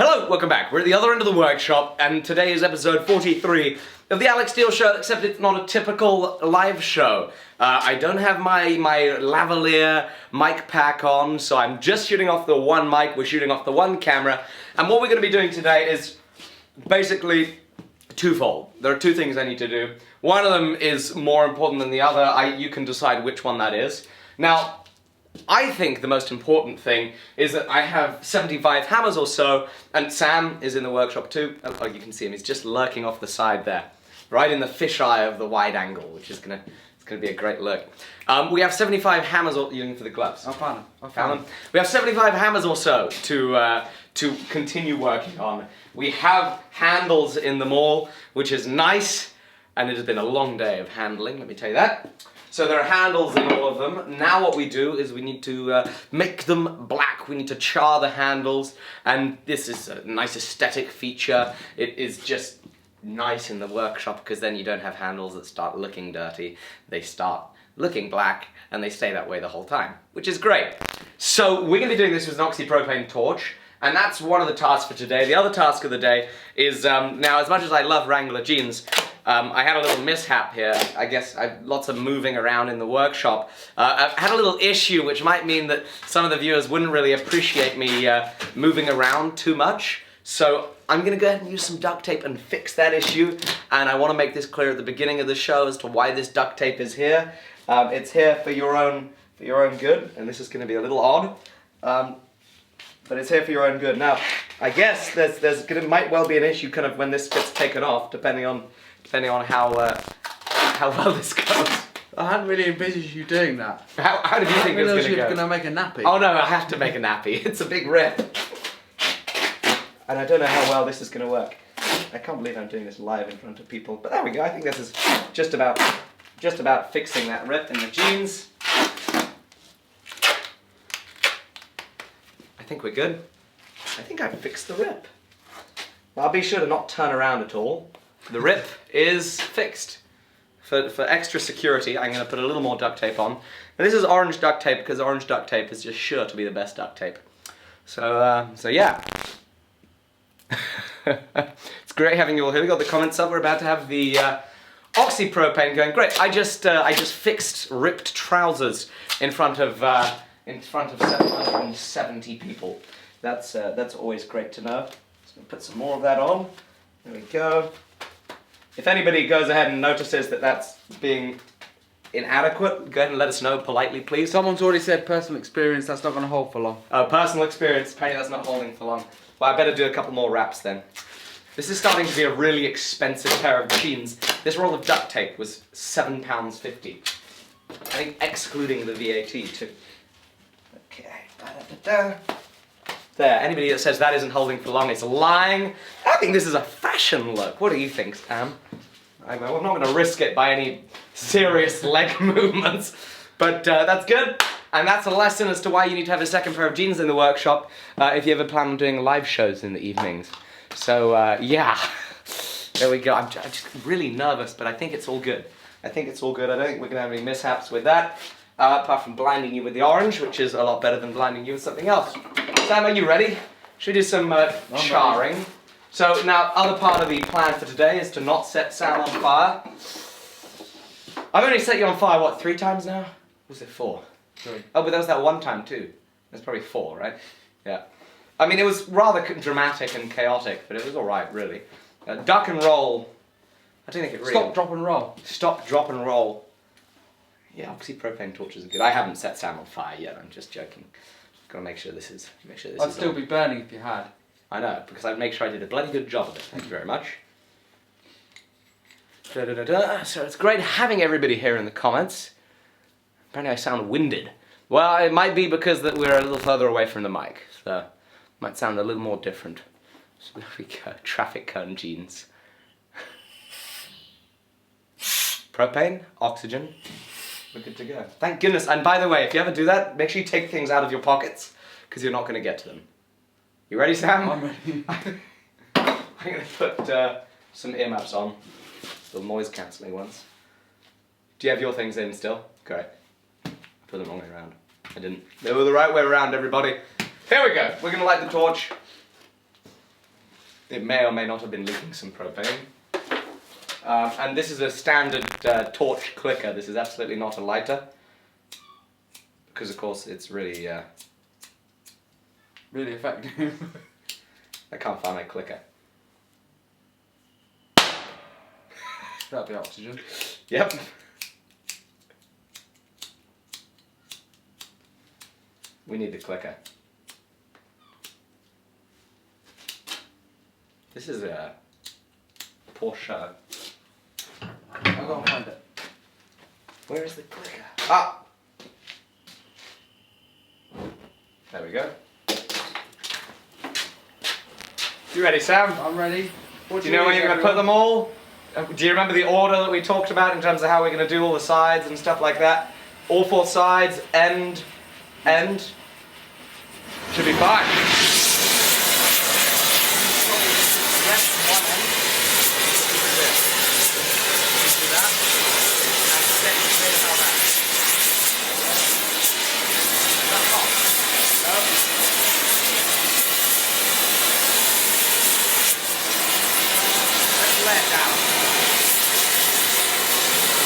Hello, welcome back. We're at the other end of the workshop, and today is episode 43 of the Alec Steele show, except it's not a typical live show. I don't have my lavalier mic pack on, so I'm just shooting off the one mic, we're shooting off the one camera, and what we're going to be doing today is basically twofold. There are two things I need to do. One of them is more important than the other. You can decide which one that is. Now, I think the most important thing is that I have 75 hammers or so, and Sam is in the workshop too. Oh, you can see him, he's just lurking off the side there, right in the fisheye of the wide angle, which is gonna be a great look. We have 75 hammers, you're looking for the gloves. I found them. We have 75 hammers or so to continue working on. We have handles in them all, which is nice, and it has been a long day of handling, let me tell you that. So there are handles in all of them. Now what we do is we need to make them black. We need to char the handles, and this is a nice aesthetic feature. It is just nice in the workshop because then you don't have handles that start looking dirty. They start looking black, and they stay that way the whole time, which is great. So we're going to be doing this with an oxypropane torch, and that's one of the tasks for today. The other task of the day is, now as much as I love Wrangler jeans, I had a little mishap here. I guess lots of moving around in the workshop. I've had a little issue, which might mean that some of the viewers wouldn't really appreciate me moving around too much. So I'm gonna go ahead and use some duct tape and fix that issue. And I want to make this clear at the beginning of the show as to why this duct tape is here. It's here for your own good, and this is going to be a little odd. But it's here for your own good. Now, I guess might well be an issue kind of when this gets taken off, depending on how well this goes. I hadn't really envisaged you doing that. How did you think it was going to go? You were going to make a nappy. Oh no, I have to make a nappy. It's a big rip. And I don't know how well this is going to work. I can't believe I'm doing this live in front of people. But there we go. I think this is just about fixing that rip in the jeans. I think we're good. I think I've fixed the rip. Well, I'll be sure to not turn around at all. The rip is fixed. For extra security, I'm going to put a little more duct tape on. And this is orange duct tape because orange duct tape is just sure to be the best duct tape. So yeah. It's great having you all here. We got the comments up. We're about to have the oxypropane going. Great. I just fixed ripped trousers in front of 770 people. That's always great to know. So we'll put some more of that on. There we go. If anybody goes ahead and notices that that's being inadequate, go ahead and let us know politely, please. Someone's already said personal experience, that's not going to hold for long. Personal experience, apparently that's not holding for long. Well, I better do a couple more wraps then. This is starting to be a really expensive pair of jeans. This roll of duct tape was £7.50. I think excluding the VAT too. Okay, da-da-da-da. There, anybody that says that isn't holding for long is lying. I think this is a fashion look. What do you think, Sam? I'm not going to risk it by any serious leg movements, but that's good. And that's a lesson as to why you need to have a second pair of jeans in the workshop if you ever plan on doing live shows in the evenings. So, yeah, there we go. I'm just really nervous, but I think it's all good. I think it's all good. I don't think we're going to have any mishaps with that. Apart from blinding you with the orange, which is a lot better than blinding you with something else. Sam, are you ready? Should we do some charring? Ready. So now, other part of the plan for today is to not set Sam on fire. I've only set you on fire, what, 3 times now? Was it 4? 3. Oh, but there was that one time too. That's probably 4, right? Yeah. I mean, it was rather dramatic and chaotic, but it was all right, really. Duck and roll. I don't think it really... Stop, drop and roll. Stop, drop and roll. Yeah, oxypropane torches are good. I haven't set Sam on fire yet. I'm just joking. Gotta make sure this is. I'd still be burning if you had. I know, because I'd make sure I did a bloody good job of it. Thank you very much. So it's great having everybody here in the comments. Apparently I sound winded. Well, it might be because that we're a little further away from the mic, so it might sound a little more different. So there we go. Traffic cone jeans. Propane, oxygen. We're good to go. Thank goodness. And by the way, if you ever do that, make sure you take things out of your pockets, because you're not going to get to them. You ready, Sam? I'm ready. I'm going to put some earmuffs on, little noise cancelling ones. Do you have your things in still? Great. I put them the wrong way around. I didn't. They were the right way around, everybody. Here we go. We're going to light the torch. It may or may not have been leaking some propane. And this is a standard torch clicker. This is absolutely not a lighter. Because of course it's really... Really effective. I can't find my clicker. That'll be oxygen. Yep. We need the clicker. This is a Porsche. I'll go and find it. Where is the clicker? Ah! There we go. You ready, Sam? I'm ready. What Do you know where you're going to put them all? Do you remember the order that we talked about in terms of how we're going to do all the sides and stuff like that? All 4 sides, end. Should be fine. Lay it down.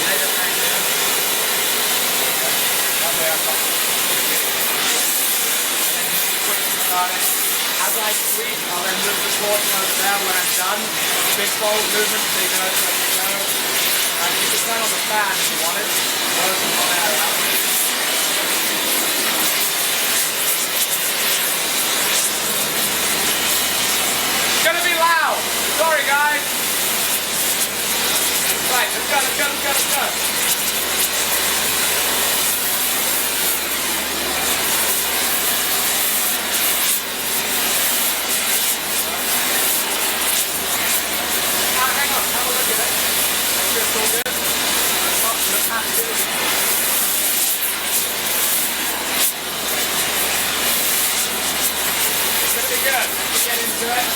Lay the thing down. That way I've got it. And then just quick start it. As I sweep, I'll then move the torch over there when I'm done. Big fold movement so you know it's ready to go. And you can turn on the fan if you want it. Blows some hot air out. It's gonna be loud! Sorry guys! Right, let's go. Hang on, have a look at it. Make sure it's all good. Stop the passive. It's gonna be good. Let's get into it.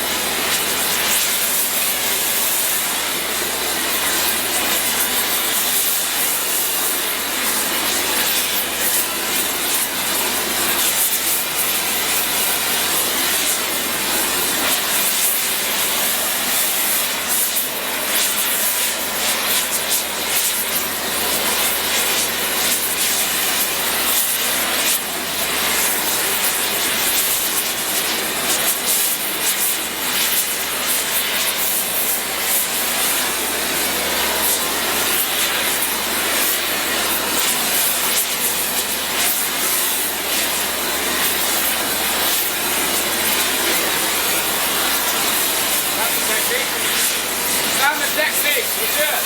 Found the technique, we're good.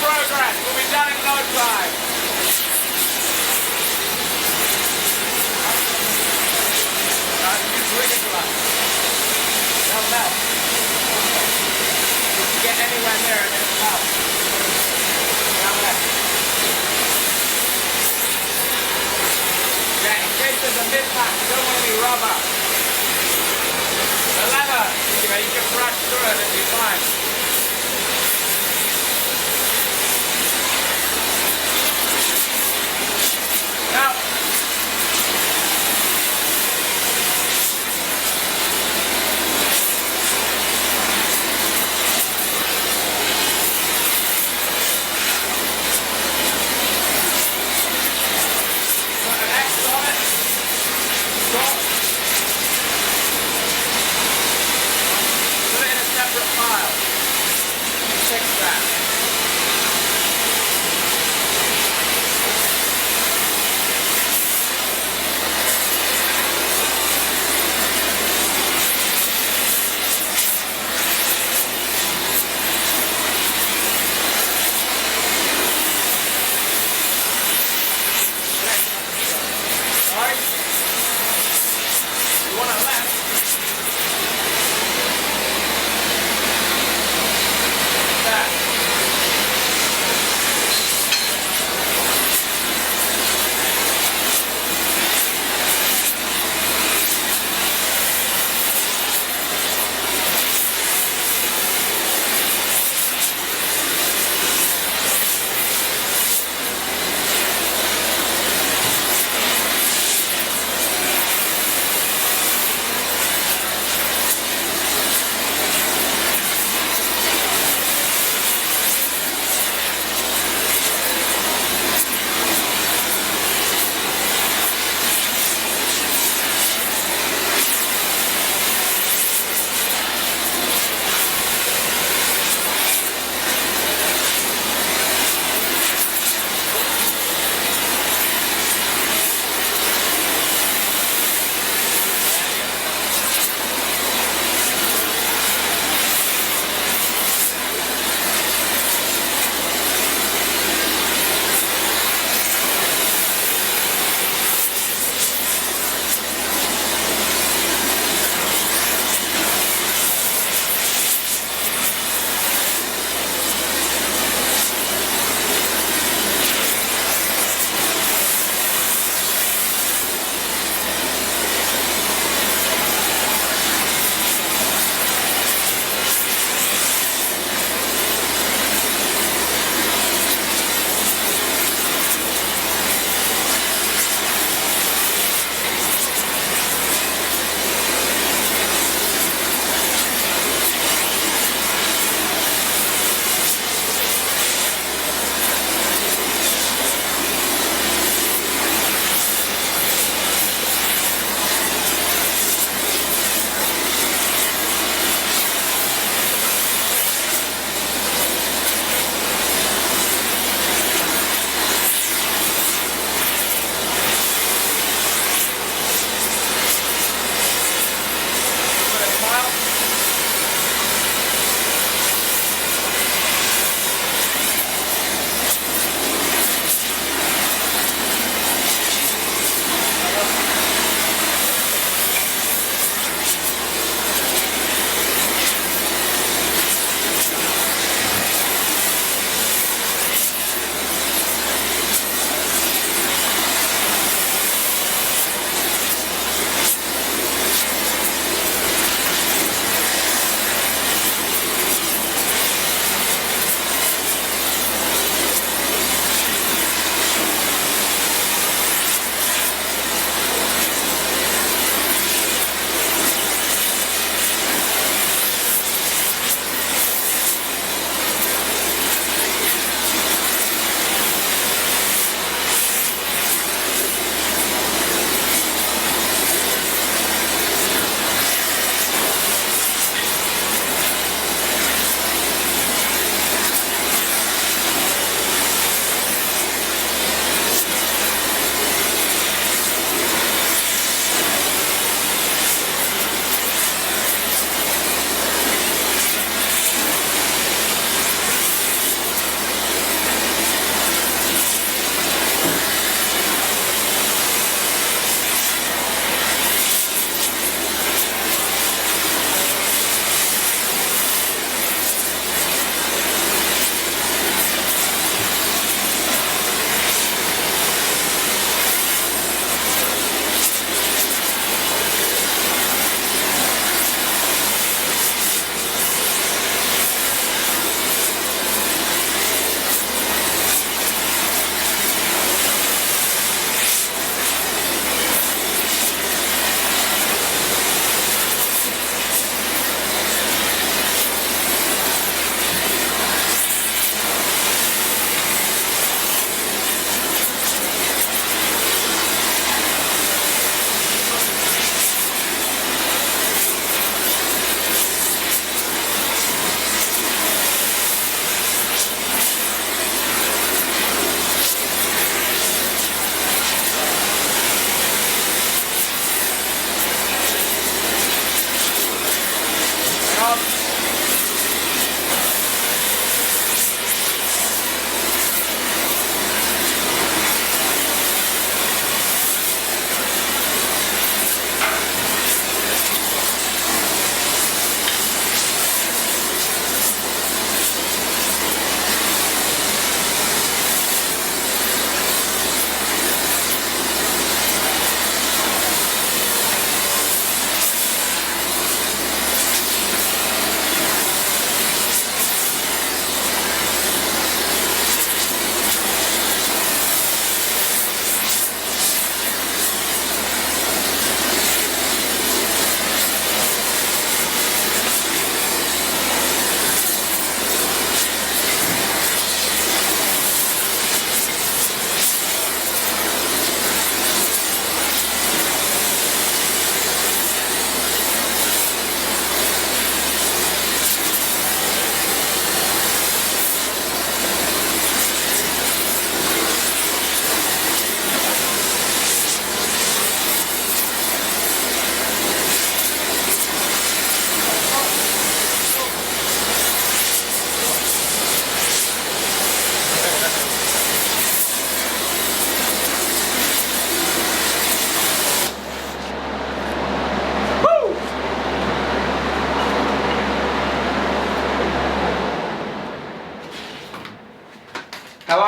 Progress, we'll be done in no time. Use regular. They'll melt. If you get anywhere near it, it'll melt. Down left. Yeah, in case there's a mishap, you don't want any rubber. The leather, you can brush through it and be fine. Now, put an X on it. Stop. Put it in a separate file.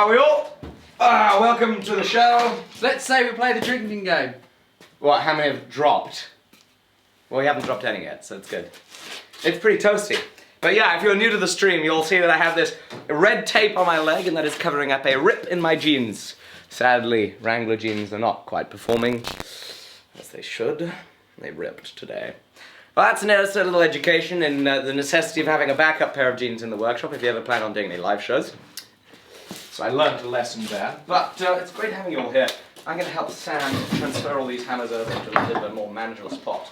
are we all? Welcome to the show. Let's say we play the drinking game. What, how many have dropped? Well, we haven't dropped any yet, so it's good. It's pretty toasty. But yeah, if you're new to the stream, you'll see that I have this red tape on my leg and that is covering up a rip in my jeans. Sadly, Wrangler jeans are not quite performing as they should. They ripped today. Well, that's a little education in the necessity of having a backup pair of jeans in the workshop if you ever plan on doing any live shows. So I learned a lesson there. But it's great having you all here. I'm going to help Sam transfer all these hammers over to a little bit more manageable spot.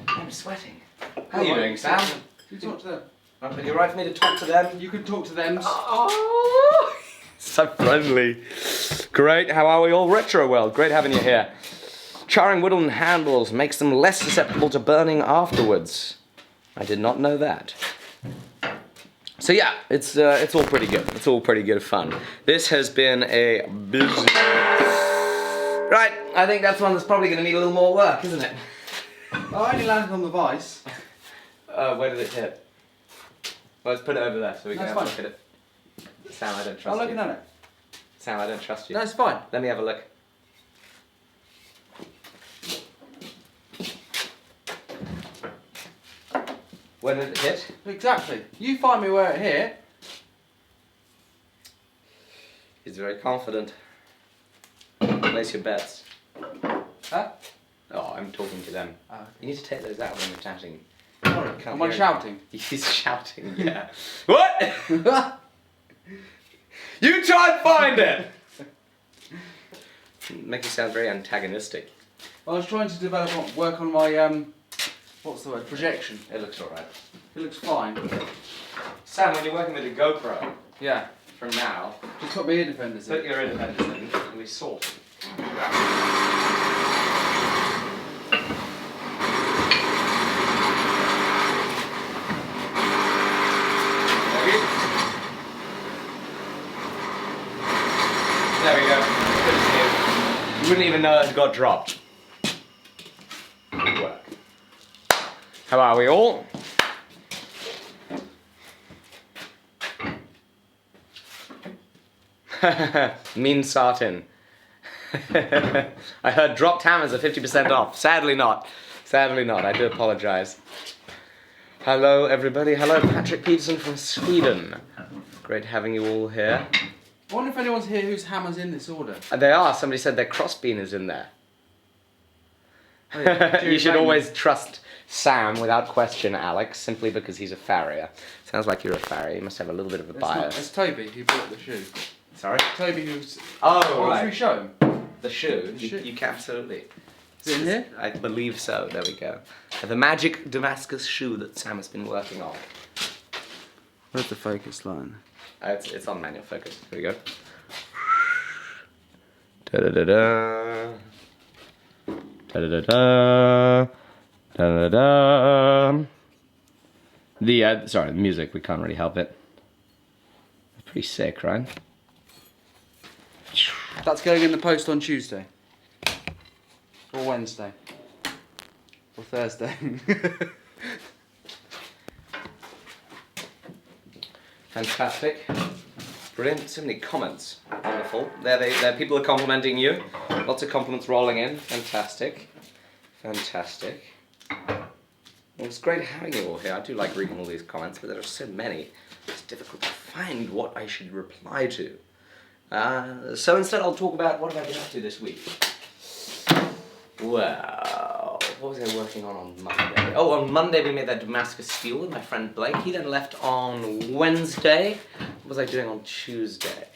I'm sweating. How are you doing, Sam? You talk to them. Are you right for me to talk to them? You can talk to them. Oh, so friendly. Great, how are we all? Retro World, great having you here. Charring wooden handles makes them less susceptible to burning afterwards. I did not know that. So yeah, it's all pretty good. It's all pretty good fun. This has been a busy... Right, I think that's one that's probably going to need a little more work, isn't it? I only landed on the vice. Where did it hit? Well, let's put it over there so we can That's have a fine. look at it. Sam, I don't trust I'm you. looking at it. Sam, I don't trust you. No, it's fine. Let me have a look. Where did it hit? Exactly. You find me where it hit. He's very confident. Place your bets. Huh? Oh, I'm talking to them. Oh, okay. You need to take those out when you're chatting. Sorry. Can't Am I hear it. shouting? He's shouting, yeah. What? You try and find it! Make you sound very antagonistic. I was trying to work on my, what's the word, projection. It looks alright. It looks fine. Sam, when you're working with a GoPro, Yeah. from now, Just put my ear defenders put in. your independence in and we sort it. There we go. You wouldn't even know it got dropped. Good work. How are we all? Mean Sartin. I heard dropped hammers are 50% off. Sadly not. Sadly not. I do apologize. Hello everybody. Hello Patrick Peterson from Sweden. Great having you all here. I wonder if anyone's here whose hammer's in this order. They are. Somebody said their crossbeam is in there. Oh, yeah. You should always trust Sam without question, Alex, simply because he's a farrier. Sounds like you're a farrier. You must have a little bit of a bias. It's Toby who bought the shoe. Sorry? Toby who's... Oh, Should right. we show him? The shoe? The shoe. You can absolutely. Is it in here? I believe so. There we go. The magic Damascus shoe that Sam has been working on. Where's the focus line? It's on manual focus. Here we go. Da da da da. Da da da da. Da da da. Sorry, the music. We can't really help it. It's pretty sick, right? That's going in the post on Tuesday. Or Wednesday. Or Thursday. Fantastic. Brilliant. So many comments. Wonderful. There people are complimenting you. Lots of compliments rolling in. Fantastic. Fantastic. Well, it's great having you all here. I do like reading all these comments, but there are so many. It's difficult to find what I should reply to. So instead I'll talk about what have I been up to this week. Well, what was I working on Monday? Oh, on Monday we made that Damascus Steel with my friend Blake. He then left on Wednesday. What was I doing on Tuesday?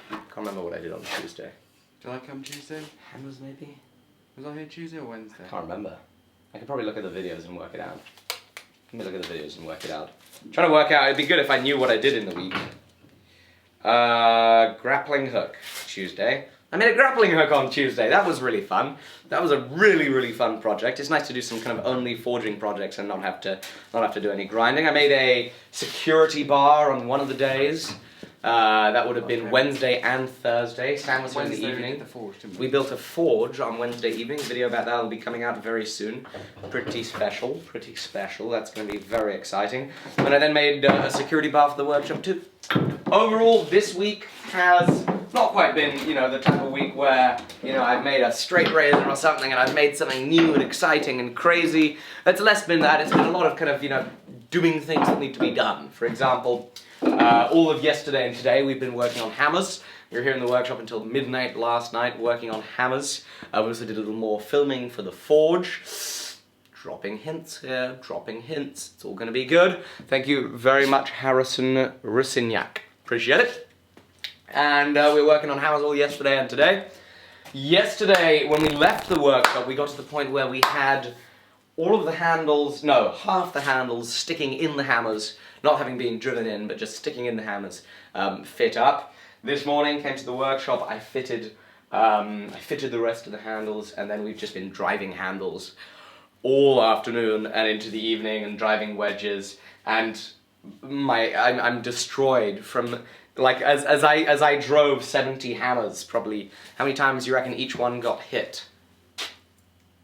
Can't remember what I did on Tuesday. Did I come Tuesday? Hammers maybe? Was I here Tuesday or Wednesday? Can't remember. I could probably look at the videos and work it out. Let me look at the videos and work it out. I'm trying to work out, it'd be good if I knew what I did in the week. Grappling hook, Tuesday. I made a grappling hook on Tuesday. That was really fun. That was a really, really fun project. It's nice to do some kind of only forging projects and not have to do any grinding. I made a security bar on one of the days. That would have been Wednesday and Thursday. Sam was here in the evening. We did the forge, didn't we? We built a forge on Wednesday evening. Video about that will be coming out very soon. Pretty special, pretty special. That's going to be very exciting. And I then made a security bar for the workshop too. overall, this week has not quite been, you know, the type of week where, you know, I've made a straight razor or something and I've made something new and exciting and crazy. It's less been that. It's been a lot of kind of, you know, doing things that need to be done. For example, all of yesterday and today we've been working on hammers. We were here in the workshop until midnight last night working on hammers. We also did a little more filming for the forge. Dropping hints here, dropping hints. It's all going to be good. Thank you very much, Harrison Rissignac. Appreciate it. And we were working on hammers all yesterday and today. Yesterday, when we left the workshop, we got to the point where we had all of the handles, no, half the handles sticking in the hammers, not having been driven in, but just sticking in the hammers, fit up. This morning, came to the workshop, I fitted the rest of the handles, and then we've just been driving handles all afternoon and into the evening and driving wedges, and I'm destroyed from, like, as I drove 70 hammers probably. How many times do you reckon each one got hit?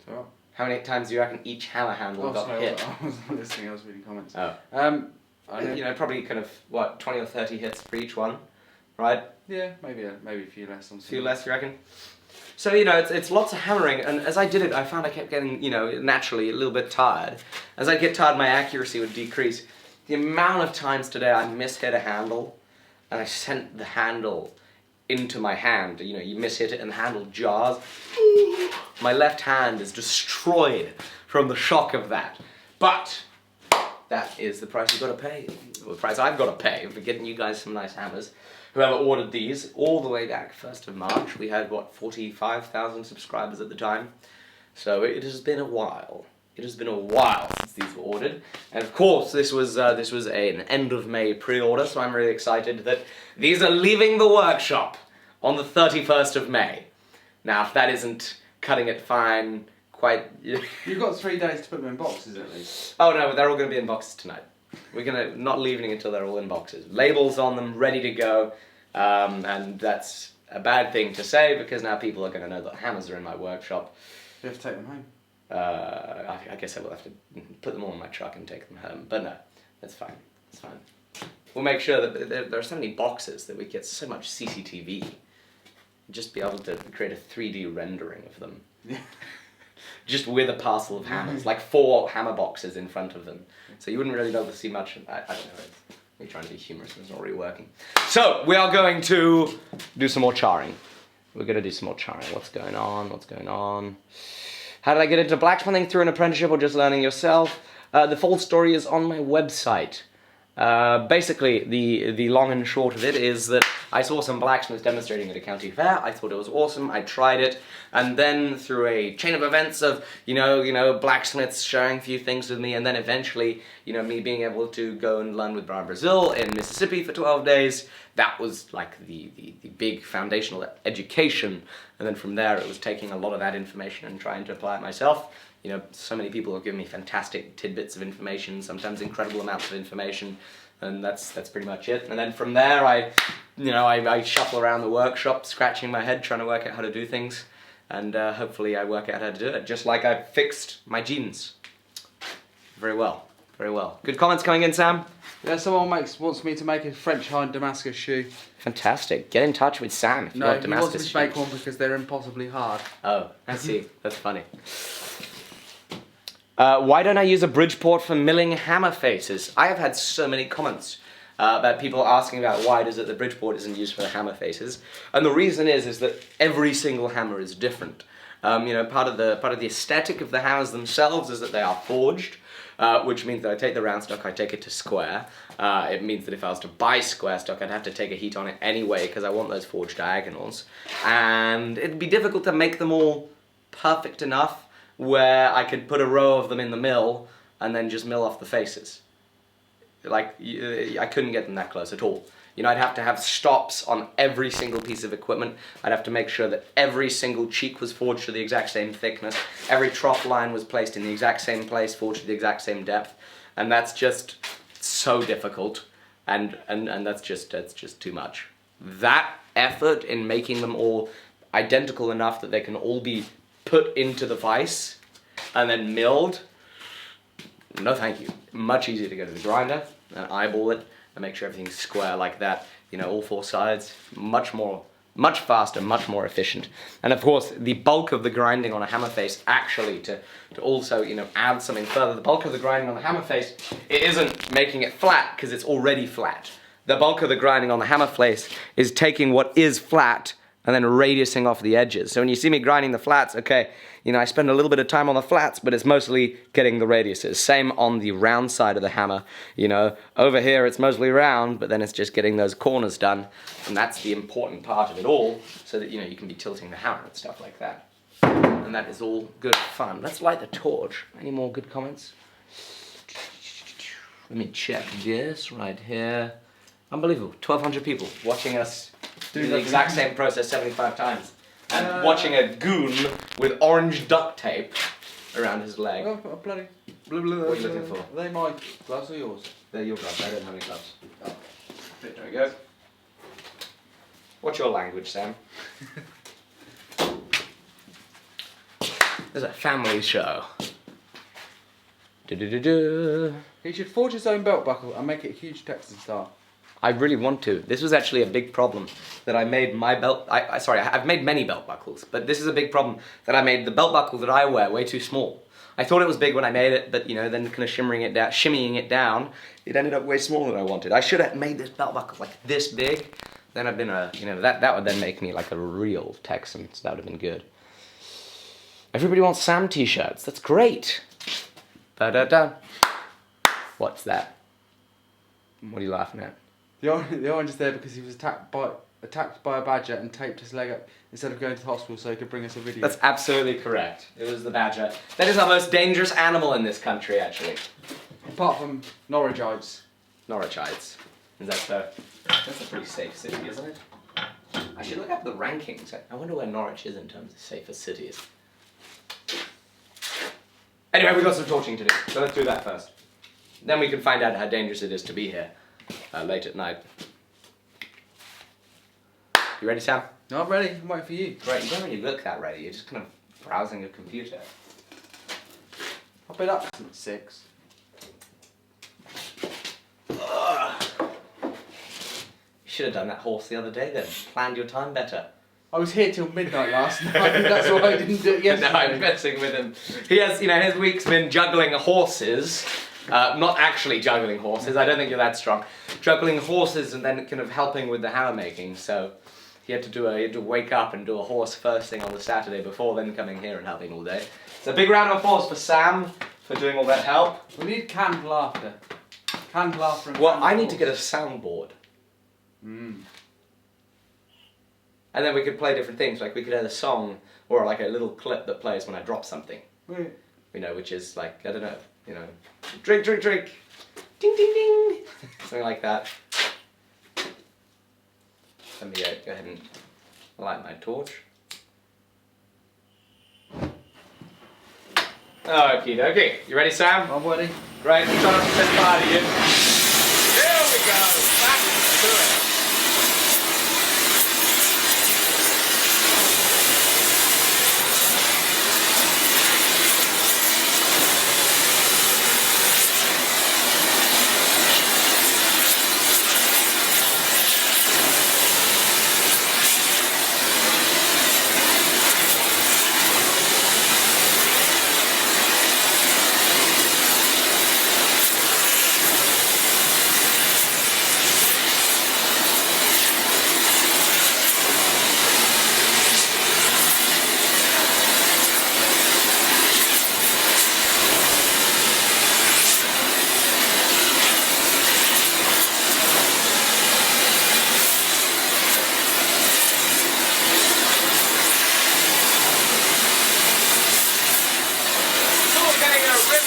So, How many times do you reckon each hammer handle got hit? I was listening, I was reading comments. Oh. You know, probably kind of, what, 20 or 30 hits for each one, right? Yeah, maybe a few less. A few less, you reckon? So, you know, it's lots of hammering, and as I did it, I found I kept getting, you know, naturally a little bit tired. As I get tired, my accuracy would decrease. The amount of times today I mishit a handle, and I sent the handle into my hand. You know, you mishit it and the handle jars. My left hand is destroyed from the shock of that. But that is the price you've got to pay. The price I've got to pay for getting you guys some nice hammers. Whoever ordered these, all the way back 1st of March, we had, what, 45,000 subscribers at the time. So it has been a while. It has been a while since these were ordered. And of course, this was an end of May pre-order, so I'm really excited that these are leaving the workshop on the 31st of May. Now, if that isn't cutting it fine, quite... You've got 3 days to put them in boxes at least. Oh no, they're all going to be in boxes tonight. We're not leaving until they're all in boxes. Labels on them, ready to go, and that's a bad thing to say because now people are going to know that hammers are in my workshop. You have to take them home. I guess I will have to put them all in my truck and take them home, but no, that's fine, it's fine. We'll make sure that there are so many boxes that we get so much CCTV. Just be able to create a 3D rendering of them. Just with a parcel of hammers, like 4 hammer boxes in front of them. So you wouldn't really be able to see much. I don't know, it's me trying to be humorous and it's not really working. So, we are going to do some more charring. We're going to do some more charring. What's going on? What's going on? How did I get into blacksmithing? Through an apprenticeship or just learning yourself? The full story is on my website. Basically, the long and short of it is that I saw some blacksmiths demonstrating at a county fair. I thought it was awesome. I tried it, and then through a chain of events of you know blacksmiths sharing a few things with me, and then eventually me being able to go and learn with Brian Brazil in Mississippi for 12 days. That was like the big foundational education, and then from there it was taking a lot of that information and trying to apply it myself. You know, so many people have given me fantastic tidbits of information, sometimes incredible amounts of information, and that's pretty much it. And then from there, I shuffle around the workshop, scratching my head, trying to work out how to do things, and hopefully I work out how to do it, just like I fixed my jeans. Very well, very well. Good comments coming in, Sam? Yeah, someone wants me to make a French hide Damascus shoe. Fantastic. Get in touch with Sam if you want Damascus he wants me to make one because they're impossibly hard. Oh, I see. That's funny. Why don't I use a Bridgeport for milling hammer faces? I have had so many comments about people asking about why does it the Bridgeport isn't used for the hammer faces, and the reason is that every single hammer is different. Part of the aesthetic of the hammers themselves is that they are forged, which means that I take the round stock, I take it to square. It means that if I was to buy square stock, I'd have to take a heat on it anyway because I want those forged diagonals, and it'd be difficult to make them all perfect enough where I could put a row of them in the mill and then just mill off the faces. Like, I couldn't get them that close at all. I'd have to have stops on every single piece of equipment. I'd have to make sure that every single cheek was forged to the exact same thickness. Every trough line was placed in the exact same place, forged to the exact same depth. And that's just so difficult. And that's just too much. That effort in making them all identical enough that they can all be put into the vise and then milled, no thank you. Much easier to go to the grinder and eyeball it and make sure everything's square like that. you know, all four sides, much faster, much more efficient. And of course, the bulk of the grinding on a hammer face, actually, to also, you know, add something further, the bulk of the grinding on the hammer face, it isn't making it flat, because it's already flat. The bulk of the grinding on the hammer face is taking what is flat and then radiusing off the edges. So when you see me grinding the flats, okay, you know, I spend a little bit of time on the flats, but it's mostly getting the radiuses. Same on the round side of the hammer, you know. Over here it's mostly round, but then it's just getting those corners done, and that's the important part of it all, so that, you know, you can be tilting the hammer and stuff like that. And that is all good fun. Let's light the torch. Any more good comments? Let me check this right here. Unbelievable, 1,200 people watching us do the exact same process 75 times. And watching a goon with orange duct tape around his leg. Oh, a bloody... What are you looking for? Are they my gloves or yours? They're your gloves, I don't have any gloves. Oh. There we go. What's your language, Sam? There's a family show. Du-du-du-du. He should forge his own belt buckle and make it huge Texan style. I really want to. This was actually a big problem that I made my belt. I've made many belt buckles, but this is a big problem that I made the belt buckle that I wear way too small. I thought it was big when I made it, but you know, then kind of shimmying it down, it ended up way smaller than I wanted. I should have made this belt buckle like this big. Then I've been you know, that would then make me like a real Texan, so that would have been good. Everybody wants Sam t-shirts. That's great. Da-da-da. What's that? What are you laughing at? The orange is there because he was attacked by a badger and taped his leg up instead of going to the hospital so he could bring us a video. That's absolutely correct. It was the badger. That is our most dangerous animal in this country, actually. Apart from Norwichites. Norwichites. That's a pretty safe city, isn't it? I should look up the rankings. I wonder where Norwich is in terms of safest cities. Anyway, we've got some torching to do, so let's do that first. Then we can find out how dangerous it is to be here late at night. You ready, Sam? No, I'm ready. I'm waiting for you. Great, you don't really look that ready. You're just kind of browsing a computer. I've been up since 6. Ugh. You should have done that horse the other day then. Planned your time better. I was here till midnight last night. That's why I didn't do it yesterday. No, I'm messing with him. He has, you know, his week's been juggling horses. Not actually juggling horses, I don't think you're that strong. Juggling horses and then kind of helping with the hammer making, so he had to wake up and do a horse first thing on the Saturday before then coming here and helping all day. So a big round of applause for Sam for doing all that help. We need canned laughter. Canned laughter and Well, I need to get a soundboard. Mm. And then we could play different things, like we could have a song or like a little clip that plays when I drop something. Wait. You know, which is like, I don't know, you know, drink, drink, drink, ding, ding, ding, something like that. Let me go ahead and light my torch. Okie dokie. You ready, Sam? I'm ready. Great, try not to set fire to you. There we go, back to it.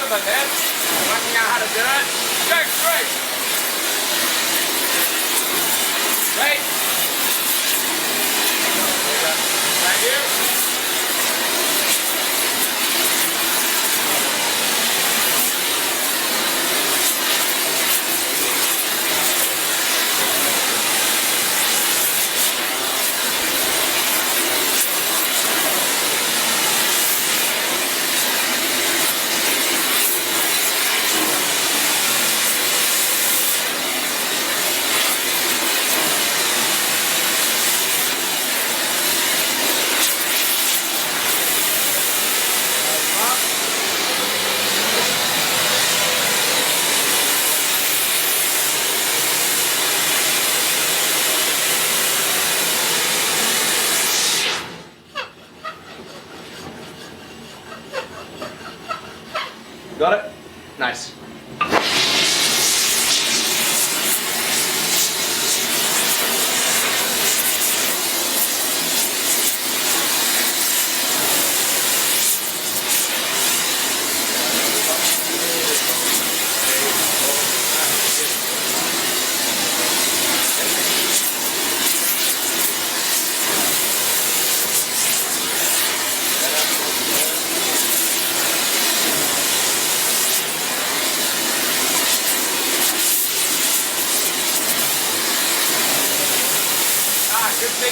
Working out how to do it. Go straight. Right. Thank you.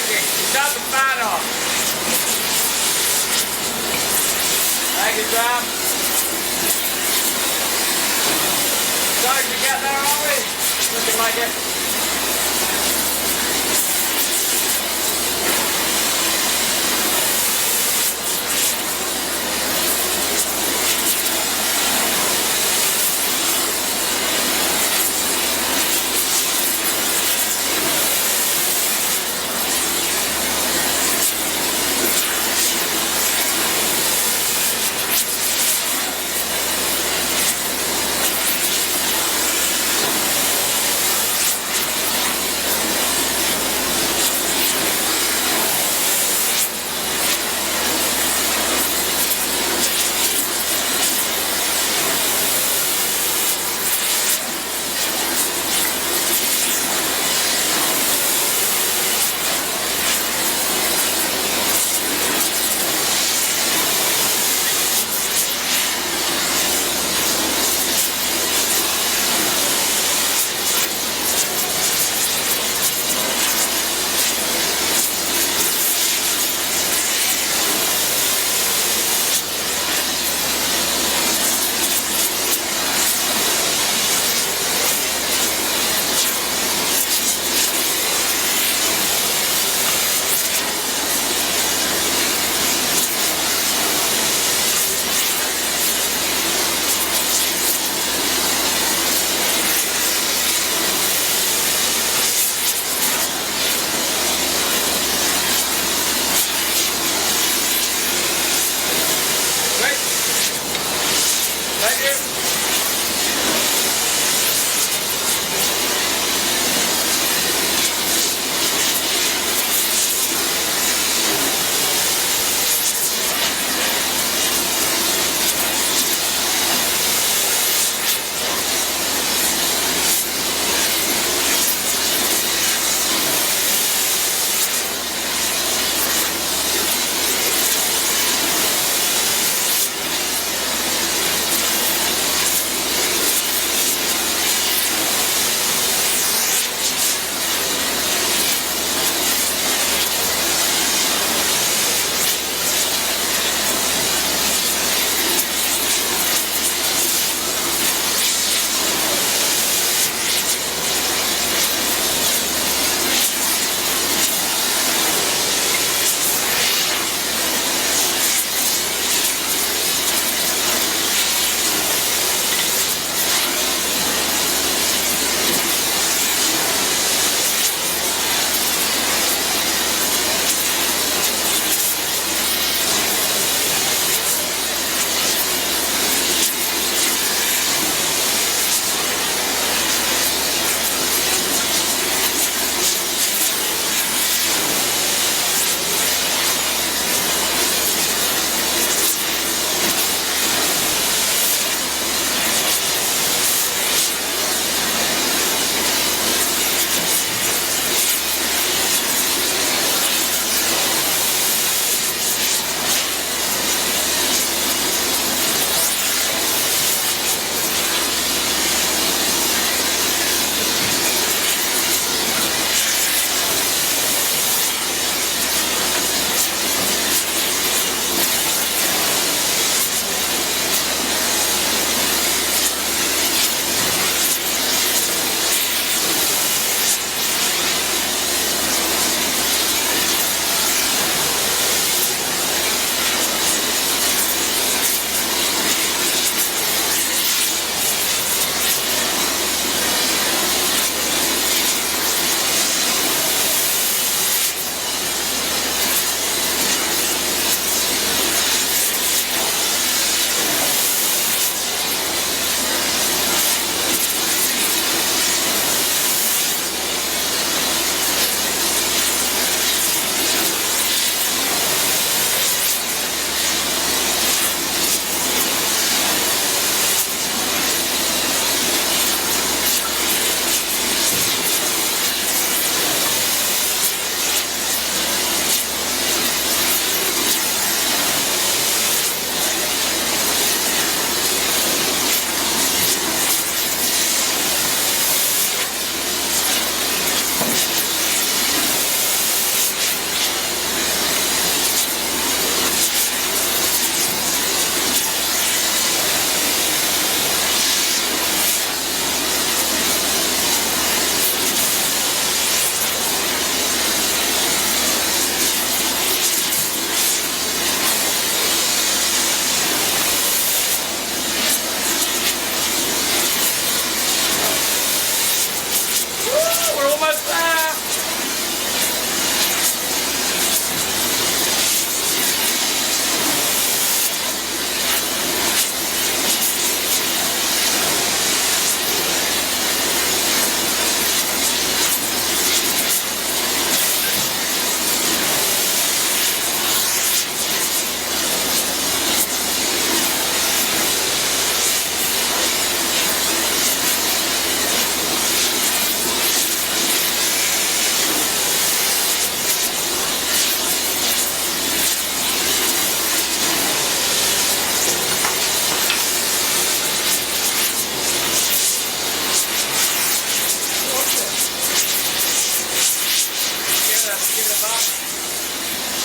working. Shut the fan off. Thank you, Sam. Starting to get there, are we? Looking like it.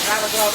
Have a go.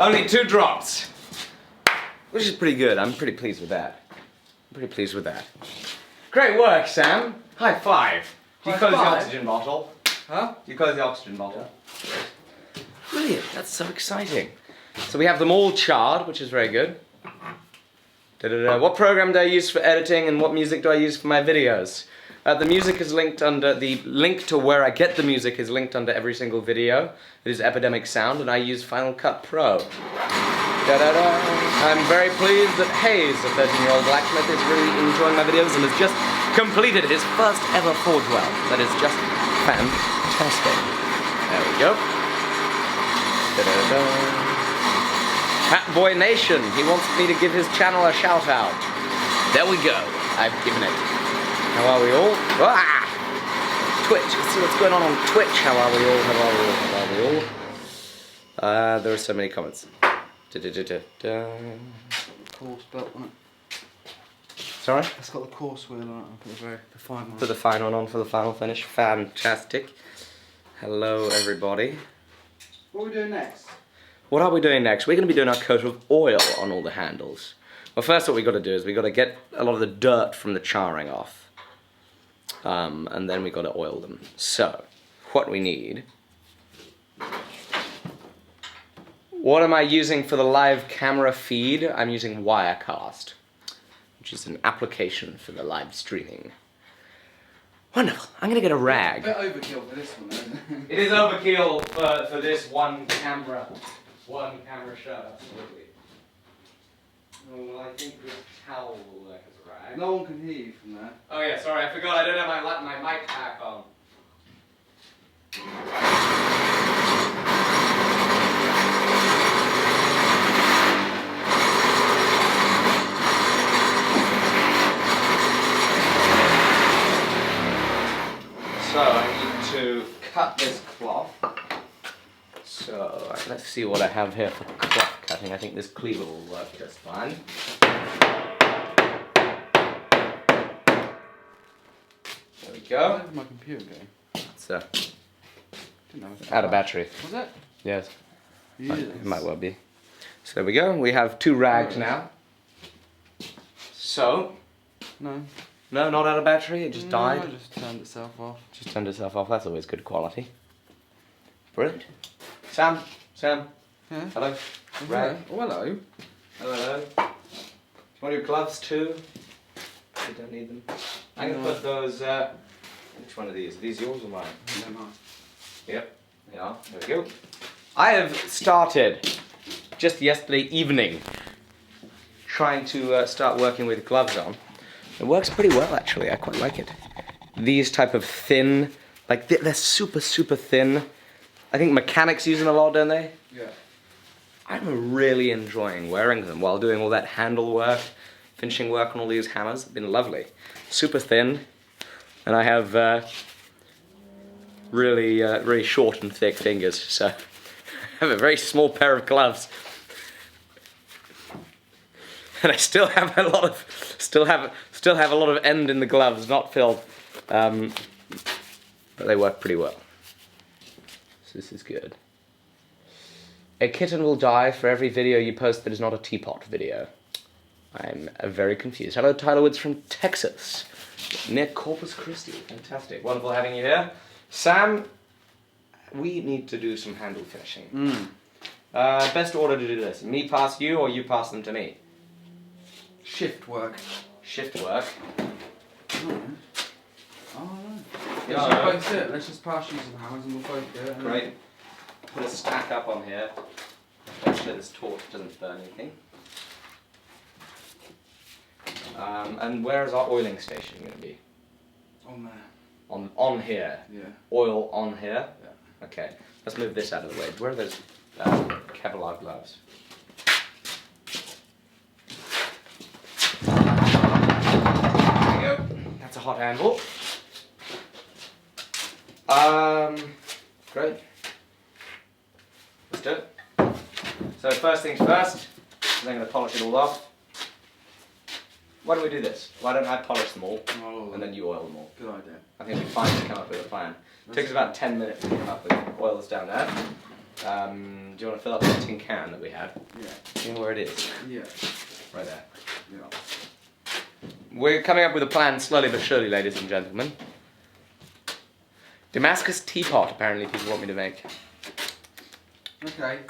Only 2 drops, which is pretty good. I'm pretty pleased with that. Great work, Sam. High five. Do you close the oxygen bottle? Huh? Do you close the oxygen bottle? Yeah. Brilliant. That's so exciting. So we have them all charred, which is very good. What program do I use for editing, and what music do I use for my videos? The music is linked under, the link to where I get the music is linked under every single video. It is Epidemic Sound, and I use Final Cut Pro. I'm very pleased that Hayes, a 13-year-old blacksmith, is really enjoying my videos and has just completed his first ever forge weld. That is just fantastic. There we go. Hatboy Nation, he wants me to give his channel a shout out. There we go. I've given it. How are we all? Ah! Twitch. Let's see what's going on Twitch. How are we all? There are so many comments. Course belt on it. Sorry? It's got the course wheel on it. Put the fine one. Put the fine one on for the final finish. Fantastic. Hello, everybody. What are we doing next? What are we doing next? We're going to be doing our coat of oil on all the handles. Well, first what we've got to do is we've got to get a lot of the dirt from the charring off. And then we've got to oil them. So, what we need... What am I using for the live camera feed? I'm using Wirecast, which is an application for the live streaming. Wonderful. I'm going to get a rag. A bit overkill for this one, isn't it? It is overkill for this one camera show, absolutely. Oh, well, I think this towel will work as a rag. No one can hear you from there. Oh yeah, sorry, I forgot I don't have my mic pack on. So I need to cut this cloth. So let's see what I have here for cloth cutting. I think this cleaver will work just fine. There we go. Where's my computer going? It's Out of battery. Was it? Yes. Yes. It might well be. So there we go. We have 2 rags now. So. No. No, not out of battery. It just died. It just turned itself off. Just turned itself off. That's always good quality. Brilliant. Sam. Yeah. Hello. Rag. Oh, hello. Hello. Do you want your gloves too? You don't need them. I'm gonna put those. Which one of these? Are these yours or mine? They're mine. Yep. Yeah. There we go. I have started just yesterday evening trying to start working with gloves on. It works pretty well actually. I quite like it. These type of thin, like they're super thin. I think mechanics use them a lot, don't they? Yeah. I'm really enjoying wearing them while doing all that handle work, finishing work on all these hammers. It's been lovely. Super thin, and I have really short and thick fingers, so I have a very small pair of gloves. And I still have a lot of end in the gloves, not filled, but they work pretty well. So this is good. A kitten will die for every video you post that is not a teapot video. I'm very confused. Hello, Tyler Woods from Texas, near Corpus Christi. Fantastic, wonderful having you here. Sam, we need to do some handle finishing. Best order to do this: me pass you, or you pass them to me? Shift work. Shift work. Let's just both do it. Let's just pass you some hammers and we'll both do it. Great. Put a stack up on here. Make sure this torch doesn't burn anything. And where is our oiling station going to be? On there. On here? Yeah. Oil on here? Yeah. Okay. Let's move this out of the way. Where are those Kevlar gloves? There we go. That's a hot handle. Great. Let's do it. So first things first, I'm going to polish it all off. Why do we do this? Why don't I polish them all, and then you oil them all? Good idea. I think it'd be fine to come up with a plan. It takes about 10 minutes to come up with oil this down there. Do you want to fill up the tin can that we had? Yeah. You know where it is? Yeah. Right there. Yeah. We're coming up with a plan slowly but surely, ladies and gentlemen. Damascus teapot, apparently people want me to make. Okay.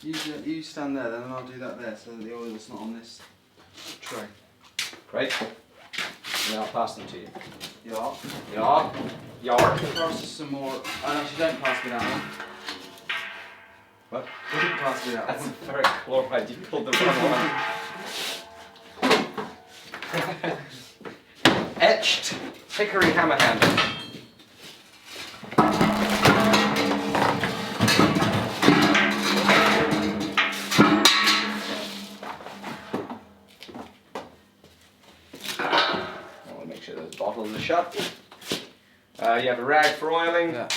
You stand there then and I'll do that there so that the oil's not on this tray. Great. And then I'll pass them to you. Yeah. Yeah. Yar. Pass us some more. Oh, actually don't pass me that one. What? Don't pass me that That's one. very chloride. You pulled the wrong one. Etched hickory hammer handle. I want to make sure those bottles are shut. You have a rag for oiling. Yeah.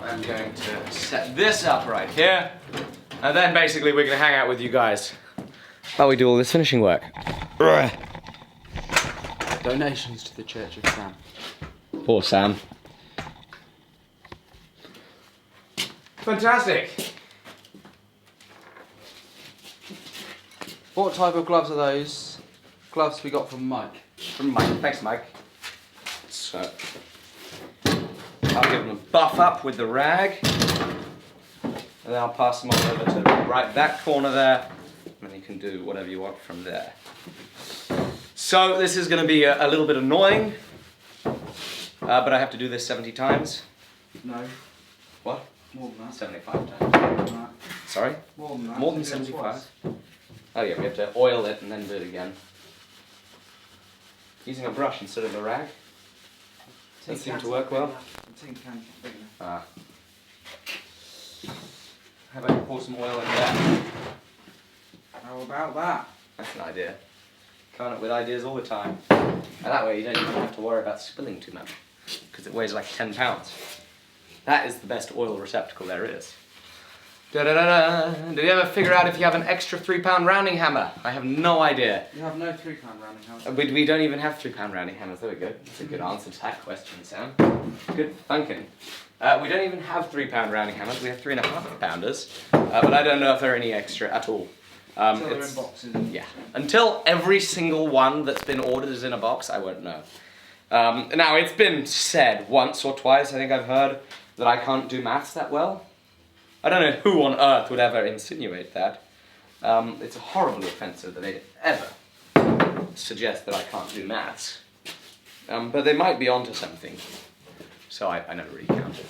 I'm going to set this up right here, and then basically we're going to hang out with you guys while we do all this finishing work. Donations to the Church of Sam. Poor Sam. Fantastic. What type of gloves are those? Gloves we got from Mike. From Mike. Thanks, Mike. So, I'll give them a buff up with the rag, and then I'll pass them on over to right that corner there, and then you can do whatever you want from there. So this is going to be a little bit annoying, but I have to do this 70 times. No. What? More than that. 75 times. More than that. Sorry? More than that. More than 75? Oh yeah, we have to oil it and then do it again. Using a brush instead of a rag. Doesn't seem to work well. The tin can's not big enough. Ah. How about you pour some oil in there? How about that? That's an idea. Coming up with ideas all the time. And that way you don't even have to worry about spilling too much, because it weighs like 10 pounds. That is the best oil receptacle there is. Da-da-da-da. Did you ever figure out if you have an extra 3-pound rounding hammer? I have no idea. You have no 3-pound rounding hammers. We don't even have 3-pound rounding hammers. There we go. That's a good answer to that question, Sam. Good thinking. We don't even have 3-pound rounding hammers. We have 3.5 pounders. But I don't know if there are any extra at all. Until they're in boxes. Yeah. Until every single one that's been ordered is in a box, I won't know. Now, it's been said once or twice, I think I've heard, that I can't do maths that well. I don't know who on earth would ever insinuate that. It's horribly offensive that they'd ever suggest that I can't do maths. But they might be onto something. So I never really counted.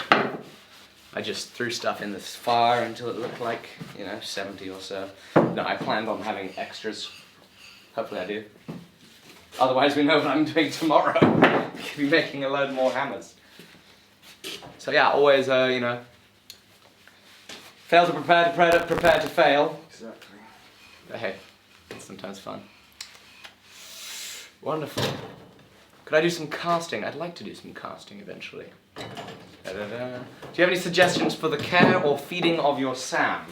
I just threw stuff in this fire until it looked like, 70 or so. No, I planned on having extras. Hopefully I do. Otherwise we know what I'm doing tomorrow. I could be making a load more hammers. So yeah, always, fail to prepare to fail. Exactly. But hey, it's sometimes fun. Wonderful. Could I do some casting? I'd like to do some casting eventually. Da-da-da. Do you have any suggestions for the care or feeding of your Sam?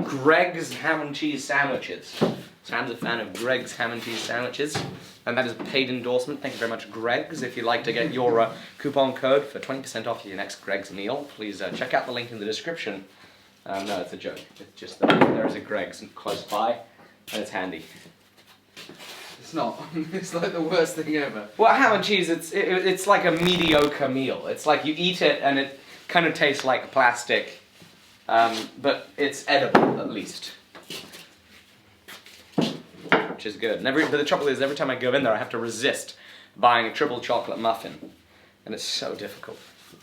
Greg's ham and cheese sandwiches. Sam's a fan of Greg's ham and cheese sandwiches, and that is a paid endorsement. Thank you very much, Greg's. If you'd like to get your coupon code for 20% off your next Greg's meal, please check out the link in the description. No, it's a joke. It's just that there is a Greg's close by, and it's handy. It's not. It's like the worst thing ever. Well, ham and cheese, it's like a mediocre meal. It's like you eat it and it kind of tastes like plastic, but it's edible at least, which is good. But the trouble is, every time I go in there, I have to resist buying a triple chocolate muffin, and it's so difficult.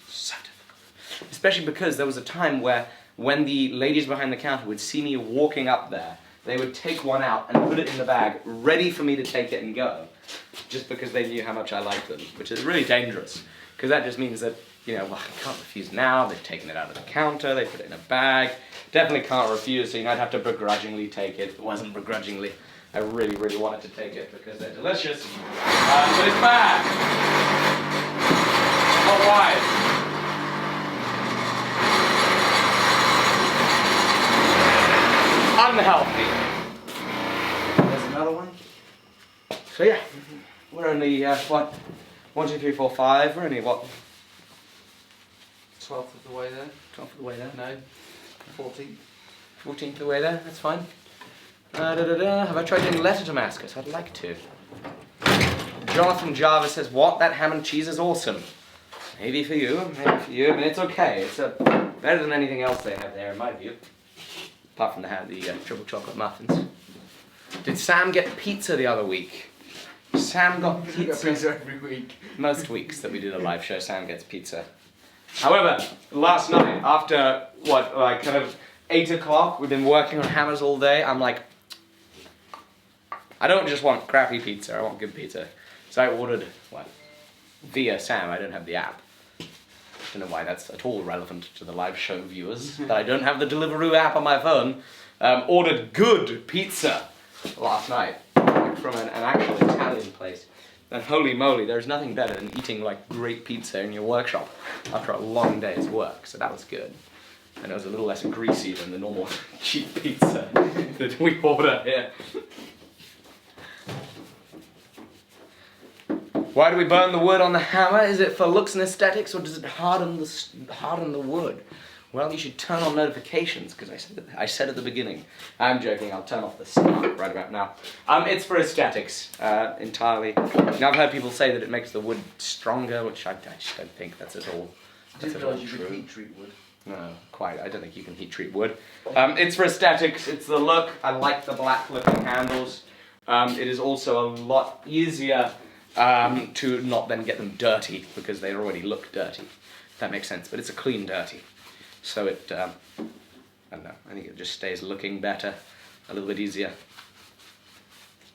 So difficult. Especially because there was a time where when the ladies behind the counter would see me walking up there, they would take one out and put it in the bag, ready for me to take it and go, just because they knew how much I liked them, which is really dangerous, because that just means that, you know, well, I can't refuse now, they've taken it out of the counter, they put it in a bag, definitely can't refuse, so I'd have to begrudgingly take it. It wasn't begrudgingly, I really, really wanted to take it because they're delicious, but it's bad. Not wise. Unhealthy. There's another one. So yeah, we're only, what, 1, 2, 3, 4, 5, we're only, what? 12th of the way there. 12th of the way there? No. 14th. 14th of the way there, that's fine. Have I tried doing letter Damascus? I'd like to. Jonathan Jarvis says, what? That ham and cheese is awesome. Maybe for you, maybe for you. I mean, it's okay. It's better than anything else they have there, in my view. Apart from the triple chocolate muffins. Did Sam get pizza the other week? Sam got pizza every week. Most weeks that we do the live show, Sam gets pizza. However, last night, after, what, like kind of 8 o'clock, we've been working on hammers all day, I'm like, I don't just want crappy pizza, I want good pizza. So I ordered, what, via Sam, I don't have the app. I don't know why that's at all relevant to the live show viewers, that I don't have the Deliveroo app on my phone. Ordered good pizza last night from an actual Italian place. And holy moly, there's nothing better than eating like great pizza in your workshop after a long day's work, so that was good. And it was a little less greasy than the normal cheap pizza that we order here. Why do we burn the wood on the hammer? Is it for looks and aesthetics, or does it harden the wood? Well, you should turn on notifications, because I said at the beginning. I'm joking, I'll turn off the start right about now. It's for aesthetics, entirely. Now, I've heard people say that it makes the wood stronger, which I just don't think that's at all true. Didn't realise you could heat treat wood. No, quite. I don't think you can heat treat wood. It's for aesthetics, it's the look. I like the black looking handles. It is also a lot easier to not then get them dirty, because they already look dirty. If that makes sense, but it's a clean dirty. So it, I don't know, I think it just stays looking better, a little bit easier.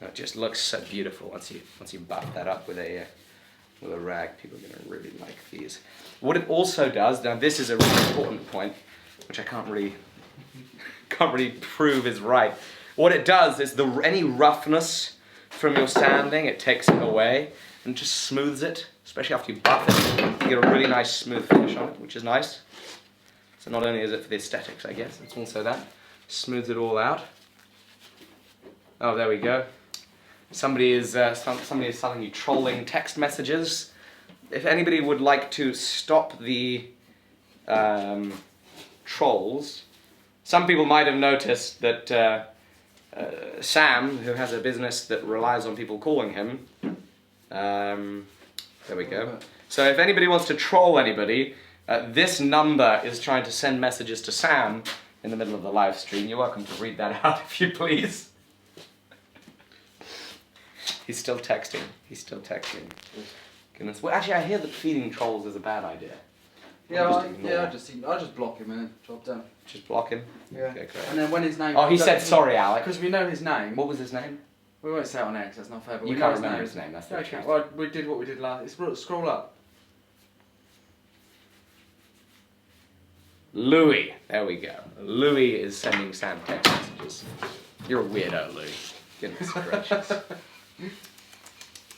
It just looks so beautiful once you buff that up with a rag. People are going to really like these. What it also does, now this is a really important point, which I can't really prove is right. What it does is any roughness from your sanding, it takes it away and just smooths it, especially after you buff it. You get a really nice smooth finish on it, which is nice. So not only is it for the aesthetics, I guess, it's also that. Smooths it all out. Oh, there we go. Somebody is telling you trolling text messages. If anybody would like to stop the trolls, some people might have noticed that Sam, who has a business that relies on people calling him, there we go. So if anybody wants to troll anybody, this number is trying to send messages to Sam in the middle of the live stream. You're welcome to read that out if you please. He's still texting. He's still texting. Goodness. Well, actually, I hear that feeding trolls is a bad idea. I just block him and then job done. Just block him? Yeah. Okay, great. And then when his name... Oh, he said sorry, Alec. Because we know his name. What was his name? We won't say it on X, that's not fair. But You we can't know remember his name, that's the truth. Well, we did what we did last... Scroll up. Louis. There we go. Louis is sending Sam text messages. You're a weirdo, Louis. Goodness gracious.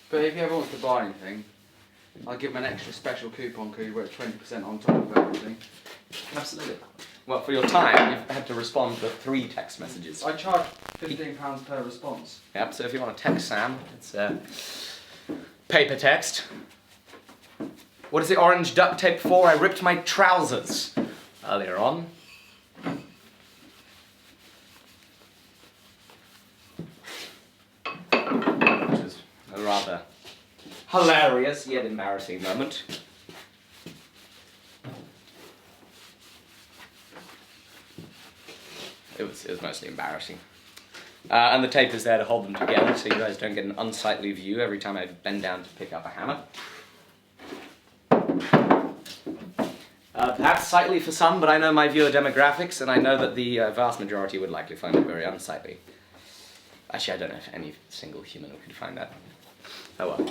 But if he ever wants to buy anything, I'll give them an extra special coupon code where it's 20% on top of everything. Absolutely. Well, for your time, you've had to respond to 3 text messages. I charge £15 per response. Yep, so if you want to text Sam, it's paper text. What is the orange duct tape for? I ripped my trousers earlier on. Which is a rather hilarious yet embarrassing moment. It was mostly embarrassing. And the tape is there to hold them together so you guys don't get an unsightly view every time I bend down to pick up a hammer. Perhaps sightly for some, but I know my viewer demographics and I know that the vast majority would likely find it very unsightly. Actually, I don't know if any single human could find that. Oh well.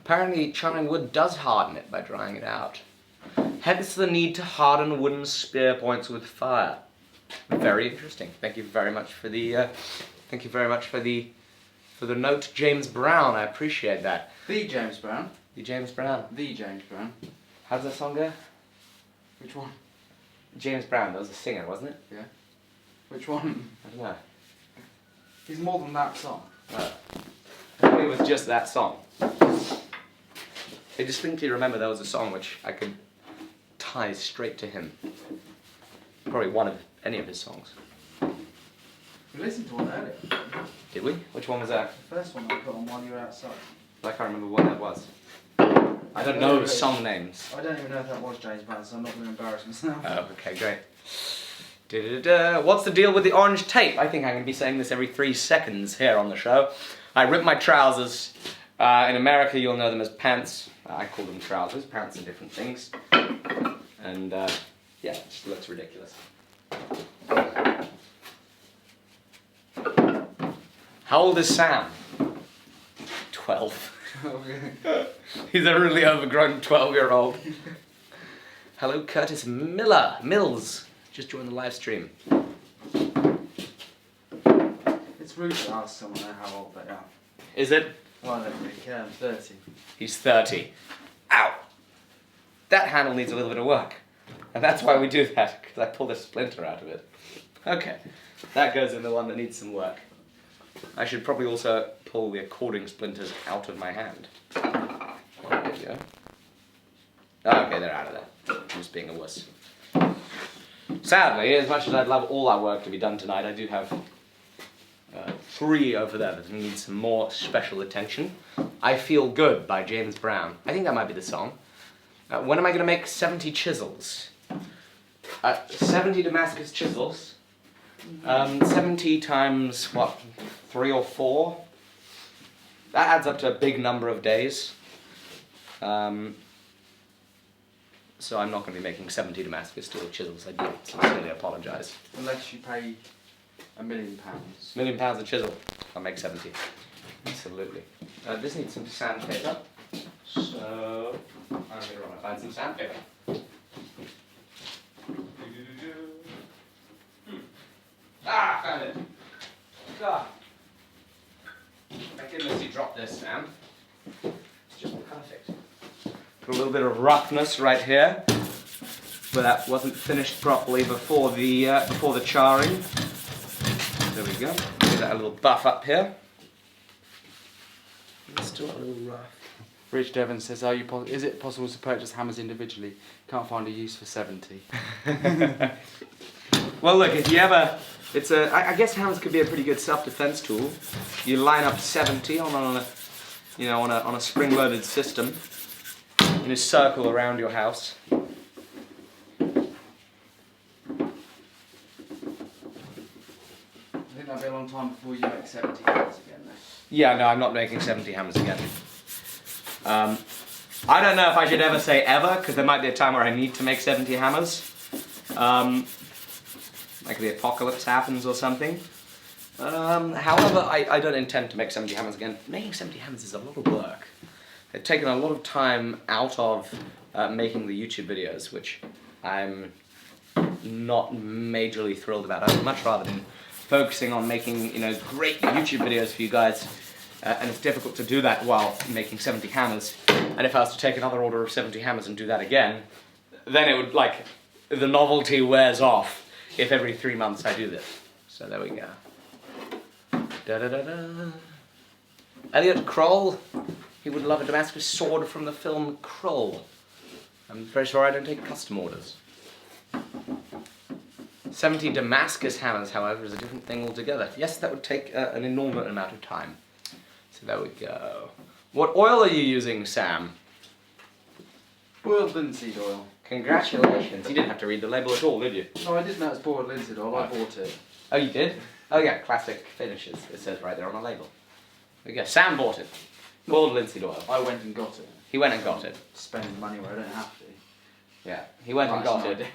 Apparently, charring wood does harden it by drying it out. Hence the need to harden wooden spear points with fire. Very interesting. Thank you very much for the for the note, James Brown. I appreciate that. The James Brown. The James Brown. The James Brown. How does that song go? Which one? James Brown. That was a singer, wasn't it? Yeah. Which one? I don't know. He's more than that song. I thought it was just that song. I distinctly remember there was a song which I could tie straight to him. Probably one of any of his songs. We listened to one earlier. Did we? Which one was that? The first one I put on while you were outside. I can't remember what that was. I don't know song names. I don't even know if that was James Brown, so I'm not going to embarrass myself. Oh, okay, great. What's the deal with the orange tape? I think I'm going to be saying this every 3 seconds here on the show. I ripped my trousers. In America, you'll know them as pants. I call them trousers. Pants are different things. And, yeah, it just looks ridiculous. How old is Sam? 12. He's a really overgrown 12-year-old. Hello, Curtis Mills. Just joined the live stream. It's rude to ask someone how old they are. Is it? Well, I don't really care. I'm 30. He's 30. Ow! That handle needs a little bit of work. And that's why we do that, because I pulled a splinter out of it. Okay, that goes in the one that needs some work. I should probably also pull the according splinters out of my hand. There you go. Okay, they're out of there. I'm just being a wuss. Sadly, as much as I'd love all our work to be done tonight, I do have 3 over there that need some more special attention. I Feel Good by James Brown. I think that might be the song. When am I going to make 70 chisels? 70 Damascus chisels. 70 times, what, 3 or 4? That adds up to a big number of days. So I'm not going to be making 70 Damascus steel chisels. I do sincerely apologise. Unless you pay £1 million. £1 million a chisel. I'll make 70. Absolutely. This needs some sandpaper. So I'm going to run and find some sandpaper. Ah, found it. Ah. Thank goodness you dropped this, Sam. It's just perfect. Put a little bit of roughness right here, where that wasn't finished properly before the charring. There we go. Give that a little buff up here. It's still a little rough. Rich Devon says, is it possible to purchase hammers individually? Can't find a use for 70. Well, look, if you ever, I guess hammers could be a pretty good self-defense tool. You line up 70 on a spring-loaded system in a circle around your house. I think that'll be a long time before you make 70 hammers again, though. Yeah, no, I'm not making 70 hammers again. I don't know if I should ever say ever, because there might be a time where I need to make 70 hammers. Like the apocalypse happens or something. However, I don't intend to make 70 hammers again. Making 70 hammers is a lot of work. They've taken a lot of time out of making the YouTube videos, which I'm not majorly thrilled about. I'd much rather been focusing on making, great YouTube videos for you guys and it's difficult to do that while making 70 hammers. And if I was to take another order of 70 hammers and do that again, then it would, like, the novelty wears off if every 3 months I do this. So there we go. Da-da-da-da. Elliot Kroll, he would love a Damascus sword from the film Kroll. I'm very sorry I don't take custom orders. 70 Damascus hammers, however, is a different thing altogether. Yes, that would take an inordinate amount of time. So there we go. What oil are you using, Sam? Boiled linseed oil. Congratulations. You didn't have to read the label at all, did you? No, I didn't know it's boiled linseed oil. I bought it. Oh, you did? Oh yeah, classic finishes. It says right there on the label. There we go. Sam bought it. Boiled linseed oil. I went and got it. He went and got it. Spending money where I don't have to. Yeah, he went and got it.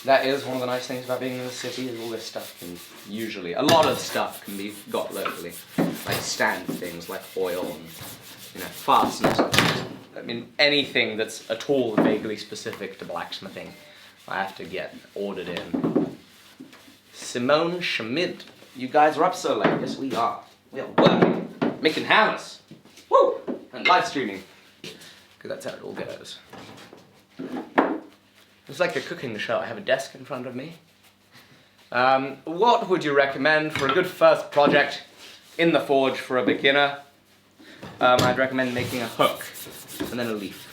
That is one of the nice things about being in the city, is all this stuff can usually, a lot of stuff can be got locally. Like stand things, like oil and, you know, fasteners. I mean, anything that's at all vaguely specific to blacksmithing, I have to get ordered in. Simone Schmidt, you guys are up so late. Yes, we are. We are working, making hammers. Woo! And live streaming. Because that's how it all goes. It's like a cooking show. I have a desk in front of me. What would you recommend for a good first project in the forge for a beginner? I'd recommend making a hook and then a leaf.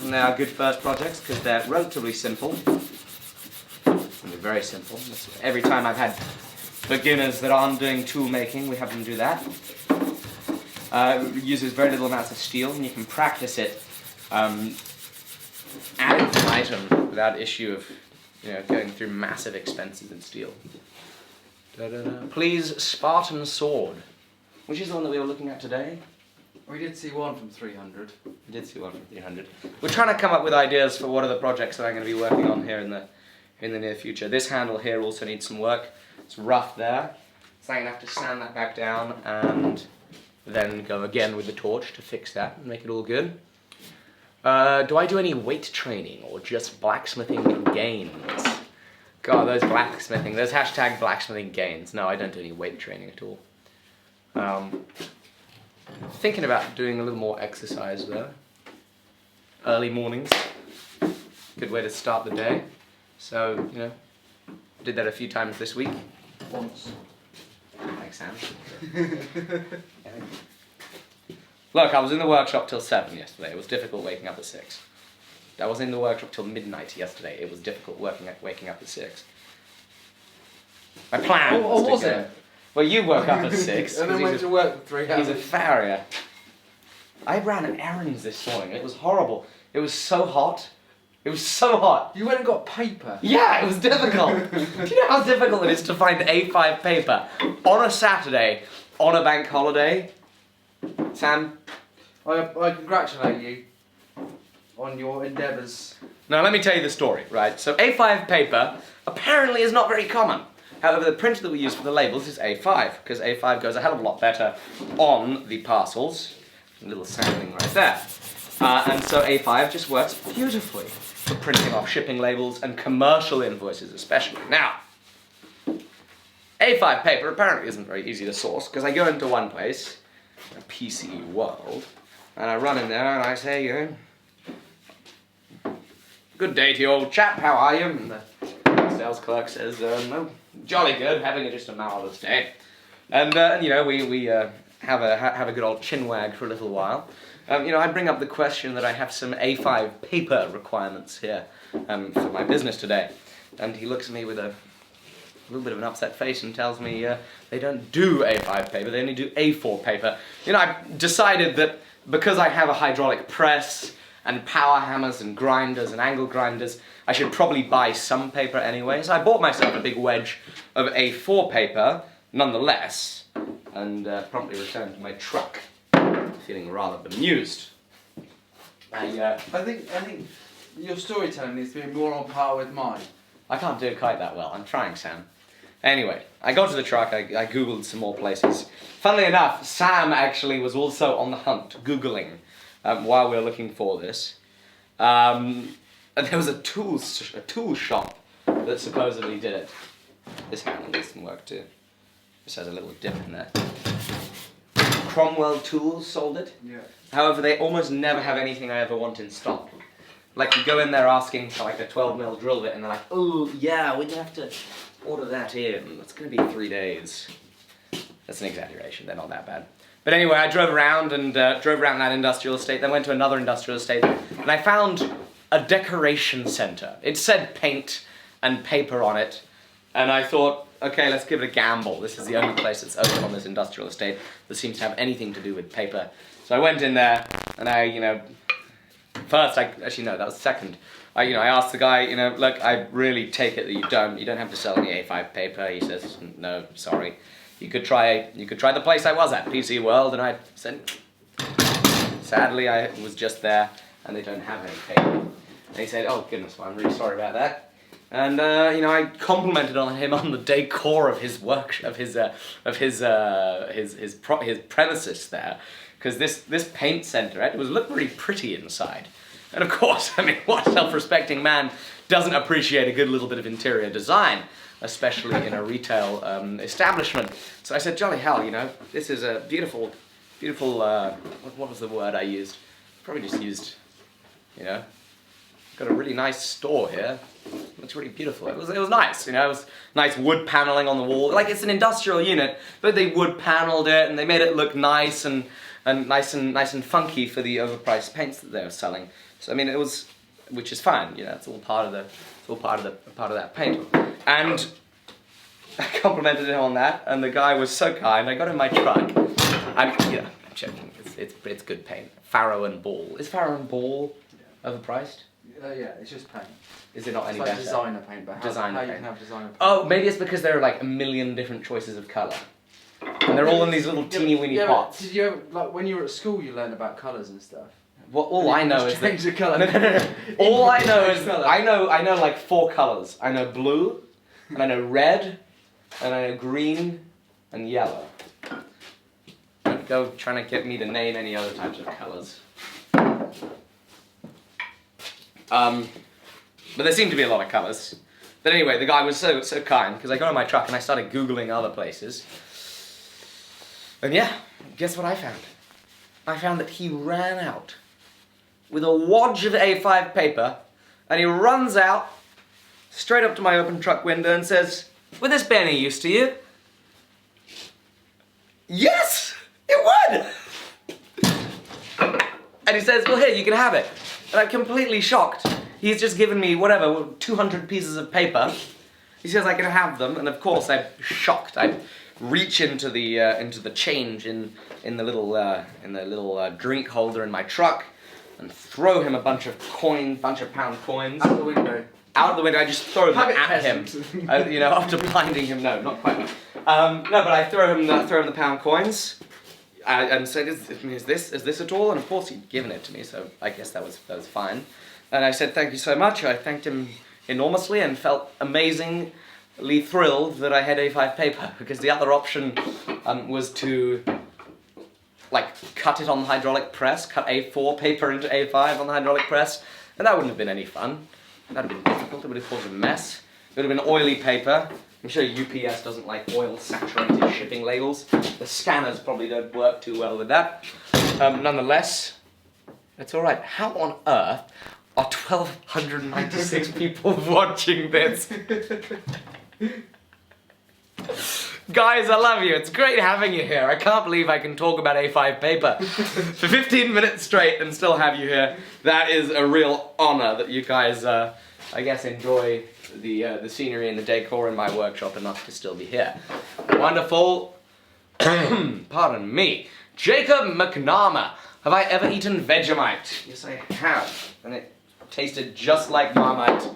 Now, good first projects, because they're relatively simple. They're very simple. Every time I've had beginners that aren't doing tool making, we have them do that. It uses very little amounts of steel, and you can practice it ad infinitum without issue of, you know, going through massive expenses in steel. Please, Spartan sword. Which is the one that we were looking at today? We did see one from 300. We did see one from 300. We're trying to come up with ideas for what are the projects that I'm going to be working on here in the near future. This handle here also needs some work. It's rough there, so I'm going to have to sand that back down and then go again with the torch to fix that and make it all good. Do I do any weight training or just blacksmithing gains? God, those hashtag blacksmithing gains. No, I don't do any weight training at all. Thinking about doing a little more exercise though. Early mornings, good way to start the day. So, you know, did that a few times this week. Once. Thanks, Sam. Look, I was in the workshop till 7 yesterday. It was difficult waking up at 6. I was in the workshop till midnight yesterday. It was difficult waking up at 6. My plan was to go. It? Well, you woke up at 6. And then went to work for 3 hours. He's a farrier. I ran errands this morning. It was horrible. It was so hot. It was so hot. You went and got paper? Yeah, it was difficult. Do you know how difficult it is to find A5 paper on a Saturday, on a bank holiday? Sam? I congratulate you on your endeavours. Now let me tell you the story, right? So A5 paper apparently is not very common. However, the printer that we use for the labels is A5, because A5 goes a hell of a lot better on the parcels. A little sanding right there. And so A5 just works beautifully for printing off shipping labels and commercial invoices especially. Now, A5 paper apparently isn't very easy to source, because I go into one place, a PC World, and I run in there and I say, you know, good day to you, old chap, how are you? And the sales clerk says, no, jolly good, having just a marvellous day. And, you know, we have a good old chinwag for a little while. You know, I bring up the question that I have some A5 paper requirements here for my business today. And he looks at me with a little bit of an upset face and tells me they don't do A5 paper, they only do A4 paper. You know, I've decided that because I have a hydraulic press and power hammers and grinders and angle grinders, I should probably buy some paper anyway. So I bought myself a big wedge of A4 paper, nonetheless, and promptly returned to my truck, feeling rather bemused. I think your storytelling needs to be more on par with mine. I can't do it quite that well. I'm trying, Sam. Anyway, I got to the truck, I googled some more places. Funnily enough, Sam actually was also on the hunt, googling, while we were looking for this. And there was a tool shop that supposedly did it. This handle doesn't work too. This has a little dip in there. Cromwell Tools sold it. Yeah. However, they almost never have anything I ever want in stock. Like, you go in there asking for like a 12mm drill bit, and they're like, oh, yeah, we'd have to order that in. It's going to be 3 days. That's an exaggeration. They're not that bad. But anyway, I drove around that industrial estate, then went to another industrial estate, and I found a decoration center. It said paint and paper on it, and I thought, okay, let's give it a gamble. This is the only place that's open on this industrial estate that seems to have anything to do with paper. So I went in there, and actually no, that was second. I asked the guy, look, I really take it that you don't have to sell any A5 paper. He says, no, sorry. You could try the place I was at, PC World, and I said, sadly, I was just there, and they don't have any paper. And he said, oh goodness, well, I'm really sorry about that. And I complimented on him on the decor of his work, of his premises there, because this paint center, it looked really pretty inside. And of course, I mean, what self-respecting man doesn't appreciate a good little bit of interior design, especially in a retail establishment? So I said, jolly hell, this is a beautiful, what was the word I used? Probably just used, got a really nice store here. Looks really beautiful. It was nice, it was nice wood paneling on the wall. Like, it's an industrial unit, but they wood paneled it and they made it look nice and nice and funky for the overpriced paints that they were selling. So I mean, which is fine. It's all part of that paint. And I complimented him on that, and the guy was so kind. I got in my truck. I'm joking. It's good paint. Farrow and Ball. Is Farrow and Ball overpriced? Yeah, it's just paint. Is it not any like better? Designer paint, but how Designer you paint. can have designer paint? Oh, maybe it's because there are like a million different choices of colour. And they're all in these little teeny weeny pots. Did you ever, like, when you were at school, you learned about colours and stuff? Well, all I know is change the colour. No. All I know is I know like 4 colours. I know blue, and I know red, and I know green, and yellow. Don't go trying to get me to name any other types of colours. But there seem to be a lot of colours. But anyway, the guy was so kind, because I got in my truck and I started Googling other places. And yeah, guess what I found? I found that he ran out with a wodge of A5 paper, and he runs out straight up to my open truck window and says, would this be any use to you? Yes, it would! And he says, well, here, you can have it. And I'm completely shocked. He's just given me, 200 pieces of paper. He says I can have them, and of course I'm shocked. I reach into the change in the little drink holder in my truck, and throw him a bunch of pound coins. Out the window. Out the window. I just throw them at him. After blinding him. No, not quite. No, but I throw him the pound coins. And said, is this at all? And of course he'd given it to me, so I guess that was fine. And I said, thank you so much. I thanked him enormously and felt amazingly thrilled that I had A5 paper, because the other option was to cut it on the hydraulic press, cut A4 paper into A5 on the hydraulic press, and that wouldn't have been any fun. That would have been difficult. It would have caused a mess. It would have been oily paper. I'm sure UPS doesn't like oil-saturated shipping labels. The scanners probably don't work too well with that. Nonetheless, it's all right. How on earth are 1,296 people watching this? Guys, I love you. It's great having you here. I can't believe I can talk about A5 paper for 15 minutes straight and still have you here. That is a real honor that you guys, I guess, enjoy the scenery and the decor in my workshop enough to still be here. Wonderful. Pardon me. Jacob McNama. Have I ever eaten Vegemite? Yes, I have. And it tasted just like Marmite.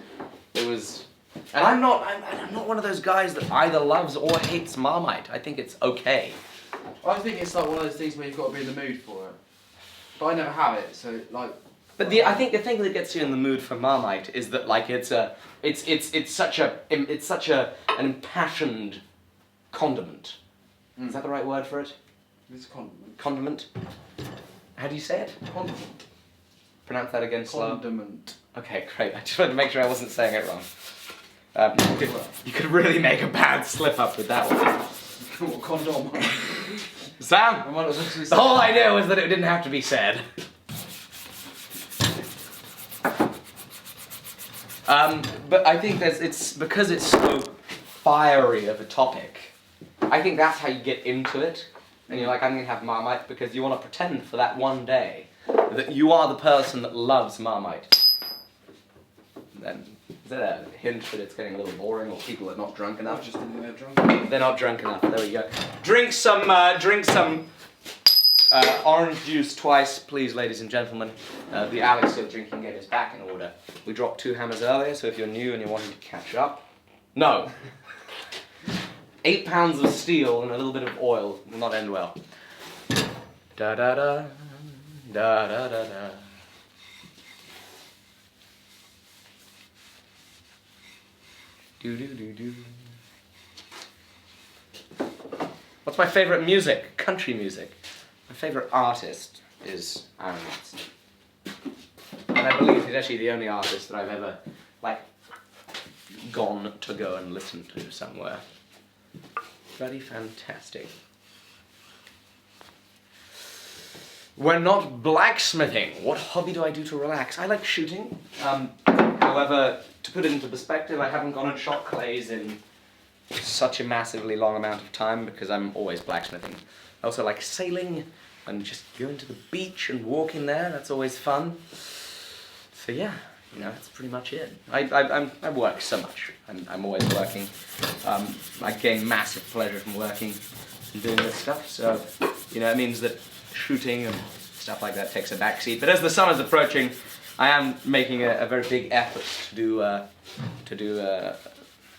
It was... And I'm not one of those guys that either loves or hates Marmite. I think it's okay. I think it's like one of those things where you've got to be in the mood for it. But I never have it, so like... But I think the thing that gets you in the mood for Marmite is that it's such an impassioned condiment. Mm. Is that the right word for it? It's a condiment. Condiment? How do you say it? Condiment. Pronounce that again slow. Condiment. Okay, great. I just wanted to make sure I wasn't saying it wrong. You could really make a bad slip up with that one. Condom. Sam, the whole idea was that it didn't have to be said. But I think it's because it's so fiery of a topic. I think that's how you get into it. And you're like, I'm going to have Marmite because you want to pretend for that one day that you are the person that loves Marmite. Then, is that a hint that it's getting a little boring or people are not drunk enough? I just think they're drunk. They're not drunk enough. There we go. Drink some orange juice twice, please, ladies and gentlemen. The Alec Steele drinking game is back in order. We dropped 2 hammers earlier, so if you're new and you're wanting to catch up, no. 8 pounds of steel and a little bit of oil will not end well. Da da da, da da da da. Do do do do. What's my favourite music? Country music. My favourite artist is Alec Steele. And I believe he's actually the only artist that I've ever, gone to go and listen to somewhere. Bloody fantastic. We're not blacksmithing. What hobby do I do to relax? I like shooting. However, to put it into perspective, I haven't gone and shot clays in such a massively long amount of time because I'm always blacksmithing. I also like sailing and just going to the beach and walking there. That's always fun. So yeah, that's pretty much it. I work so much. I'm always working. I gain massive pleasure from working and doing this stuff. So, it means that shooting and stuff like that takes a backseat. But as the summer's approaching, I am making a very big effort to do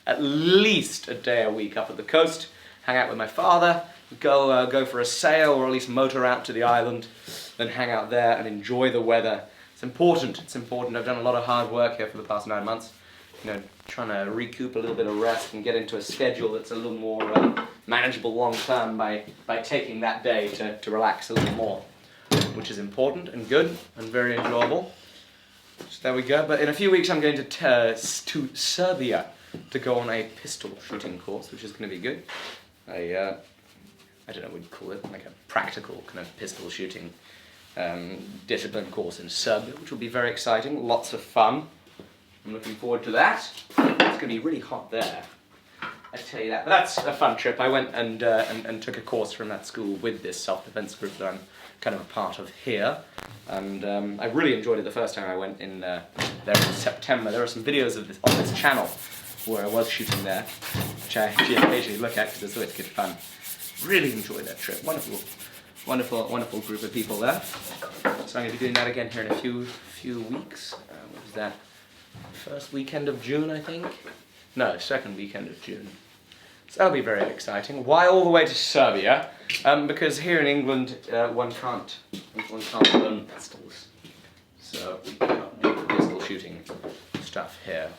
at least a day a week up at the coast, hang out with my father, go for a sail or at least motor out to the island, then hang out there and enjoy the weather. It's important. I've done a lot of hard work here for the past 9 months, trying to recoup a little bit of rest and get into a schedule that's a little more manageable long term by taking that day to relax a little more, which is important and good and very enjoyable. So there we go. But in a few weeks I'm going to Serbia to go on a pistol shooting course, which is going to be good. I don't know what you'd call it, like a practical kind of pistol shooting discipline course in Serbia, which will be very exciting, lots of fun. I'm looking forward to that. It's going to be really hot there, I tell you that. But that's a fun trip. I went and took a course from that school with this self-defense group that I'm kind of a part of here. And I really enjoyed it the first time I went in there in September. There are some videos of this on this channel where I was shooting there, which I actually occasionally look at because it's always good fun. Really enjoyed that trip. Wonderful group of people there. So I'm going to be doing that again here in a few weeks. What was that? First weekend of June, I think? No, second weekend of June. So that'll be very exciting. Why all the way to Serbia? Because here in England, one can't own pistols. So we cannot do the pistol shooting stuff here.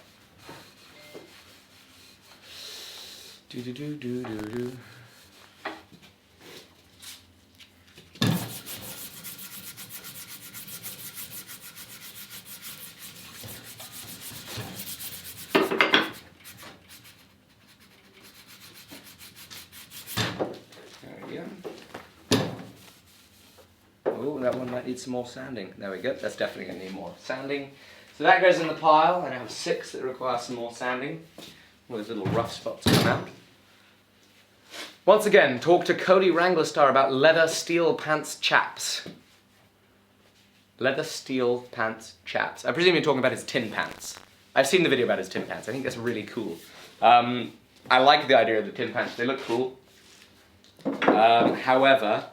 Do do do do do do. Oh, that one might need some more sanding. There we go. That's definitely going to need more sanding. So that goes in the pile, and I have 6 that require some more sanding. All those little rough spots come out. Once again, talk to Cody Wranglerstar about leather steel pants chaps. Leather steel pants chaps. I presume you're talking about his tin pants. I've seen the video about his tin pants. I think that's really cool. I like the idea of the tin pants. They look cool. However,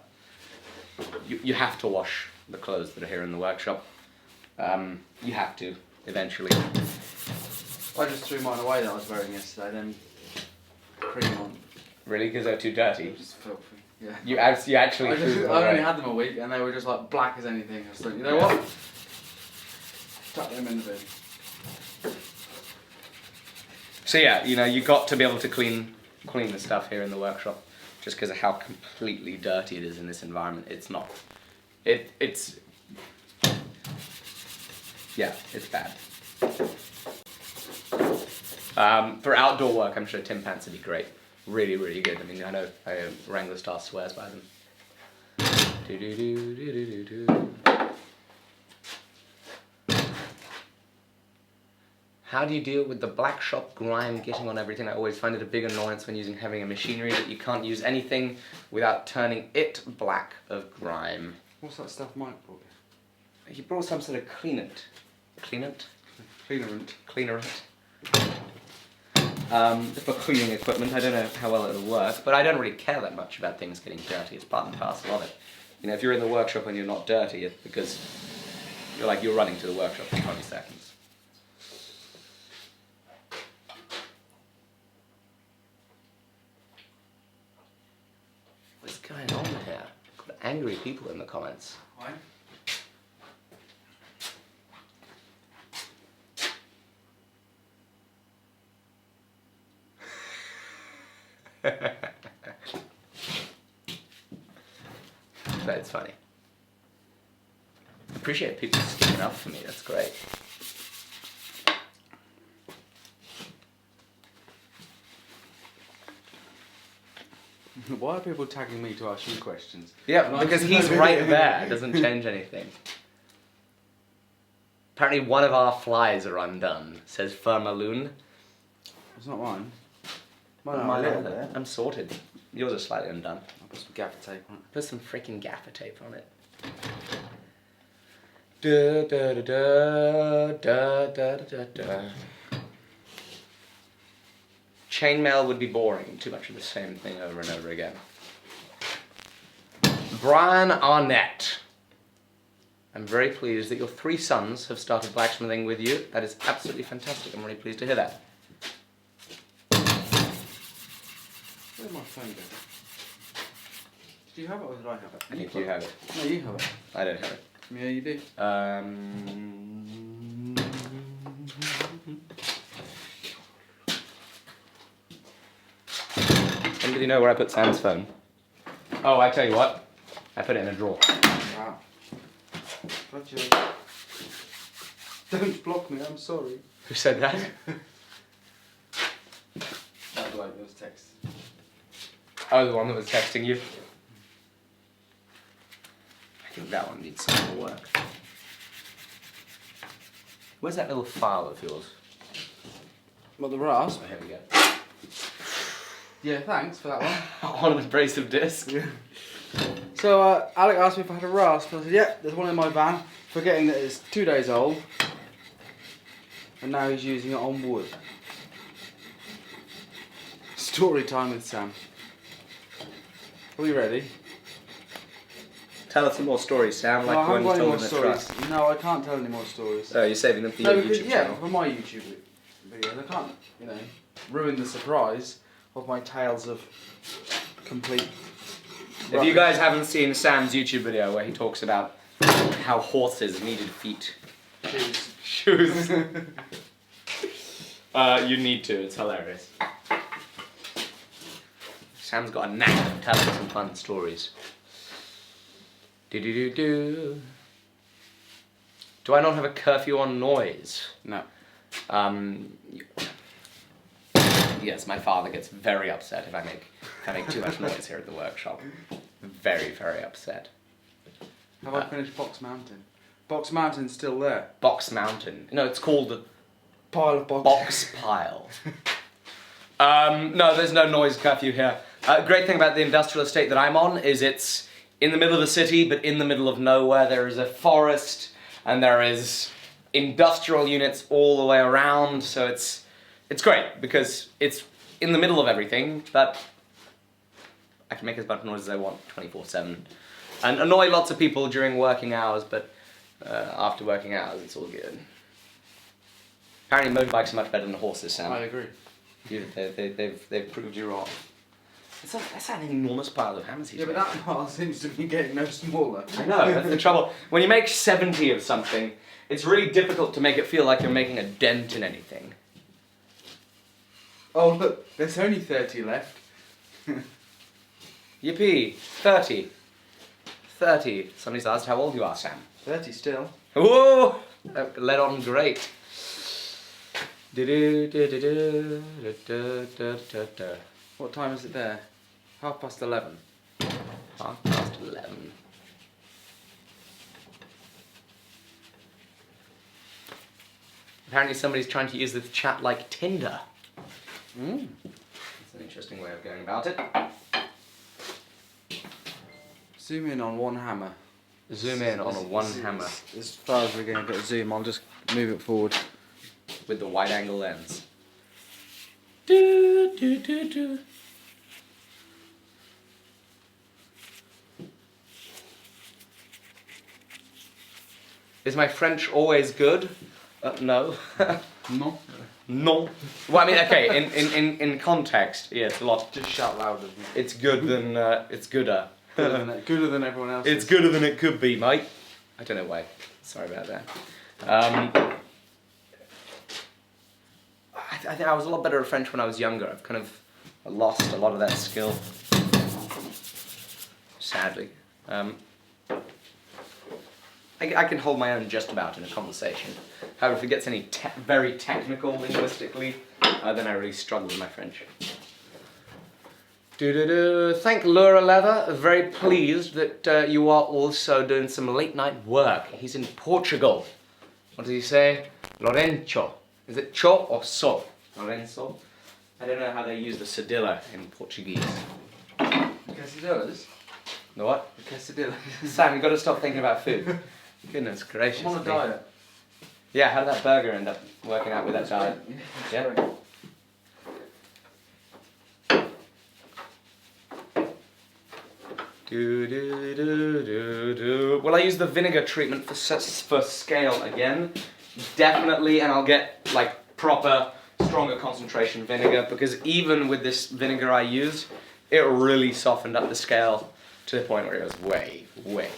you have to wash the clothes that are here in the workshop. You have to, eventually. I just threw mine away that I was wearing yesterday, then cream on. Really? Because they're too dirty? They're just filthy, yeah. You actually threw them away? I only had them a week and they were just like black as anything. I was like, you know what? Tuck them in the bin. So yeah, you got to be able to clean the stuff here in the workshop, just because of how completely dirty it is in this environment. It's not. It's Yeah, it's bad. For outdoor work, I'm sure Tim Pants would be great. Really, really good. I mean, I know Wrangler Star swears by them. How do you deal with the black shop grime getting on everything? I always find it a big annoyance when using heavy machinery that you can't use anything without turning it black of grime. What's that stuff Mike brought you? He brought some sort of cleanant. Cleanant? Cleanerant. Cleanerant. For cleaning equipment. I don't know how well it'll work, but I don't really care that much about things getting dirty. It's part and parcel of it. You know, if you're in the workshop and you're not dirty, it's because you're running to the workshop in 20 seconds. What's going on here? Got angry people in the comments. Why? But it's funny. I appreciate people sticking up for me, that's great. Why are people tagging me to ask you questions? Yeah, because he's right there, it doesn't change anything. Apparently one of our flies are undone, says Firmaloon. It's not mine. Mine either. I'm sorted. Yours are slightly undone. I'll put some gaffer tape on it. Put some freaking gaffer tape on it. Da, da, da, da, da, da, da, da. Chainmail would be boring. Too much of the same thing over and over again. Brian Arnett. I'm very pleased that your 3 sons have started blacksmithing with you. That is absolutely fantastic. I'm really pleased to hear that. Where did my phone go? Did you have it or did I have it? I think you have it. No, you have it. I don't have it. Yeah, you do. Anybody know where I put Sam's phone? Oh, I tell you what. I put it in a drawer. Wow. Gotcha. Don't block me, I'm sorry. Who said that? That bloke was text. Oh, the one that was texting you? I think that one needs some more work. Where's that little file of yours? Well, the rasp. Oh, here we go. Yeah, thanks for that one. On an abrasive disc. Yeah. So, Alec asked me if I had a rasp, and I said, yeah, there's one in my van, forgetting that it's 2 days old. And now he's using it on wood. Story time with Sam. Are we ready? Tell us some more stories, Sam, like No, when you told them the stories. trust. No, I can't tell any more stories. Oh, you're saving them for No, your because, YouTube yeah, channel. for my YouTube videos. I can't, ruin the surprise of my tales of complete If you guys haven't seen Sam's YouTube video where he talks about how horses needed feet. Shoes. You need to, it's hilarious. Sam's got a knack of telling some fun stories. Do. Do I not have a curfew on noise? No. Yes, my father gets very upset if I make too much noise here at the workshop. Very, very upset. Have I finished Box Mountain? Box Mountain's still there. Box Mountain. No, it's called Pile of box. Box Pile. No, there's no noise curfew here. Great thing about the industrial estate that I'm on is it's in the middle of the city, but in the middle of nowhere. There is a forest, and there is industrial units all the way around, so it's great because it's in the middle of everything, but I can make as much noise as I want 24/7 and annoy lots of people during working hours, but after working hours it's all good. Apparently motorbikes are much better than horses, Sam. I agree. They've proved you wrong. That's an enormous pile of hammers he's Yeah, but making. that pile seems to be getting no smaller. I know, that's the trouble. When you make 70 of something, it's really difficult to make it feel like you're making a dent in anything. Oh look, there's only 30 left. Yippee! 30. 30. Somebody's asked how old you are, Sam. 30 still. Whoa! led on great. What time is it there? 11:30. 11:30. Apparently somebody's trying to use this chat like Tinder. That's an interesting way of going about it. Zoom in on one hammer. Zoom in on one hammer. As far as we're going to get a zoom, I'll just move it forward. With the wide angle lens. Is my French always good? No. No. No. Well, I mean, okay, in context, yeah, it's a lot. Just shout louder. It's good than, it's gooder. Gooder than everyone else. It's gooder than it could be, mate. I don't know why. Sorry about that. I think I was a lot better at French when I was younger. I've kind of lost a lot of that skill. Sadly. I can hold my own just about in a conversation. However, if it gets any very technical linguistically, then I really struggle with my French. Thank Laura Leather. Very pleased that you are also doing some late night work. He's in Portugal. What does he say? Lorenzo. Is it cho or so? Lorenzo? I don't know how they use the cedilla in Portuguese. Quesadillas? The what? Quesadillas. Sam, you've got to stop thinking about food. Goodness gracious. I'm on a diet. Yeah, how did that burger end up working out with that diet? Yeah. Will I use the vinegar treatment for scale again? Definitely, and I'll get like proper, stronger concentration vinegar, because even with this vinegar I used, it really softened up the scale to the point where it was way, way,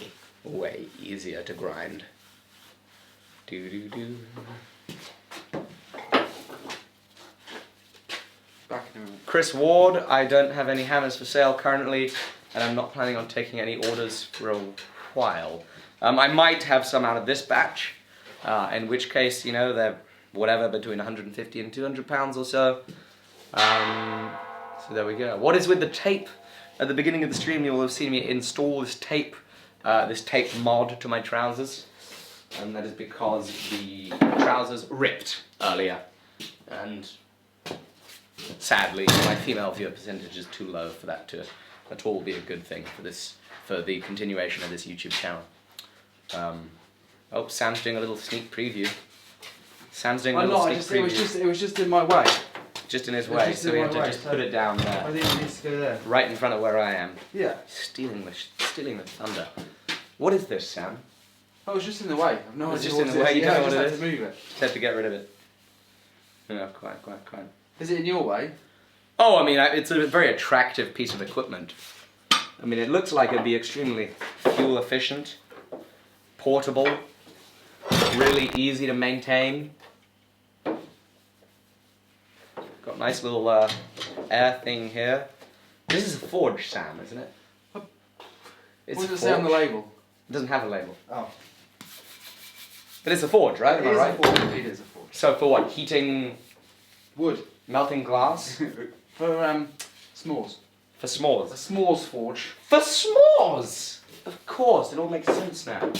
way easier to grind. Back in a minute. Chris Ward, I don't have any hammers for sale currently, and I'm not planning on taking any orders for a while. I might have some out of this batch, in which case, you know, they're whatever, between 150 and 200 pounds or so. So there we go. What is with the tape? At the beginning of the stream, you will have seen me install this tape mod to my trousers. And that is because the trousers ripped earlier. And sadly, my female viewer percentage is too low for that to at all be a good thing for the continuation of this YouTube channel. Oh, Sam's doing a little sneak preview. Sam's doing a little sneak preview. It was just in my way. Just in his way, so we have to just put it down I there. think it needs to go there. Right in front of where I am. Yeah. Stealing the thunder. What is this, Sam? Oh, it was just in the way. I've no idea. It's just in the way, you don't know what it is? to move it. Just have to get rid of it. Yeah, quite. Is it in your way? Oh, I mean, it's a very attractive piece of equipment. I mean, it looks like it'd be extremely fuel efficient, portable, really easy to maintain. Got a nice little air thing here. This is a forge, Sam, isn't it? It's What does it say on the label? It doesn't have a label. Oh. But it's a forge, right? Am I right? It is a forge. So for what? Heating, Wood. melting glass? For s'mores. For s'mores? A s'mores forge. For s'mores! Of course, it all makes sense now.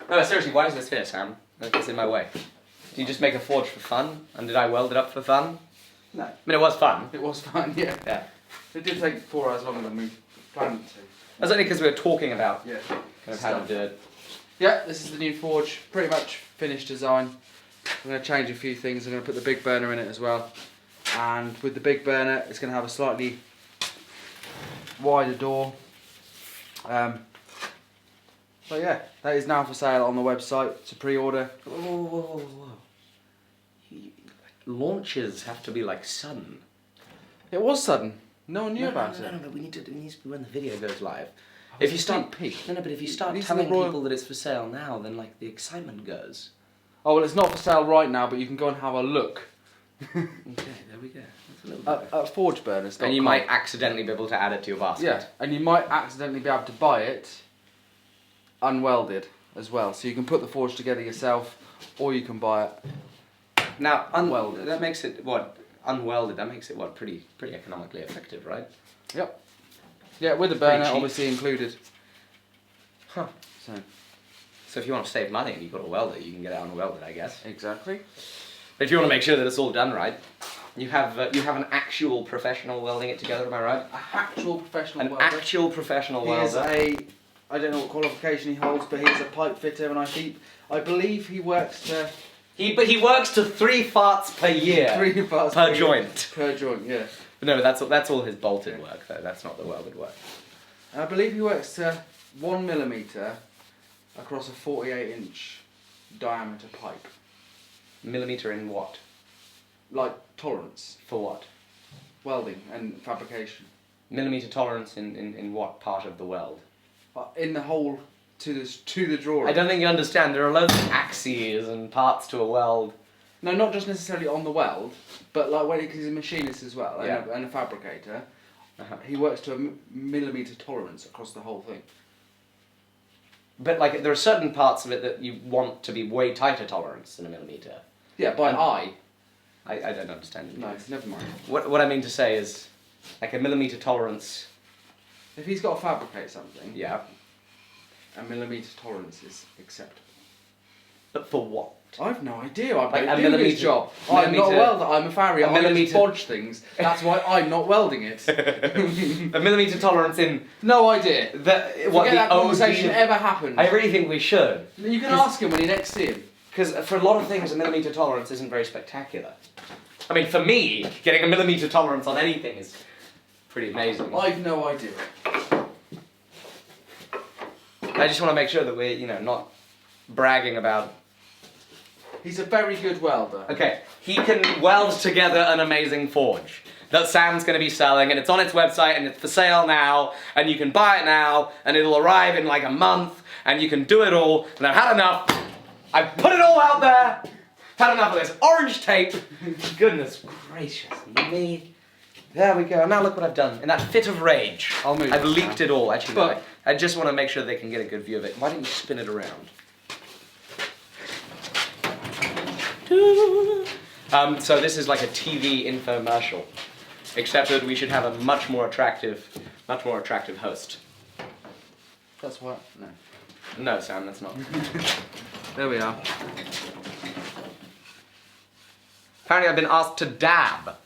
No, seriously, why does this fit, Sam? It's in my way. Did you just make a forge for fun? And did I weld it up for fun? No. I mean, it was fun. It was fun, yeah. Yeah. It did take 4 hours longer than we planned it to. That's only because we were talking about Yeah. kind of how to do it. Yeah, this is the new forge. Pretty much finished design. I'm going to change a few things. I'm going to put the big burner in it as well. And with the big burner, it's going to have a slightly wider door. But yeah, that is now for sale on the website to pre-order. Whoa. Launches have to be like sudden. It was sudden. No one knew about it. No, but it needs to be when the video goes live. Oh, If you it's a start sneak peek. No, but if you start These are telling the royal- people that it's for sale now, then like the excitement goes. Oh well, it's not for sale right now, but you can go and have a look Okay, there we go. That's a little bit at forgeburners.com. And you might accidentally be able to add it to your basket. Yeah, and you might accidentally be able to buy it unwelded as well, so you can put the forge together yourself, or you can buy it. Now, Unwelded. That makes it what? Unwelded. That makes it what? Pretty economically effective, right? Yep. Yeah, with the burner cheap. obviously included. Huh. So if you want to save money and you've got a welder, you can get it unwelded, I guess. exactly. But if you want to make sure that it's all done right, you have an actual professional welding it together. Am I right? A actual professional An welder. actual professional He is welder. I don't know what qualification he holds, but he's a pipe fitter, and I believe he works to But he works to 3 farts per year. 3 parts per joint. Per joint, yeah. But no, that's all his bolted work though. That's not the welded work. And I believe he works to 1 millimetre across a 48-inch diameter pipe. Millimetre in what? Like tolerance, For what? welding and fabrication. Millimetre tolerance in what part of the weld? In the hole to the drawing. I don't think you understand. There are loads of axes and parts to a weld. No, not just necessarily on the weld, but like when he's a machinist as well, Yeah. and a fabricator. Uh-huh. He works to a millimetre tolerance across the whole thing. But like, there are certain parts of it that you want to be way tighter tolerance than a millimetre. Yeah, by And- eye. I don't understand it. No, never mind. What I mean to say is, like a millimetre tolerance. If he's got to fabricate something, Yeah. a millimetre tolerance is acceptable. But for what? I've no idea. I Like a don't do millimetre- his job. I'm not a millimetre- welder. I'm a farrier. a I just millimetre- bodge things. That's why I'm not welding it. A millimetre tolerance in No idea. what Forget the that conversation OD ever happened. I really think we should. You can ask him when you next see him. Because for a lot of things, a millimetre tolerance isn't very spectacular. I mean, for me, getting a millimetre tolerance on anything is pretty amazing. I've no idea. I just want to make sure that we're, not bragging about. He's a very good welder. Okay, he can weld together an amazing forge that Sam's going to be selling, and it's on its website, and it's for sale now, and you can buy it now, and it'll arrive in like a month, and you can do it all, and I've had enough. I've put it all out there. Had enough of this orange tape. Goodness gracious me. There we go. Now look what I've done. In that fit of rage, I'll move I've this leaked now. it all. Actually, But- no, I just want to make sure they can get a good view of it. Why don't you spin it around? So this is like a TV infomercial, except that we should have a much more attractive host. That's what. No. No, Sam, that's not. There we are. Apparently, I've been asked to dab.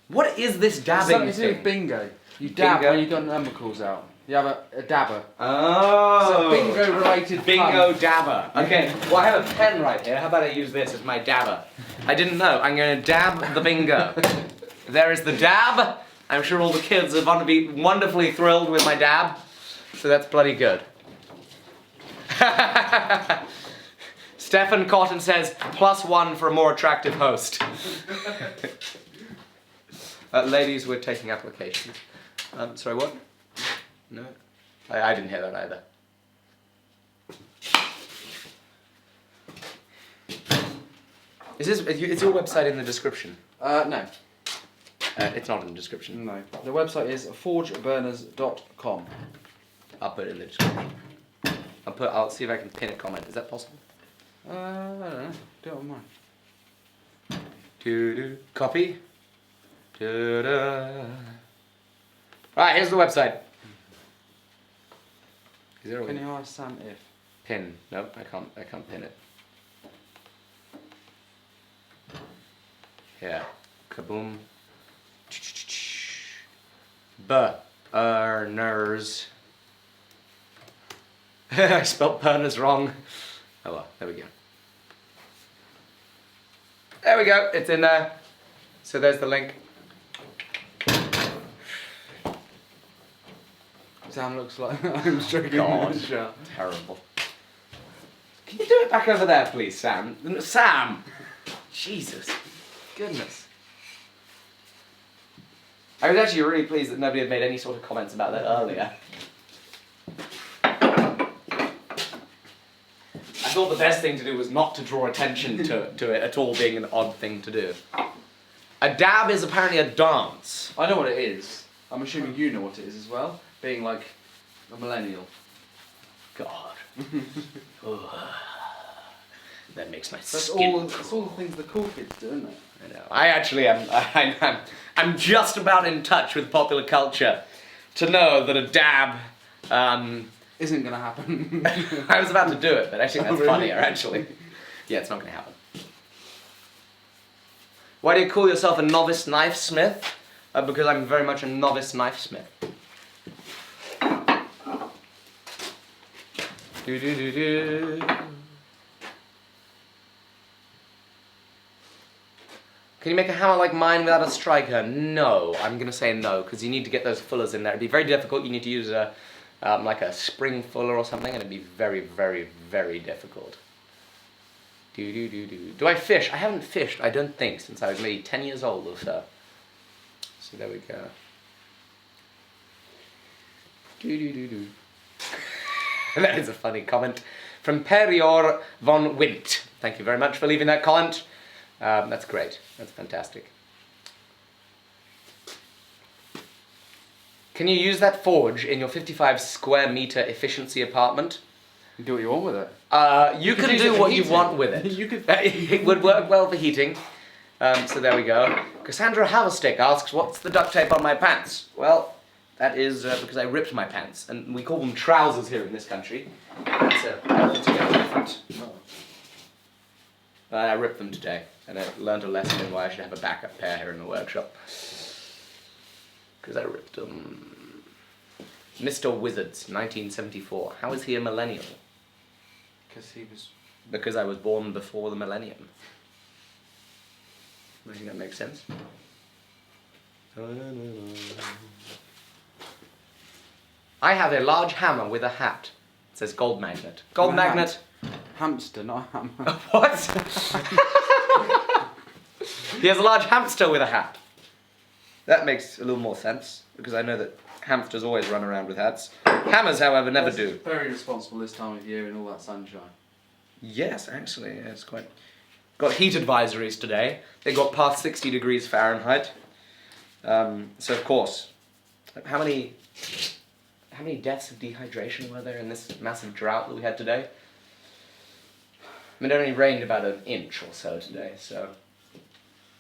What is this dabbing Something to do with thing? bingo. You dab Bingo? when you got number calls out. You have a dabber. Oh. It's a bingo related Bingo dabber. Okay, well I have a pen right here. How about I use this as my dabber? I didn't know. I'm going to dab the bingo. There is the dab. I'm sure all the kids are going to be wonderfully thrilled with my dab. So that's bloody good. Stefan Cotton says, +1 for a more attractive host. Ladies, we're taking applications. Sorry, what? No? I didn't hear that either. Is your website in the description? No. It's not in the description. No. The website is forgeburners.com. I'll put it in the description. I'll see if I can pin a comment. Is that possible? I don't know. Do it on mine. Do copy. Right, here's the website. Is there a Can you ask Sam if? pin? Nope, I can't pin it. Yeah. Kaboom. Burners. I spelled burners wrong. Oh well, there we go. There we go, it's in there. So there's the link. Sam looks like I'm struggling God. with the shot. Terrible. Can you do it back over there, please, Sam? Sam! Jesus. Goodness. I was actually really pleased that nobody had made any sort of comments about that earlier. I thought the best thing to do was not to draw attention to it at all being an odd thing to do. A dab is apparently a dance. I know what it is. I'm assuming you know what it is as well, being like a millennial. God. That makes my That's skin all. That's all the things the cool kids do, isn't it? I know. I actually am. I'm just about in touch with popular culture to know that a dab. Isn't gonna happen. I was about to do it, but actually that's Oh, really? funnier. Actually, yeah, it's not going to happen. Why do you call yourself a novice knife smith? Because I'm very much a novice knife smith. Do do do do. Can you make a hammer like mine without a striker? No, I'm gonna say no, because you need to get those fullers in there. It'd be very difficult. You need to use like a spring fuller or something, and it'd be very, very, very difficult. Do do do do. Do I fish? I haven't fished, I don't think, since I was maybe 10 years old or so. So there we go. Do do do do. That is a funny comment from Perior von Wint. Thank you very much for leaving that comment. That's great. That's fantastic. Can you use that forge in your 55 square meter efficiency apartment? You do what you want with it. You can do what you want with it. You could. It would work well for heating. So there we go. Cassandra Haverstick asks, what's the duct tape on my pants? Well, that is because I ripped my pants, and we call them trousers here in this country. That's altogether different. I ripped them today, and I learned a lesson in why I should have a backup pair here in the workshop. Because I ripped them. Mr. Wizards, 1974. How is he a millennial? Because he was. Because I was born before the millennium. I think that makes sense. I have a large hammer with a hat. It says gold magnet. Gold And a magnet. Hamster, not a hammer. What? He has a large hamster with a hat. That makes a little more sense, because I know that hamsters always run around with hats. Hammers, however, never do. Very responsible this time of year in all that sunshine. Yes, actually, it's quite... Got heat advisories today. They got past 60 degrees Fahrenheit. So, of course, how many deaths of dehydration were there in this massive drought that we had today? I mean, it only rained about an inch or so today, so...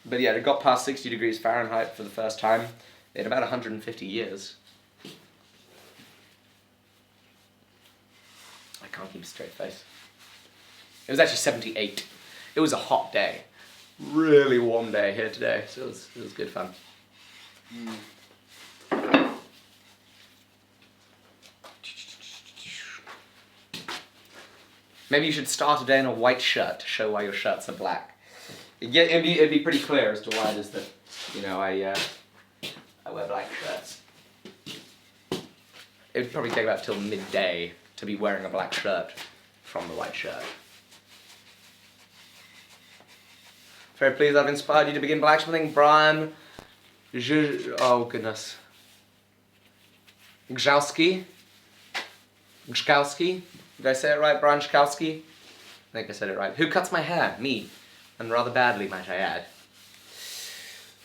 But yeah, it got past 60 degrees Fahrenheit for the first time in about 150 years. I can't keep a straight face. It was actually 78. It was a hot day. Really warm day here today, so it was good fun. Maybe you should start a day in a white shirt to show why your shirts are black. It'd be pretty clear as to why it is that, you know, I wear black shirts. It would probably take about till midday to be wearing a black shirt from the white shirt. Very pleased I've inspired you to begin blacksmithing, Brian. Oh goodness. Grzowski? Grzkowski? Did I say it right, Brian Grzkowski? I think I said it right. Who cuts my hair? Me. And rather badly, might I add.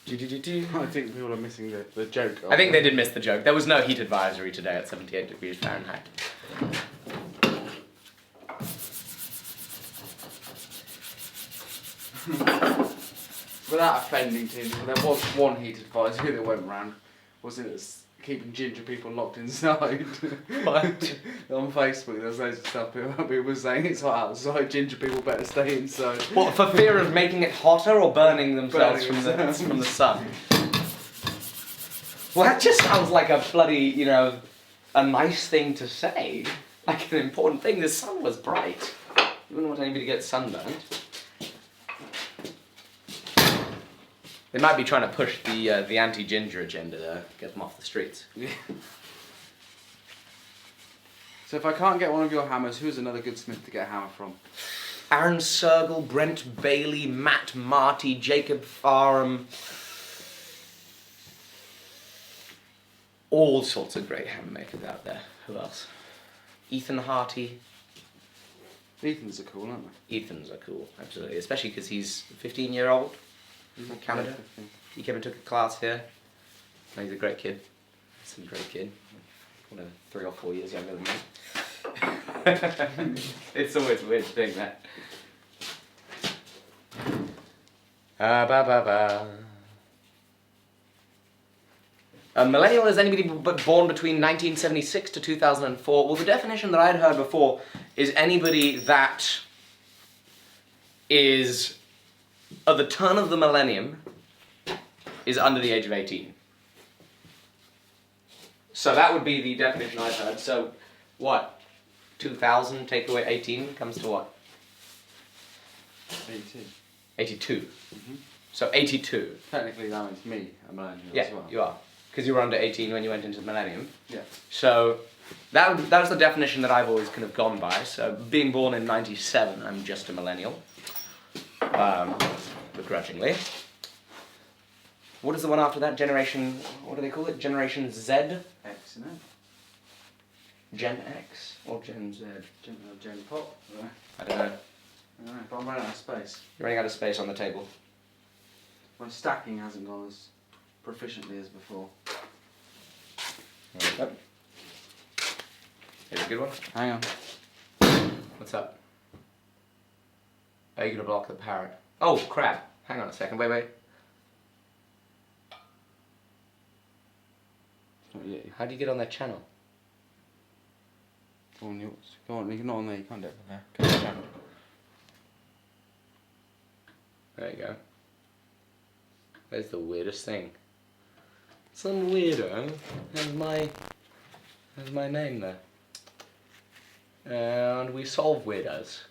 I think people are missing the joke. I think they did miss the joke. There was no heat advisory today at 78 degrees Fahrenheit. Without offending too people, there was one heat advisory that went round. Was it keeping ginger people locked inside? What? On Facebook, there's loads of stuff people were saying it's hot outside, ginger people better stay inside. What, for fear of making it hotter or burning themselves Burning from the sun? Well, that just sounds like a bloody, you know, a nice thing to say. Like an important thing. The sun was bright. You wouldn't want anybody to get sunburned. They might be trying to push the anti-ginger agenda to get them off the streets. Yeah. So if I can't get one of your hammers, who's another good smith to get a hammer from? Aaron Sergel, Brent Bailey, Matt Marty, Jacob Farham. All sorts of great hammer makers out there. Who else? Ethan Harty. Ethans are cool, aren't they? Ethans are cool, absolutely. Especially because he's a 15-year-old from Canada. He came and took a class here. And he's a great kid. He's a great kid. Whatever, 3 or 4 years younger than me. It's always weird doing that. Ba ba ba. A millennial is anybody born between 1976 to 2004. Well, the definition that I'd heard before is anybody that is, at the turn of the millennium, is under the age of 18. So that would be the definition I've heard. So, what? 2000, take away 18, comes to what? 82. 82. Mm-hmm. So 82. Technically that means me, a millennial Yeah, as well. you are. Because you were under 18 when you went into the millennium. Yeah. So that was the definition that I've always kind of gone by. So being born in 97, I'm just a millennial. Begrudgingly. What is the one after that? Generation, what do they call it? Generation Z? X, isn't it? Gen X? Or Gen Z? Gen Pop? I don't know. I don't know, but I'm running out of space. You're running out of space on the table. My stacking hasn't gone as proficiently as before. There we go. Here's a good one. Hang on. What's up? Are you going to block the parrot? Oh, crap. Hang on a second. Wait. Not you. How do you get on that channel? Go on, yours. Go on, you're not on there, you can't do it from there. Go on the channel. There you go. That's the weirdest thing. Some weirdo has my name there. And we solve weirdos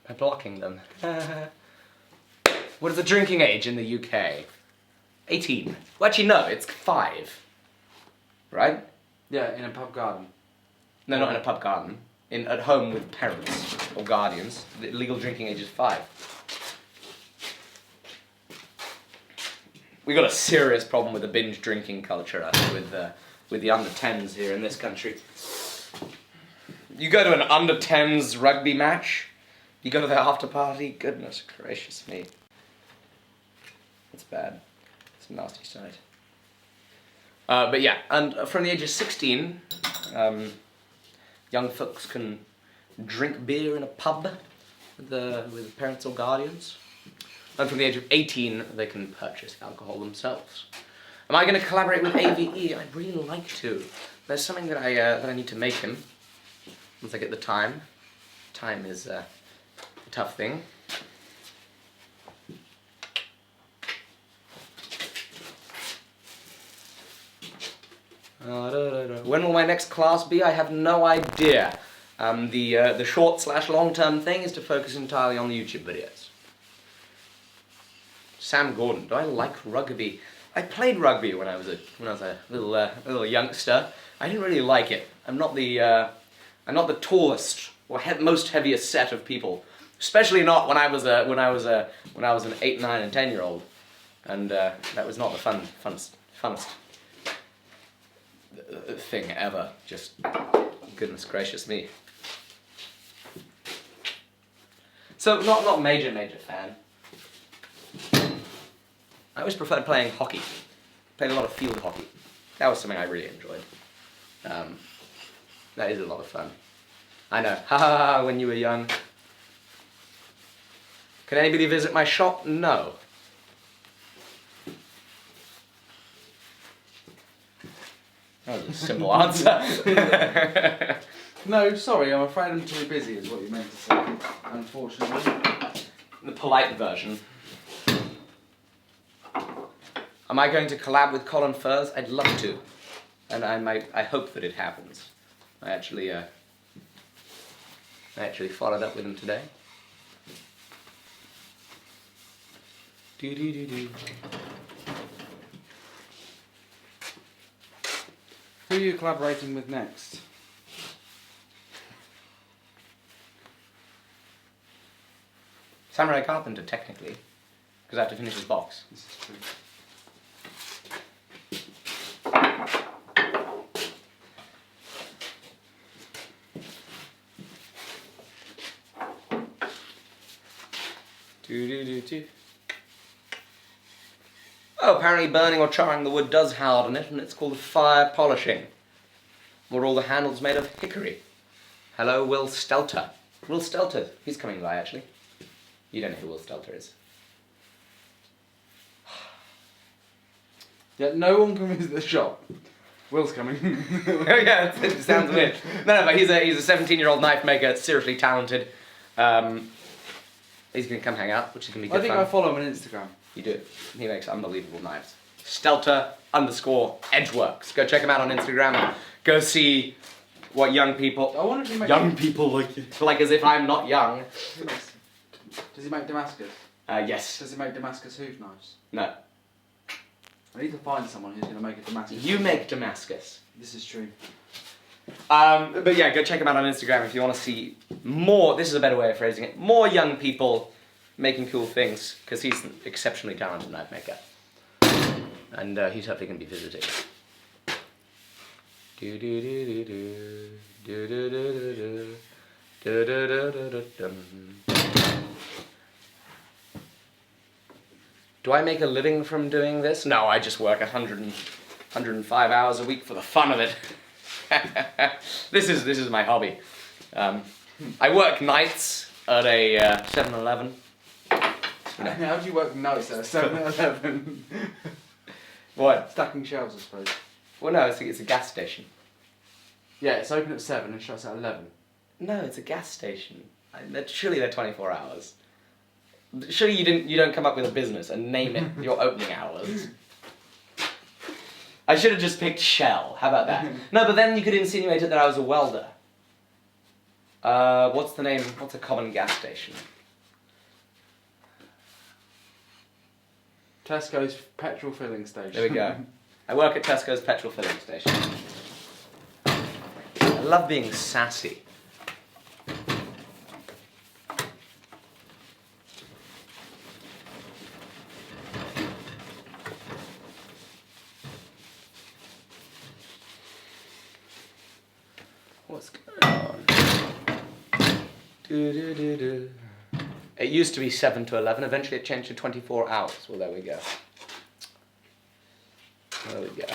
by blocking them. What is the drinking age in the UK? 18. Well, actually, no, it's 5. Right? Yeah, in a pub garden. No, not in a pub garden. At home with parents or guardians. The legal drinking age is 5. We got a serious problem with the binge drinking culture, I think, with the under 10s here in this country. You go to an under 10s rugby match, you go to the after party, goodness gracious me. It's bad. It's a nasty sight. But yeah, and from the age of 16, young folks can drink beer in a pub with parents or guardians. And from the age of 18, they can purchase alcohol themselves. Am I going to collaborate with AVE? I'd really like to. There's something that I need to make him once I get the time. Time is a tough thing. When will my next class be? I have no idea. The short/long-term thing is to focus entirely on the YouTube videos. Sam Gordon, do I like rugby? I played rugby when I was a little youngster. I didn't really like it. I'm not the tallest or most heaviest set of people, especially not when I was an 8, 9, and 10-year-old, and that was not the funnest thing ever. Just goodness gracious me. So not major fan. I always preferred playing hockey. Played a lot of field hockey. That was something I really enjoyed. That is a lot of fun. I know. Ha ha ha, when you were young. Can anybody visit my shop? No. That was a simple answer. No, sorry, I'm afraid I'm too busy is what you meant to say, unfortunately. The polite version. Am I going to collab with Colin Furze? I'd love to. And I hope that it happens. I actually followed up with him today. Do. Who are you collaborating with next? Samurai Carpenter, technically. Because I have to finish his box. This is true. Do. Oh, apparently burning or charring the wood does harden it, and it's called fire polishing. Were all the handles made of hickory? Hello, Will Stelter. Will Stelter, he's coming by actually. You don't know who Will Stelter is. Yeah, no one can visit the shop. Will's coming. Oh yeah, it sounds weird. No, but he's a 17-year-old knife maker, seriously talented. He's gonna come hang out, which is gonna be good fun. I follow him on Instagram. You do. He makes unbelievable knives. Stelter_Edgeworks. Go check him out on Instagram. Go see what young people. I wonder if he makes young people like as if I'm not young. Does he make Damascus? Yes. Does he make Damascus hoof knives? No. I need to find someone who's going to make a Damascus. You make Damascus. This is true. But yeah, go check him out on Instagram if you want to see more. This is a better way of phrasing it. More young people making cool things, because he's an exceptionally talented knife maker. And he's hopefully going to be visiting. Do I make a living from doing this? No, I just work 105 hours a week for the fun of it. This is my hobby. I work nights at a 7-Eleven. How do you work nights at a 7-Eleven? What? Stacking shelves, I suppose. Well, no, it's a gas station. Yeah, it's open at 7 and shuts at 11. No, it's a gas station. Surely they're 24 hours. Surely you don't come up with a business and name it your opening hours. I should have just picked Shell. How about that? No, but then you could insinuate it that I was a welder. What's the name? What's a common gas station? Tesco's petrol filling station. There we go. I work at Tesco's petrol filling station. I love being sassy. What's going on? It used to be 7 to 11, eventually it changed to 24 hours. Well, there we go. There we go.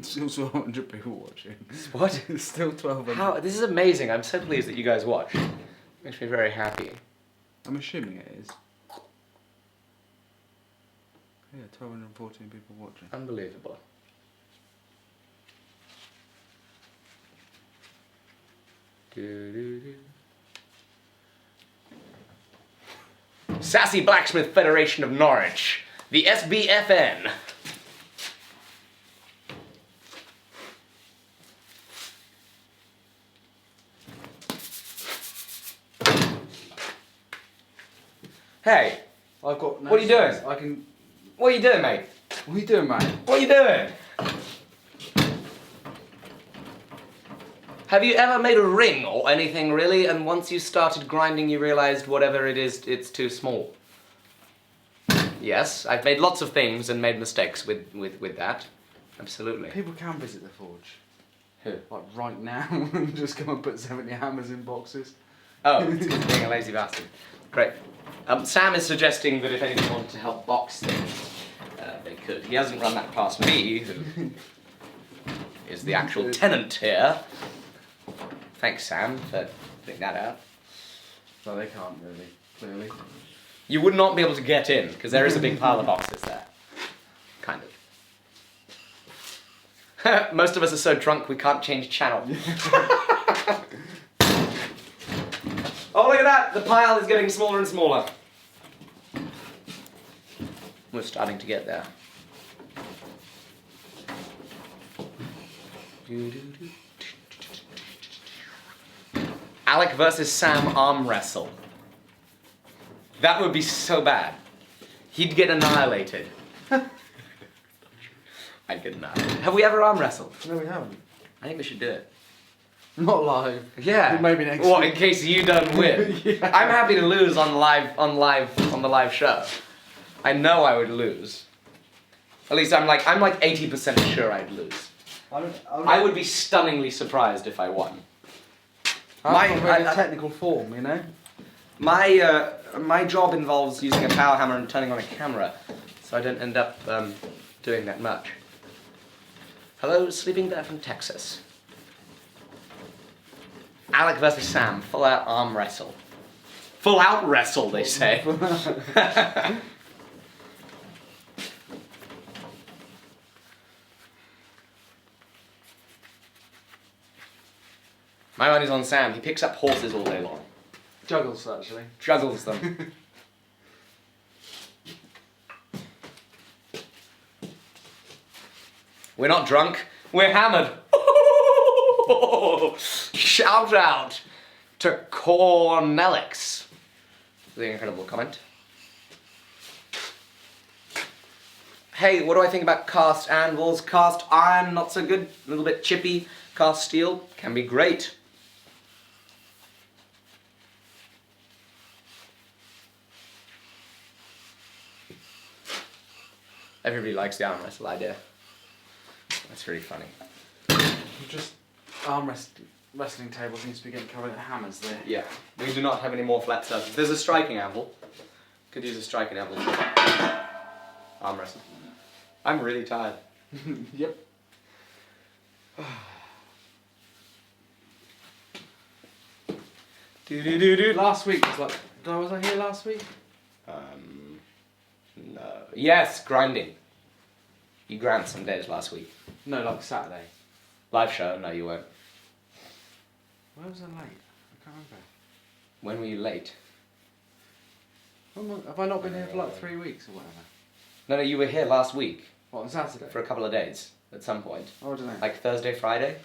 Still 1,200 people watching. What? It's still 1,200. How? This is amazing. I'm so pleased that you guys watch. Makes me very happy. I'm assuming it is. Yeah, 1,214 people watching. Unbelievable. Sassy Blacksmith Federation of Norwich, the SBFN. Hey, I've got. No what are you doing? I can. What are you doing, mate? What are you doing, mate? What are you doing? Have you ever made a ring or anything really, and once you started grinding you realized whatever it is, it's too small? Yes, I've made lots of things and made mistakes with that. Absolutely. People can visit the forge. Who? Like right now, and just come and put 70 hammers in boxes. Oh, it's being a lazy bastard. Great. Sam is suggesting that if anyone wanted to help box things, they could. He hasn't run that past me, who is the actual tenant here. Thanks, Sam, for putting that out. No, they can't really, clearly. You would not be able to get in, because there is a big pile of boxes there. Kind of. Most of us are so drunk we can't change channel. Oh, look at that! The pile is getting smaller and smaller. We're starting to get there. Alec versus Sam arm wrestle. That would be so bad. He'd get annihilated. I'd get annihilated. Have we ever arm wrestled? No, we haven't. I think we should do it. Not live. Yeah. Maybe next Well, week. in case you don't win. Yeah. I'm happy to lose on the live show. I know I would lose. At least I'm like 80% sure I'd lose. I would be stunningly surprised if I won. I'm in technical form, you know? My job involves using a power hammer and turning on a camera, so I don't end up doing that much. Hello, Sleeping Bear from Texas. Alec versus Sam, full out arm wrestle. Full out wrestle, they say. My money's on Sam. He picks up horses all day long. Juggles, actually. Juggles them. We're not drunk, we're hammered. Shout out to Cornelix for the incredible comment. Hey, what do I think about cast anvils? Cast iron, not so good, a little bit chippy. Cast steel can be great. Everybody likes the arm wrestle idea. That's really funny. Just wrestling tables needs to be getting covered in hammers there. Yeah, we do not have any more flat surfaces. There's a striking anvil. Could use a striking anvil. Arm wrestle. I'm really tired. Yep. Last week was like, was I here last week? No. Yes, grinding. You ground some days last week. No, like Saturday. Live show? No, you weren't. Where was I late? I can't remember. When were you late? Have I not been here for like 3 weeks or whatever? No, you were here last week. What, on Saturday? For a couple of days, at some point. Oh, I don't know. Like Thursday, Friday?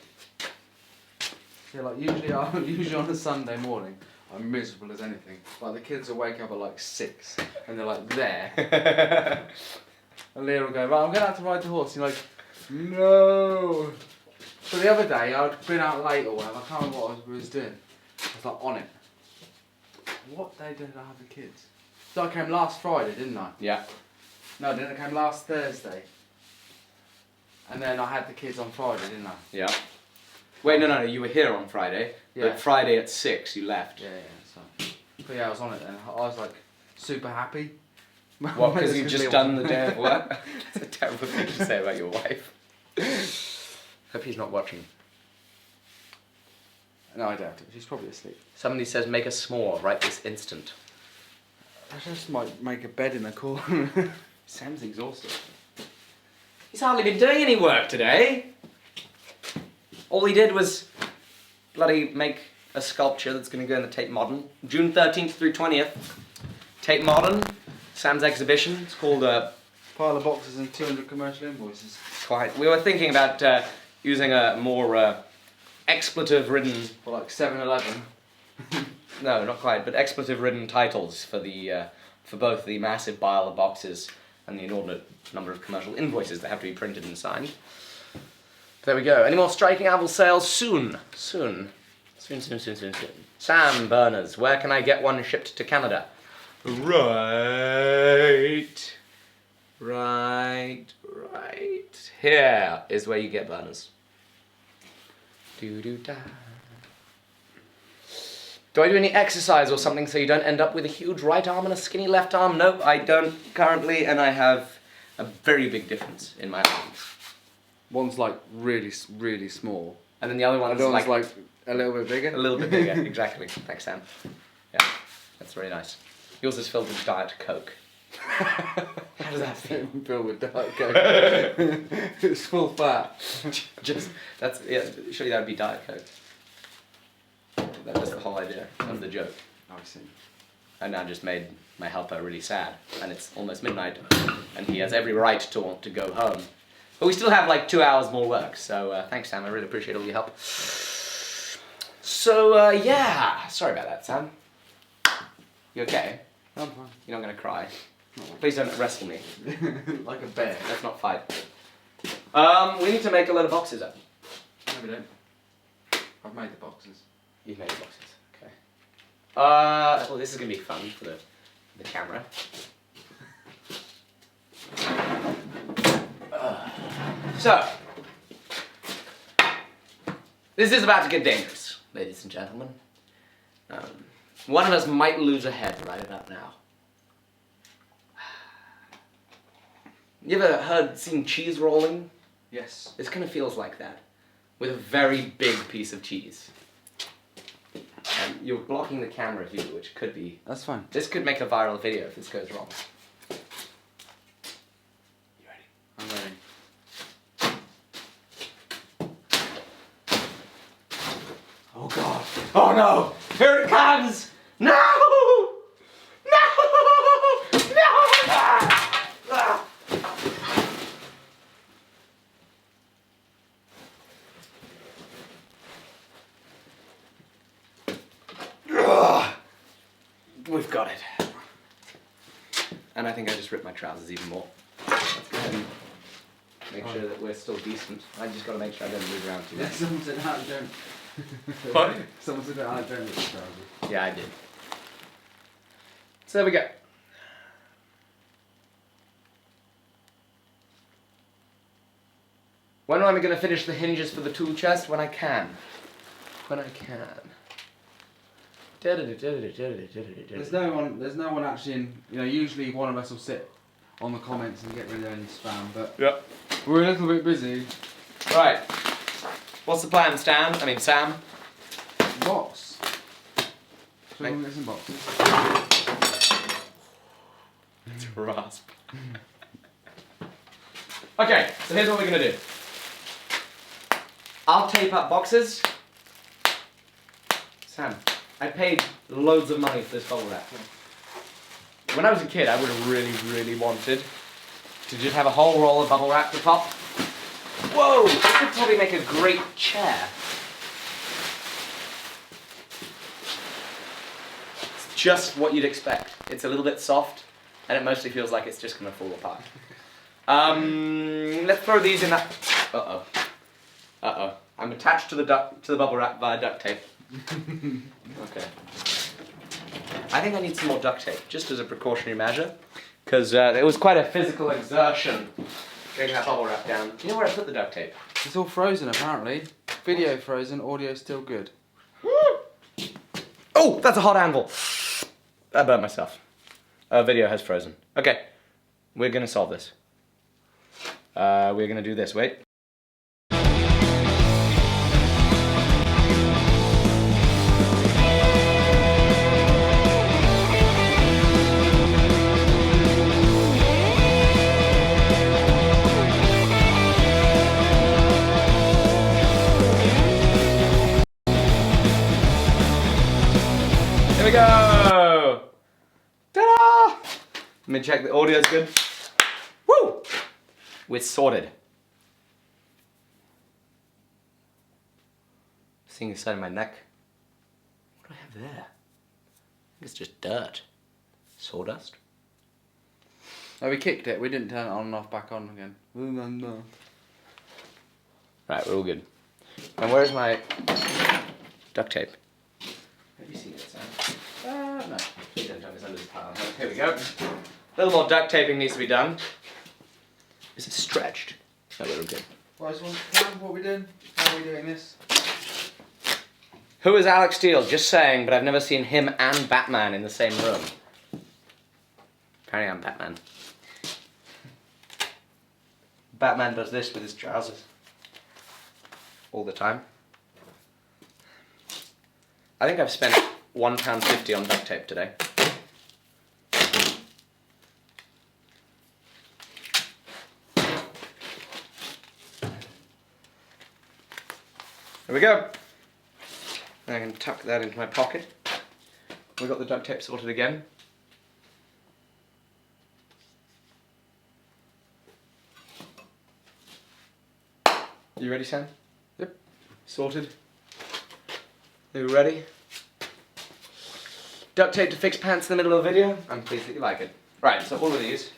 Yeah, like usually on a Sunday morning, I'm miserable as anything. Like the kids will wake up at like 6 and they're like there. And Leah will go, right, I'm going to have to ride the horse. And you're like, no. So the other day, I'd been out late or whatever, I can't remember what I was doing. I was like on it. What day did I have the kids? So I came last Friday, didn't I? Yeah. No, then I came last Thursday. And then I had the kids on Friday, didn't I? Yeah. Wait, no, you were here on Friday. Yeah. But Friday at 6, you left. Yeah, so. But yeah, I was on it then. I was like super happy. What, because you've just done the day of work? That's a terrible thing to say about your wife. Hope he's not watching. No, I doubt it. She's probably asleep. Somebody says make a s'more right this instant. I just might make a bed in the corner. Sam's exhausted. He's hardly been doing any work today. All he did was bloody make a sculpture that's going to go in the Tate Modern. June 13th through 20th. Tate Modern. Sam's exhibition. It's called Pile of boxes and 200 commercial invoices. Quite. We were thinking about using a more expletive-ridden. For like 7-Eleven. No, not quite, but expletive-ridden titles for the for both the massive pile of boxes and the inordinate number of commercial invoices that have to be printed and signed. There we go. Any more striking anvil sales? Soon. Sam Burners, where can I get one shipped to Canada? Right. Here is where you get burners. Do I do any exercise or something so you don't end up with a huge right arm and a skinny left arm? Nope, I don't currently, and I have a very big difference in my arms. One's like really, really small. And then the other one's like a little bit bigger. A little bit bigger, exactly. Thanks, Sam. Yeah, that's very nice. Yours is filled with Diet Coke. How does that feel? Filled with Diet Coke. It's full fat. Surely that would be Diet Coke. That's the whole idea of the joke. Oh, I see. I now just made my helper really sad, and it's almost midnight, and he has every right to want to go home. But we still have like 2 hours more work, so thanks, Sam. I really appreciate all your help. So, yeah. Sorry about that, Sam. You okay? I'm fine. You're not going to cry? Please don't wrestle me. Like a bear. Let's not fight. We need to make a load of boxes up. No, we don't. I've made the boxes. You've made the boxes, okay. Well, this is going to be fun for the camera. So, this is about to get dangerous, ladies and gentlemen. One of us might lose a head right about now. You ever seen cheese rolling? Yes. This kind of feels like that, with a very big piece of cheese. And you're blocking the camera view, which could be... That's fine. This could make a viral video if this goes wrong. You ready? I'm ready. Oh God! Oh no! Here it comes! No! No! No! Ah! Ugh. We've got it. And I think I just ripped my trousers even more. Let's go ahead and make sure that we're still decent. I just got to make sure I don't move around too much. Someone said, "I don't." What? Someone said, "I don't rip the trousers." Yeah, I did. So there we go. When am I going to finish the hinges for the tool chest? When I can. When I can. There's no one actually in, usually one of us will sit on the comments and get rid of any spam, but Yep. we're a little bit busy. Right. What's the plan, Sam? Box. Should we Mate. get some boxes? It's a rasp. Okay, so here's what we're going to do. I'll tape up boxes. Sam, I paid loads of money for this bubble wrap. When I was a kid, I would have really, really wanted to just have a whole roll of bubble wrap to pop. Whoa! This would probably make a great chair. It's just what you'd expect. It's a little bit soft, and it mostly feels like it's just going to fall apart. Let's throw these in that. Uh-oh. Uh-oh. I'm attached to the bubble wrap via duct tape. Okay. I think I need some more duct tape, just as a precautionary measure, because it was quite a physical exertion getting that bubble wrap down. Do you know where I put the duct tape? It's all frozen apparently. Video frozen, audio still good. Oh, that's a hot anvil. I burnt myself. Video has frozen. Okay, we're gonna solve this. We're gonna do this, wait. Here we go! Ta-da! Let me check the audio's good. Woo! We're sorted. Seeing the side of my neck. What do I have there? I think it's just dirt. Sawdust. Oh, we kicked it. We didn't turn it on and off, back on again. Right, we're all good. And where's my duct tape? Have you seen it, Sam? No. Please don't tell me it's under the pile. Here we go. A little more duct taping needs to be done. Is it stretched? No, we're all good. What are we doing? How are we doing this? Who is Alec Steele? Just saying, but I've never seen him and Batman in the same room. Apparently I'm Batman. Batman does this with his trousers. All the time. I think I've spent £1.50 on duct tape today. There we go. And I can tuck that into my pocket. We got the duct tape sorted again. You ready, Sam? Yep. Sorted. You ready? Duct tape to fix pants in the middle of the video. I'm pleased that you like it. Right, so all of these.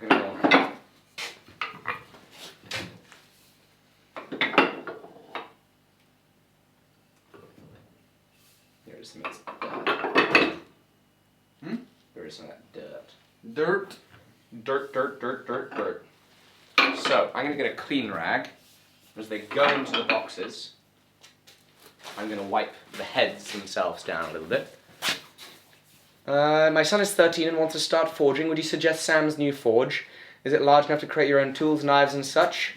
I'm gonna go. Here is some of this dirt. There is some of that dirt. Dirt. Dirt, dirt, dirt, dirt, dirt. So, I'm gonna get a clean rag. As they go into the boxes, I'm gonna wipe the heads themselves down a little bit. My son is 13 and wants to start forging. Would you suggest Sam's new forge? Is it large enough to create your own tools, knives, and such?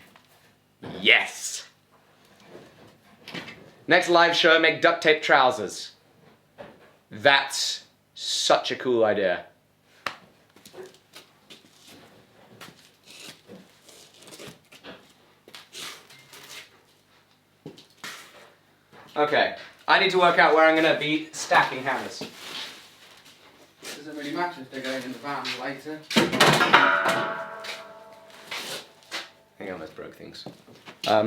Yes! Next live show, make duct tape trousers. That's such a cool idea. Okay, I need to work out where I'm going to be stacking hammers. Doesn't really matter if they're going in the van later. Hang on, let's broke things. I'll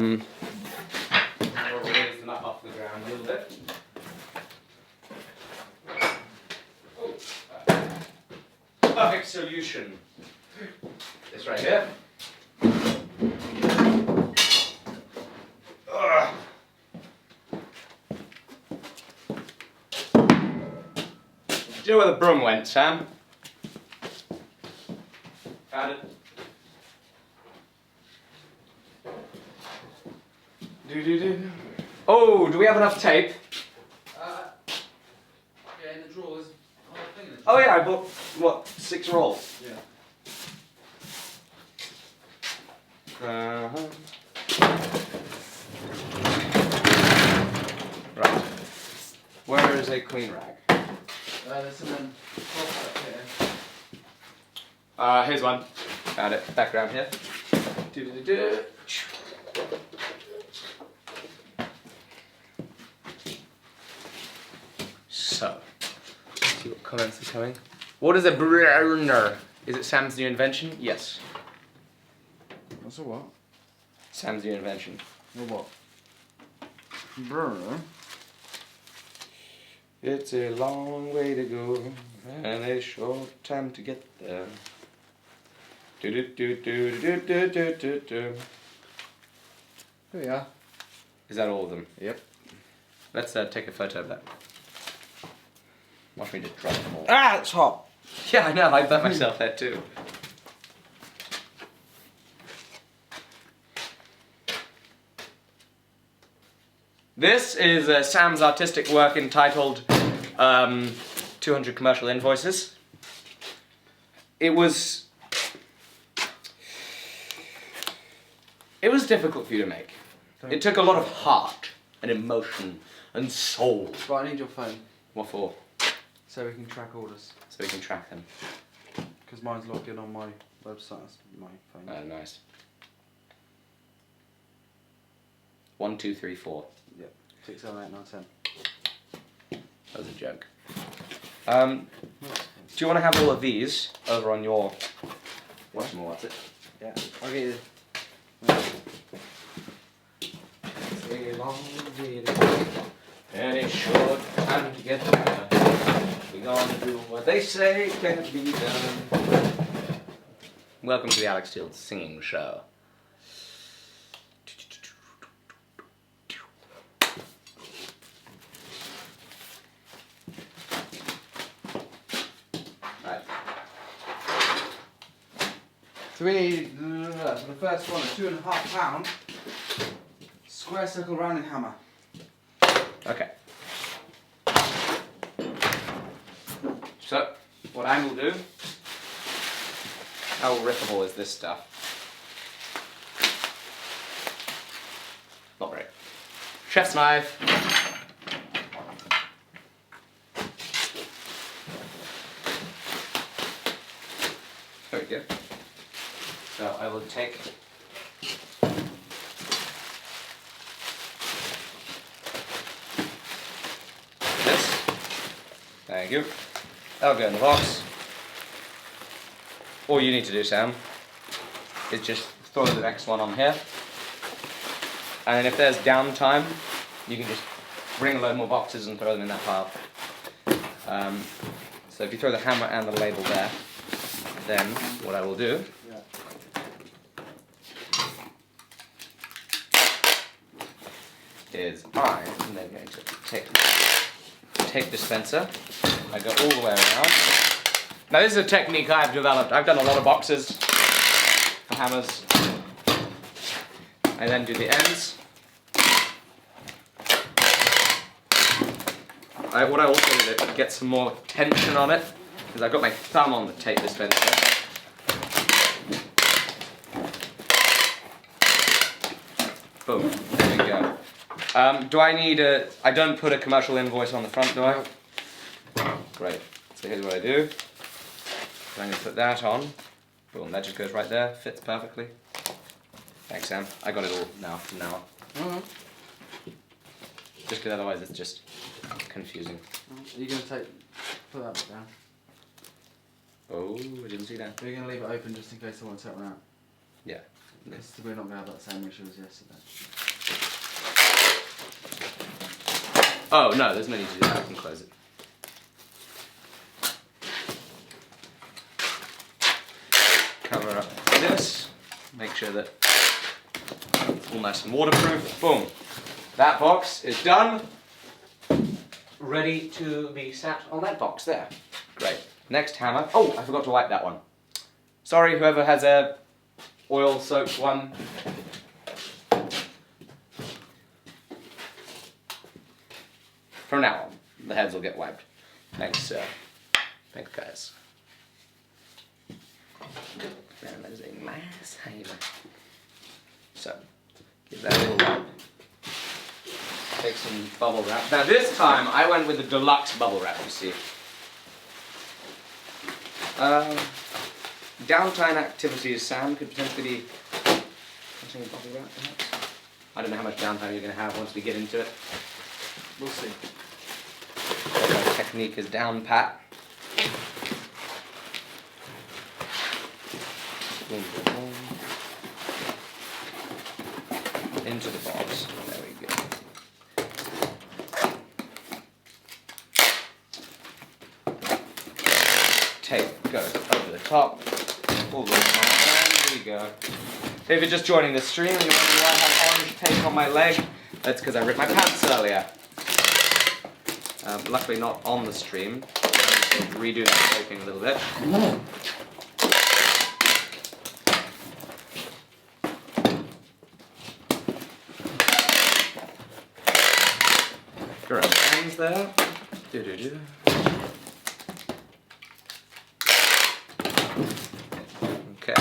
raise them up off the ground a little bit. Perfect solution. This right here. Ugh. Do you know where the broom went, Sam? Found it. Oh, do we have enough tape? Yeah, in the drawers. Oh yeah, I bought, what, 6 rolls? Yeah. Right. Where is a clean rag? There's some cloths up here. Here's one. Found it. Background here. So, let's see what comments are coming. What is a burner? Is it Sam's new invention? Yes. What's a what? Sam's new invention. A what? Burner? It's a long way to go and a short time to get there. Here we are. Is that all of them? Yep. Let's take a photo of that. Watch me just drop them all. Ah, it's hot. Yeah, I know, I burnt myself there too. This is Sam's artistic work entitled 200 Commercial Invoices. It was difficult for you to make. It took a lot of heart and emotion and soul. But I need your phone. What for? So we can track orders. So we can track them. Because mine's logged in on my website. That's my phone. Oh, nice. 1, 2, 3, 4. Yep. 6, 7, 8, 9, 10. That was a joke. Do you want to have all of these over on your... What's it? Yeah. I'll get you. It's a long way to go, and a short time to get there. We're gonna do what they say can't be done. Welcome to the Alec Steele singing show. Right. So we need, for the first one, a 2.5 pound square circle rounding hammer. Okay. So, what I will do, how rippable is this stuff? Not very. Chef's knife. There we go. So I will take this. Thank you. That'll go in the box. All you need to do, Sam, is just throw the next one on here. And then if there's downtime, you can just bring a load more boxes and throw them in that pile. So if you throw the hammer and the label there, then what I will do is I am then going to take tape dispenser. I go all the way around. Now this is a technique I've developed. I've done a lot of boxes for hammers. I then do the ends. What I also do to get some more tension on it is I've got my thumb on the tape dispenser. Boom. There we go. Do I need a... I don't put a commercial invoice on the front, do I? Great. So here's what I do. I'm going to put that on. Boom, that just goes right there. Fits perfectly. Thanks, Sam. I got it all now from now on. Alright. Just because otherwise it's just confusing. Are you going to put that bit down? Oh, I didn't see that. Are you going to leave it open just in case I want to take one out? Yeah. Because we're not going to have that same issue as yesterday. Oh, no, there's no need to do that. I can close it. Cover up this. Make sure that it's all nice and waterproof. Boom. That box is done. Ready to be sat on that box there. Great. Next hammer. Oh, I forgot to wipe that one. Sorry, whoever has a oil-soaked one. From now on, the heads will get wiped. Thanks, thanks, guys. Man, that is a nice hammer. So, give that a little wipe. Take some bubble wrap. Now this time, I went with the deluxe bubble wrap, you see. Downtime activities, Sam, could potentially be cutting bubble wrap, perhaps? I don't know how much downtime you're going to have once we get into it. We'll see. The technique is down pat. Boom, boom, boom. Into the box. There we go. Tape goes over the top. All the way down. There we go. If you're just joining the stream and you're wondering why I have orange tape on my leg, that's because I ripped my pants earlier. Luckily not on the stream. I'll redo that taping a little bit. Correct hands there. Do-do-do. Okay,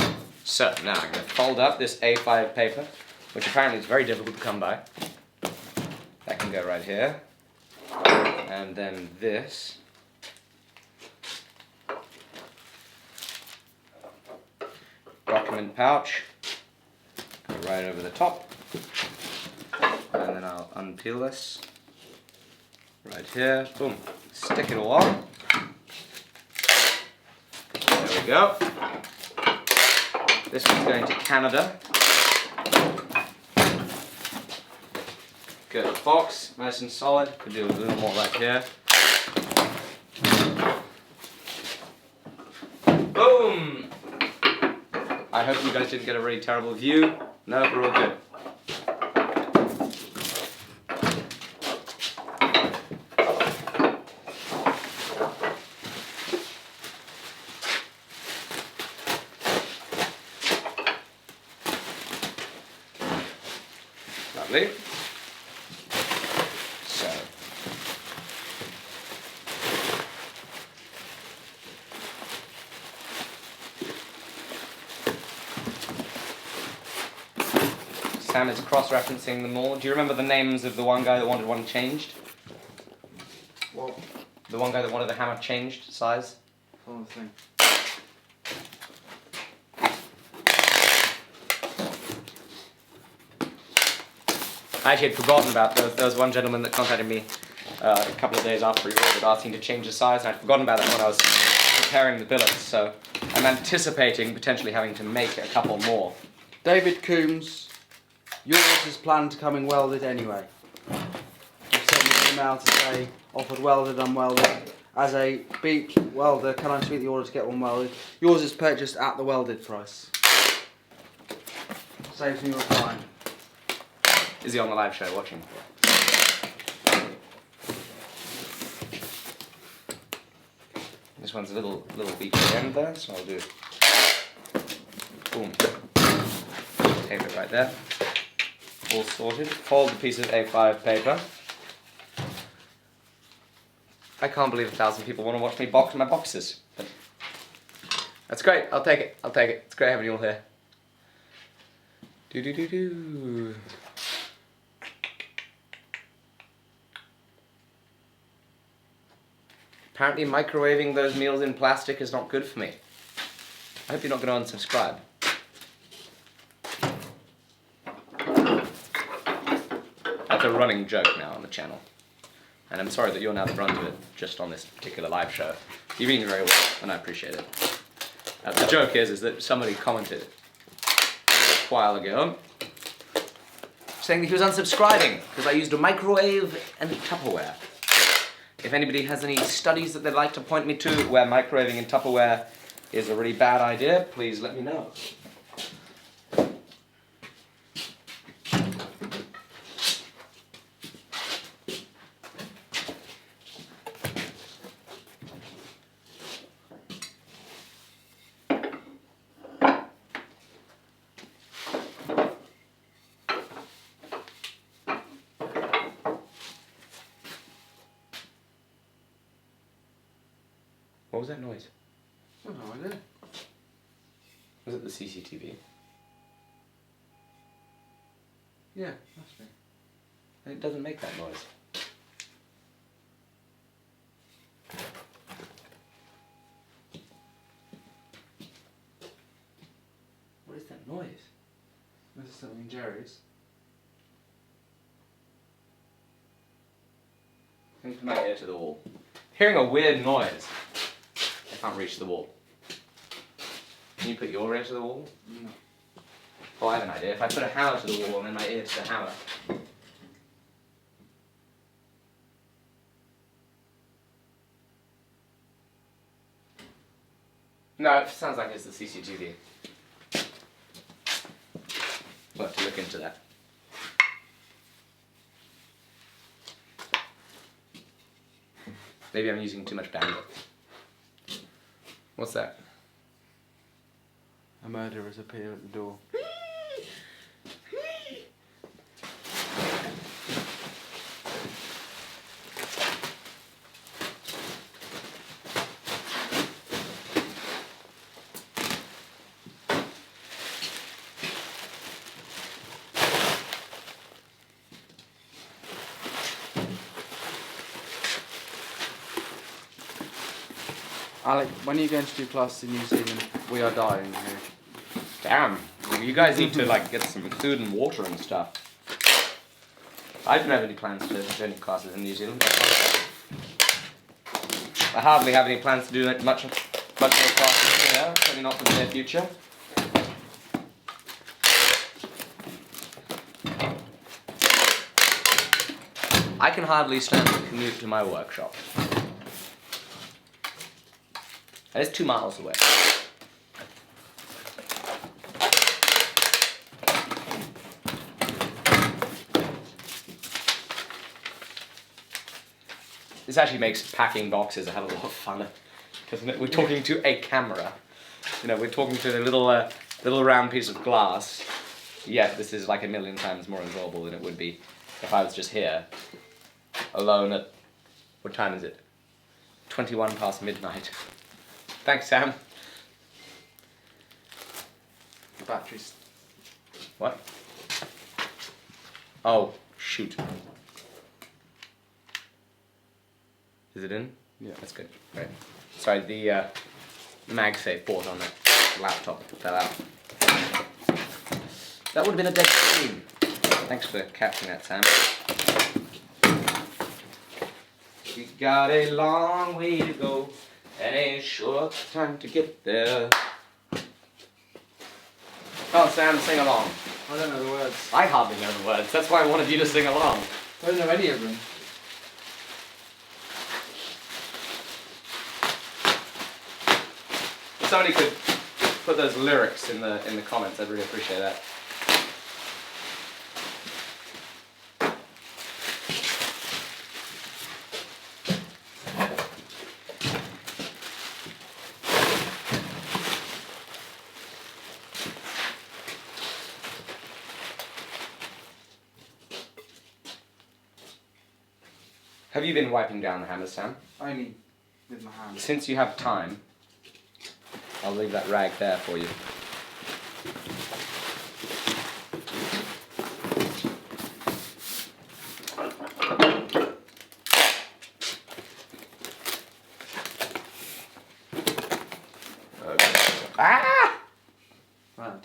so now I'm going to fold up this A5 paper, which apparently is very difficult to come by. That can go right here. And then this. Document pouch. Go right over the top. And then I'll unpeel this. Right here. Boom. Stick it all on. There we go. This one's going to Canada. Good. Box, nice and solid. Could do a little more right here. Boom! I hope you guys didn't get a really terrible view. No, we're all good. Lovely. So, Sam is cross-referencing them all. Do you remember the names of the one guy that wanted one changed? What? The one guy that wanted the hammer changed size? Follow the thing. I actually had forgotten about those. There was one gentleman that contacted me a couple of days after he ordered, asking to change the size, and I'd forgotten about that when I was preparing the billets, so I'm anticipating potentially having to make a couple more. David Coombs, yours is planned coming welded anyway. You sent me an email to say, offered welded, unwelded. As a beak welder, can I tweak the order to get one welded? Yours is purchased at the welded price. Saves me your time. Is he on the live show watching? This one's a little weak at the end there, so I'll do boom. Tape it right there. All sorted. Fold the piece of A5 paper. I can't believe 1,000 people want to watch me box my boxes. But that's great. I'll take it. I'll take it. It's great having you all here. Do do do do. Apparently microwaving those meals in plastic is not good for me. I hope you're not going to unsubscribe. That's a running joke now on the channel. And I'm sorry that you're now the brunt of it, just on this particular live show. You've been very well, and I appreciate it. The joke is that somebody commented a while ago saying that he was unsubscribing because I used a microwave and Tupperware. If anybody has any studies that they'd like to point me to where microwaving in Tupperware is a really bad idea, please let me know. What was that noise? I have no idea. Was it the CCTV? Yeah, must be. It doesn't make that noise. What is that noise? This is something Jerry's. Come to my ear to the wall. Hearing a weird noise. I can't reach the wall. Can you put your ear to the wall? No. Oh, I have an idea. If I put a hammer to the wall and then my ear to the hammer. No, it sounds like it's the CCTV. We'll have to look into that. Maybe I'm using too much bandwidth. What's that? A murderer's appeared at the door. Alec, when are you going to do classes in New Zealand? We are dying here. Damn, you guys need to like get some food and water and stuff. I don't have any plans to do any classes in New Zealand. I hardly have any plans to do much more classes here, certainly not for the near future. I can hardly stand to commute to my workshop. And it's 2 miles away. This actually makes packing boxes a hell of a lot of fun, doesn't it? We're talking to a camera. You know, we're talking to a little round piece of glass. Yet this is like a million times more enjoyable than it would be if I was just here, alone at, what time is it? 21 past midnight. Thanks, Sam. The batteries. What? Oh, shoot. Is it in? Yeah. That's good. Right. Sorry, the MagSafe port on the laptop fell out. That would have been a dead screen. Thanks for catching that, Sam. We got a long way to go and a short time to get there. Come on, Sam, sing along. I don't know the words. I hardly know the words. That's why I wanted you to sing along. I don't know any of them. If somebody could put those lyrics in the comments, I'd really appreciate that. Have you been wiping down the hammers, Sam? Only with my hands. Since you have time, I'll leave that rag there for you.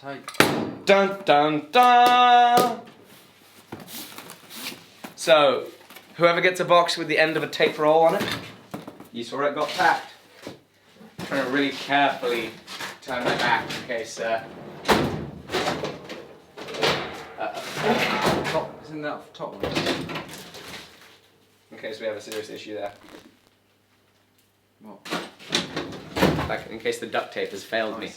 tape. Dun dun dun! So, whoever gets a box with the end of a tape roll on it, you saw it got packed. I'm trying to really carefully turn my back in case. Top, isn't that top one? In case we have a serious issue there. What? Like, in case the duct tape has failed me.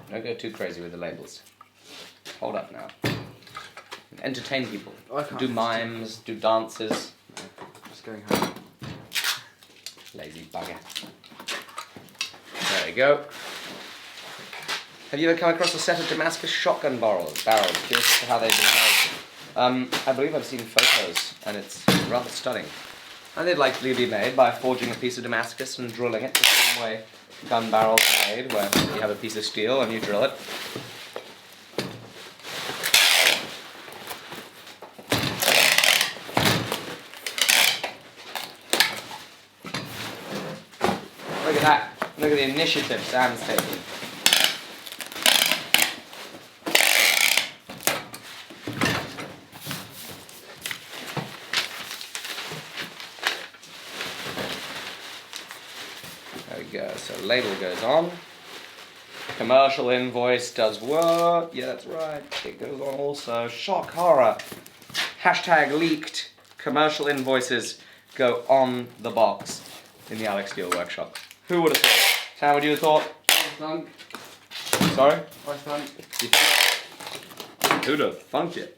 Don't go too crazy with the labels. Hold up now. Entertain people. Do mimes, do dances. No, just going home. Lazy bugger. There we go. Have you ever come across a set of Damascus shotgun barrels? Curious as to how they've been made. I believe I've seen photos, and it's rather stunning. And they'd likely be made by forging a piece of Damascus and drilling it the same way gun barrels are made, where you have a piece of steel and you drill it. Look at that. Look at the initiative Sam's taking. There we go. So label goes on. Commercial invoice does what? Yeah, that's right. It goes on also. Shock horror. Hashtag leaked. Commercial invoices go on the box in the Alec Steele workshop. Who would have thought? Sam, would you have thought? I thunk. Sorry? I thunk. You think? Who'd have thunked it?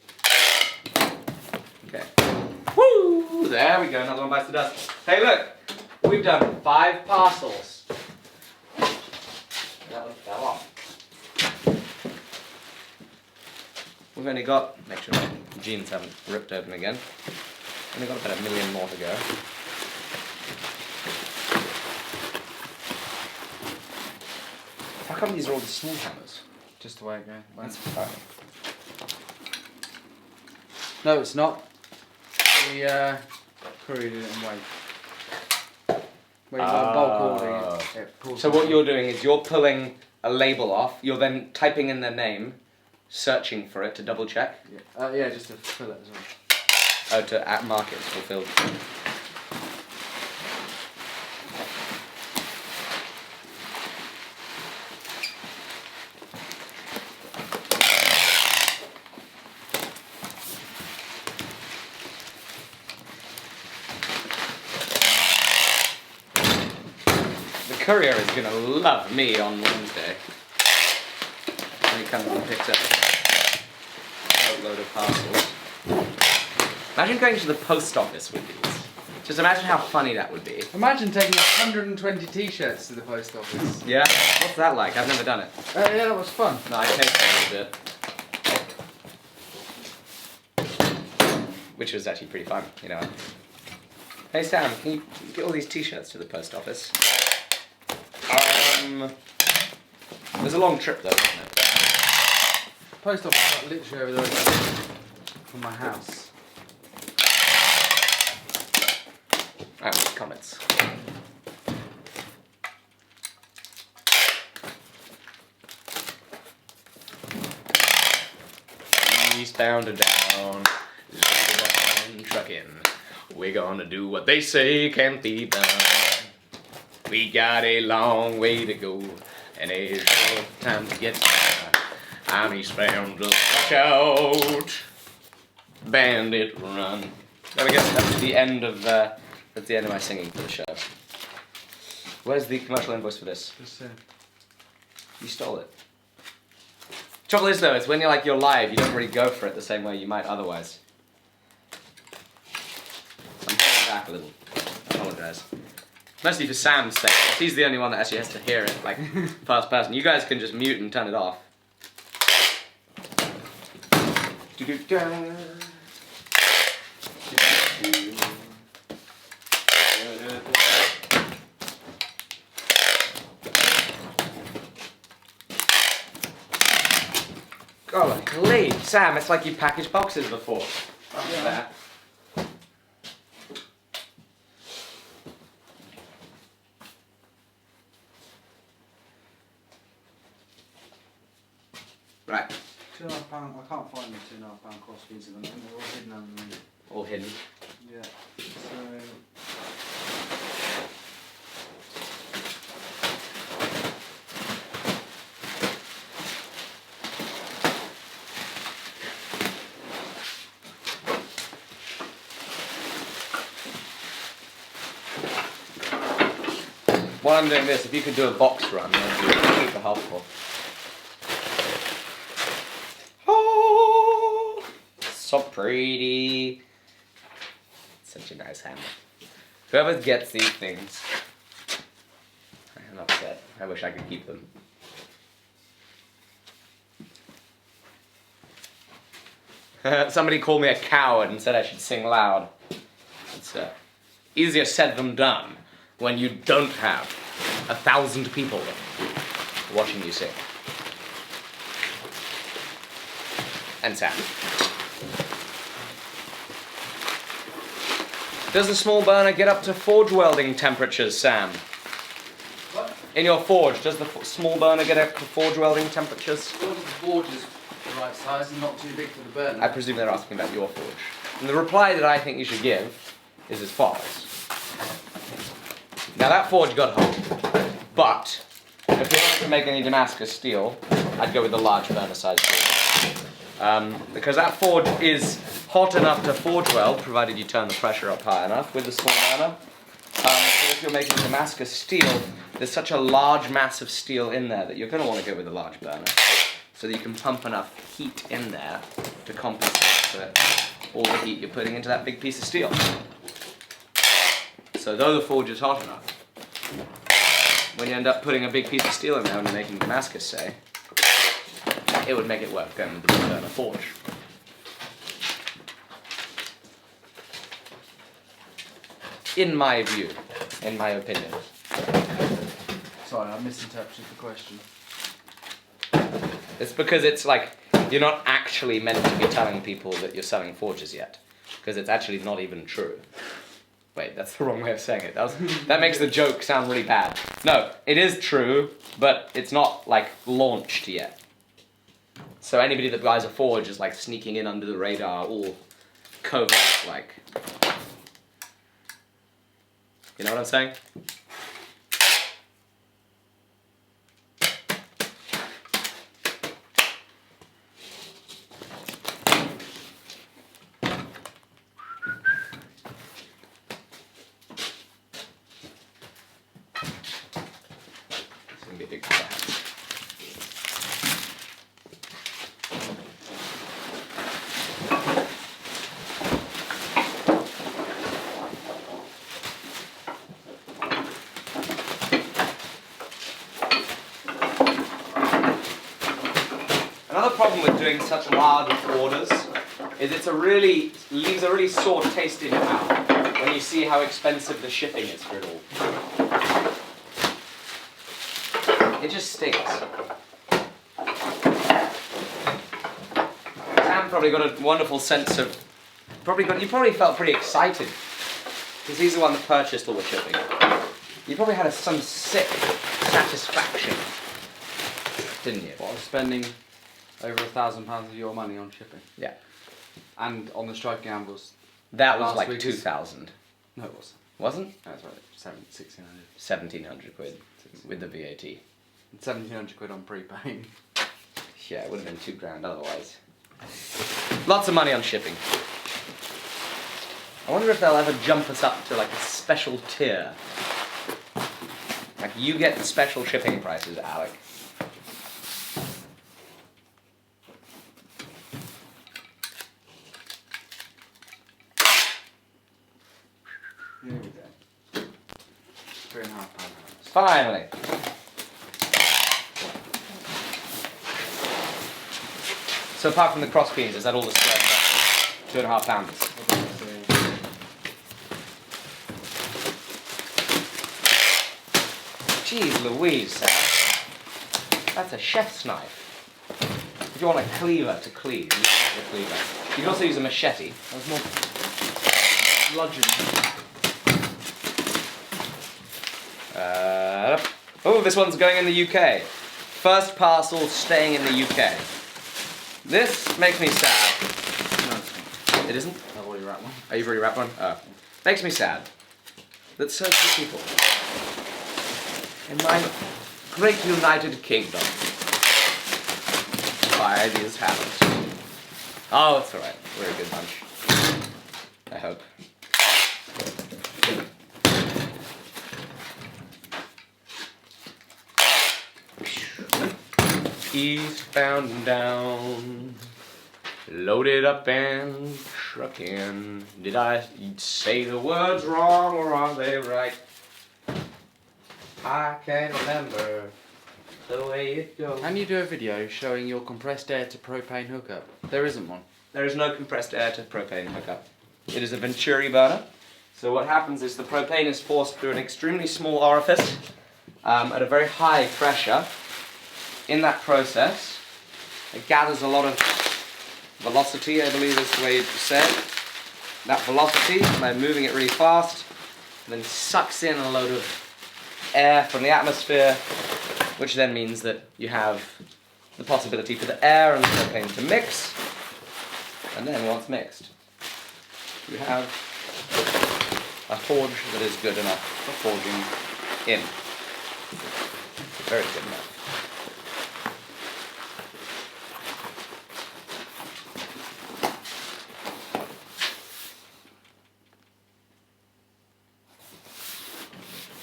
Okay. Woo! There we go. Another one bites the dust. Hey, look. We've done 5 parcels. That one fell off. We've only got, make sure my jeans haven't ripped open again. Only got about 1 million more to go. How come these are all the small hammers? Just the way it goes. That's fine. No, it's not. We couried it in weight. When you bulk ordering it pulls. So what you're doing is you're pulling a label off, you're then typing in their name, searching for it to double check. Yeah, just to fill it as well. Oh, to mark it as fulfilled. The courier is going to love me on Wednesday when he comes and picks up a boatload of parcels. Imagine going to the post office with these. Just imagine how funny that would be. Imagine taking 120 t-shirts to the post office. Yeah? What's that like? I've never done it. Yeah, that was fun. No, I tasted a little bit. Which was actually pretty fun, you know. Hey Sam, can you get all these t-shirts to the post office? There's a long trip though, isn't it? Post office is literally over there from my house. Alright, comments. Eastbound and down, trucking. We're gonna do what they say can't be done. We got a long way to go, and a short time to get there. I'm eastbound, just watch out. Bandit run. I guess that's the end of my singing for the show. Where's the commercial invoice for this? Just You stole it. Trouble is though, it's when you're live, you don't really go for it the same way you might otherwise. I'm holding back a little. I apologise. Mostly for Sam's sake. He's the only one that actually has to hear it, like first person. You guys can just mute and turn it off. Golly, Sam, it's like you packaged boxes before. Yeah. Right. £2.5. I can't find the £2.5 crossbeams at the moment. They're all hidden underneath. All hidden. Yeah. So. While I'm doing this, if you could do a box run, that would be super helpful. Oh, so pretty. Such a nice hammer. Whoever gets these things, I'm upset. I wish I could keep them. Somebody called me a coward and said I should sing loud. It's easier said than done when you don't have 1,000 people watching you sing. And Sam. Does the small burner get up to forge welding temperatures, Sam? What? In your forge, does the small burner get up to forge welding temperatures? As long as the forge is the right size and not too big for the burner. I presume they're asking about your forge. And the reply that I think you should give is as follows. Now that forge got hot, but if you wanted to make any Damascus steel, I'd go with the large burner size forge. Because that forge is hot enough to forge weld, provided you turn the pressure up high enough with the small burner. So if you're making Damascus steel, there's such a large mass of steel in there that you're going to want to go with a large burner, so that you can pump enough heat in there to compensate for all the heat you're putting into that big piece of steel. So though the forge is hot enough, when you end up putting a big piece of steel in there when you're making Damascus, say, it would make it work going with the big burner forge. In my view, in my opinion. Sorry, I misinterpreted the question. It's because it's like, you're not actually meant to be telling people that you're selling forges yet. Because it's actually not even true. Wait, that's the wrong way of saying it. That makes the joke sound really bad. No, it is true, but it's not, like, launched yet. So anybody that buys a forge is, like, sneaking in under the radar, all covert, like. You know what I'm saying? It's gonna be a big bag. Another problem with doing such large orders is leaves a really sore taste in your mouth when you see how expensive the shipping is for it all. It just stinks. Sam probably got a wonderful sense of, you probably felt pretty excited because he's the one that purchased all the shipping. You probably had some sick satisfaction, didn't you? What, I was spending over £1,000 of your money on shipping. Yeah. And on the striking anvils. That was Last like week 2,000. No, it wasn't. Wasn't? That's right, 1,600. 1,700 quid with the VAT. 1,700 quid on prepaying. Yeah, it would have been £2,000 otherwise. Lots of money on shipping. I wonder if they'll ever jump us up to like a special tier. Like you get the special shipping prices, Alec. Here we go. £3.5. Finally. So apart from the cross beams, is that all the square stuff? £2.5. Jeez Louise, Sam. That's a chef's knife. If you want a cleaver to cleave, you can use a cleaver. You can also use a machete. That was more bludgeoning. Oh, this one's going in the UK. First parcel staying in the UK. This makes me sad. No, it's not. It isn't? I've already wrapped one. Oh, you've already wrapped one? Oh. Makes me sad that so few people in my great United Kingdom buy these hammers. Oh, it's alright. We're a good bunch. I hope. Eastbound and down, loaded up and truck in. Did I say the words wrong or are they right? I can't remember the way it goes. Can you do a video showing your compressed air to propane hookup? There isn't one. There is no compressed air to propane hookup. It is a Venturi burner. So what happens is the propane is forced through an extremely small orifice at a very high pressure. In that process, it gathers a lot of velocity, I believe is the way it's said. That velocity, by moving it really fast, then sucks in a load of air from the atmosphere, which then means that you have the possibility for the air and the propane to mix, and then once mixed, you have a forge that is good enough for forging in. Very good enough.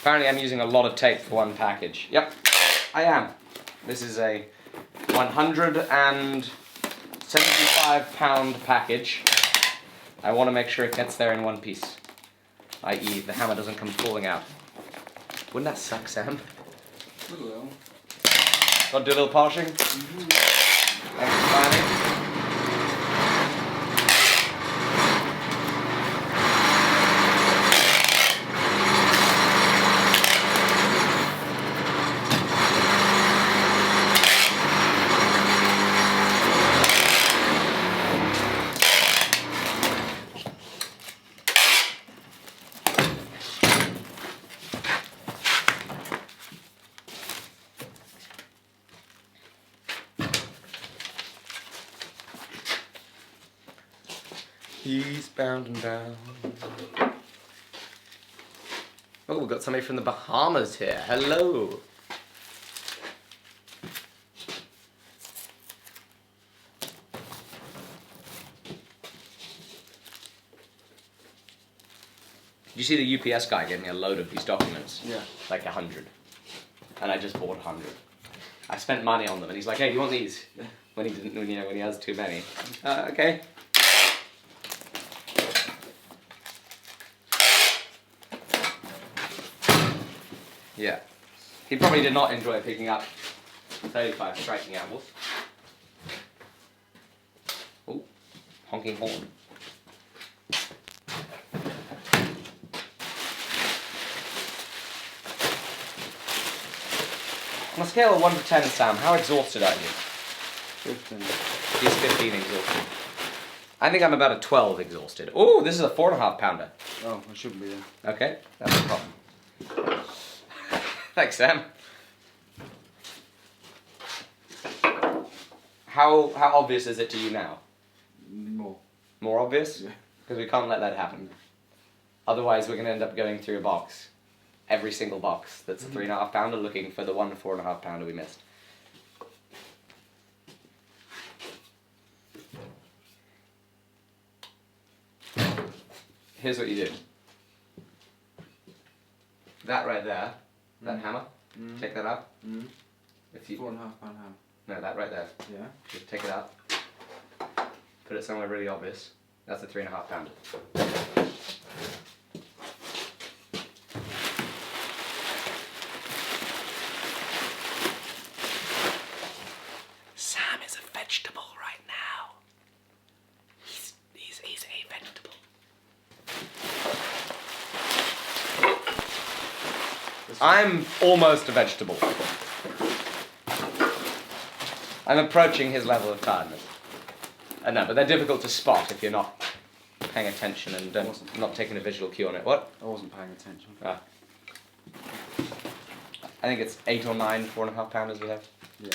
Apparently I'm using a lot of tape for one package. Yep, I am. This is a 175 pound package. I want to make sure it gets there in one piece, i.e. the hammer doesn't come falling out. Wouldn't that suck, Sam? A little. Got to do a little polishing? Thanks for finding. Eastbound and down. Oh, we've got somebody from the Bahamas here. Hello. Did you see the UPS guy gave me a load of these documents? Yeah. Like 100. And I just bought 100. I spent money on them and he's like, hey, you want these? When he didn't, when he has too many. Okay. Yeah. He probably did not enjoy picking up 35 striking apples. Oh, honking horn. On a scale of 1 to 10, Sam, how exhausted are you? 15. He's 15 exhausted. I think I'm about a 12 exhausted. Oh, this is a 4.5 pounder. Oh, I shouldn't be there. Okay, that's a problem. Thanks, Sam. How obvious is it to you now? More. More obvious? Yeah. Because we can't let that happen. Otherwise, we're going to end up going through a box. Every single box that's a 3.5 pounder looking for the 1 4.5 pounder we missed. Here's what you do. That right there, that hammer, take that out. If you, 4.5 pound hammer. no, that right there. Yeah. Just take it out. Put it somewhere really obvious. That's a 3.5 pounder. Sam is a vegetable right now. He's a vegetable. I'm almost a vegetable. I'm approaching his level of tiredness. No, but they're difficult to spot if you're not paying attention and not taking a visual cue on it. What? I wasn't paying attention. Ah. I think it's 8 or 9 4.5 pounders we have. Yeah.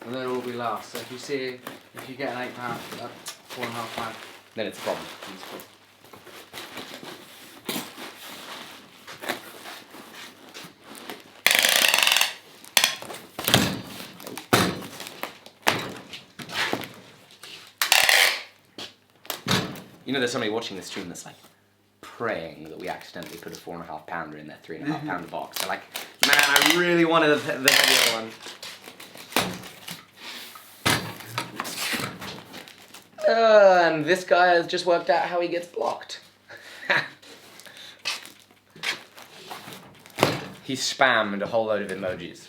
and they'll all be last. So if you get an £8, 4.5 pound, then it's a problem. it's cool. You know, there's somebody watching this stream that's like praying that we accidentally put a 4.5 pounder in their 3.5 pounder box. They're like, man, I really wanted the heavier one. And this guy has just worked out how he gets blocked. He spammed a whole load of emojis.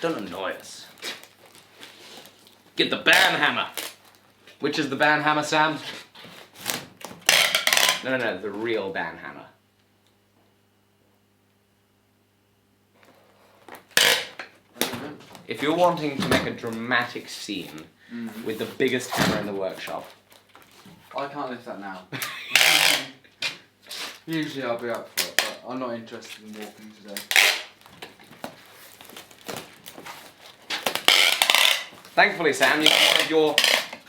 Don't annoy us. Get the ban hammer. Which is the ban hammer, Sam? No, the real ban hammer. If you're wanting to make a dramatic scene with the biggest hammer in the workshop, I can't lift that now. Usually I'll be up for it, but I'm not interested in walking today. thankfully, Sam, you have one of your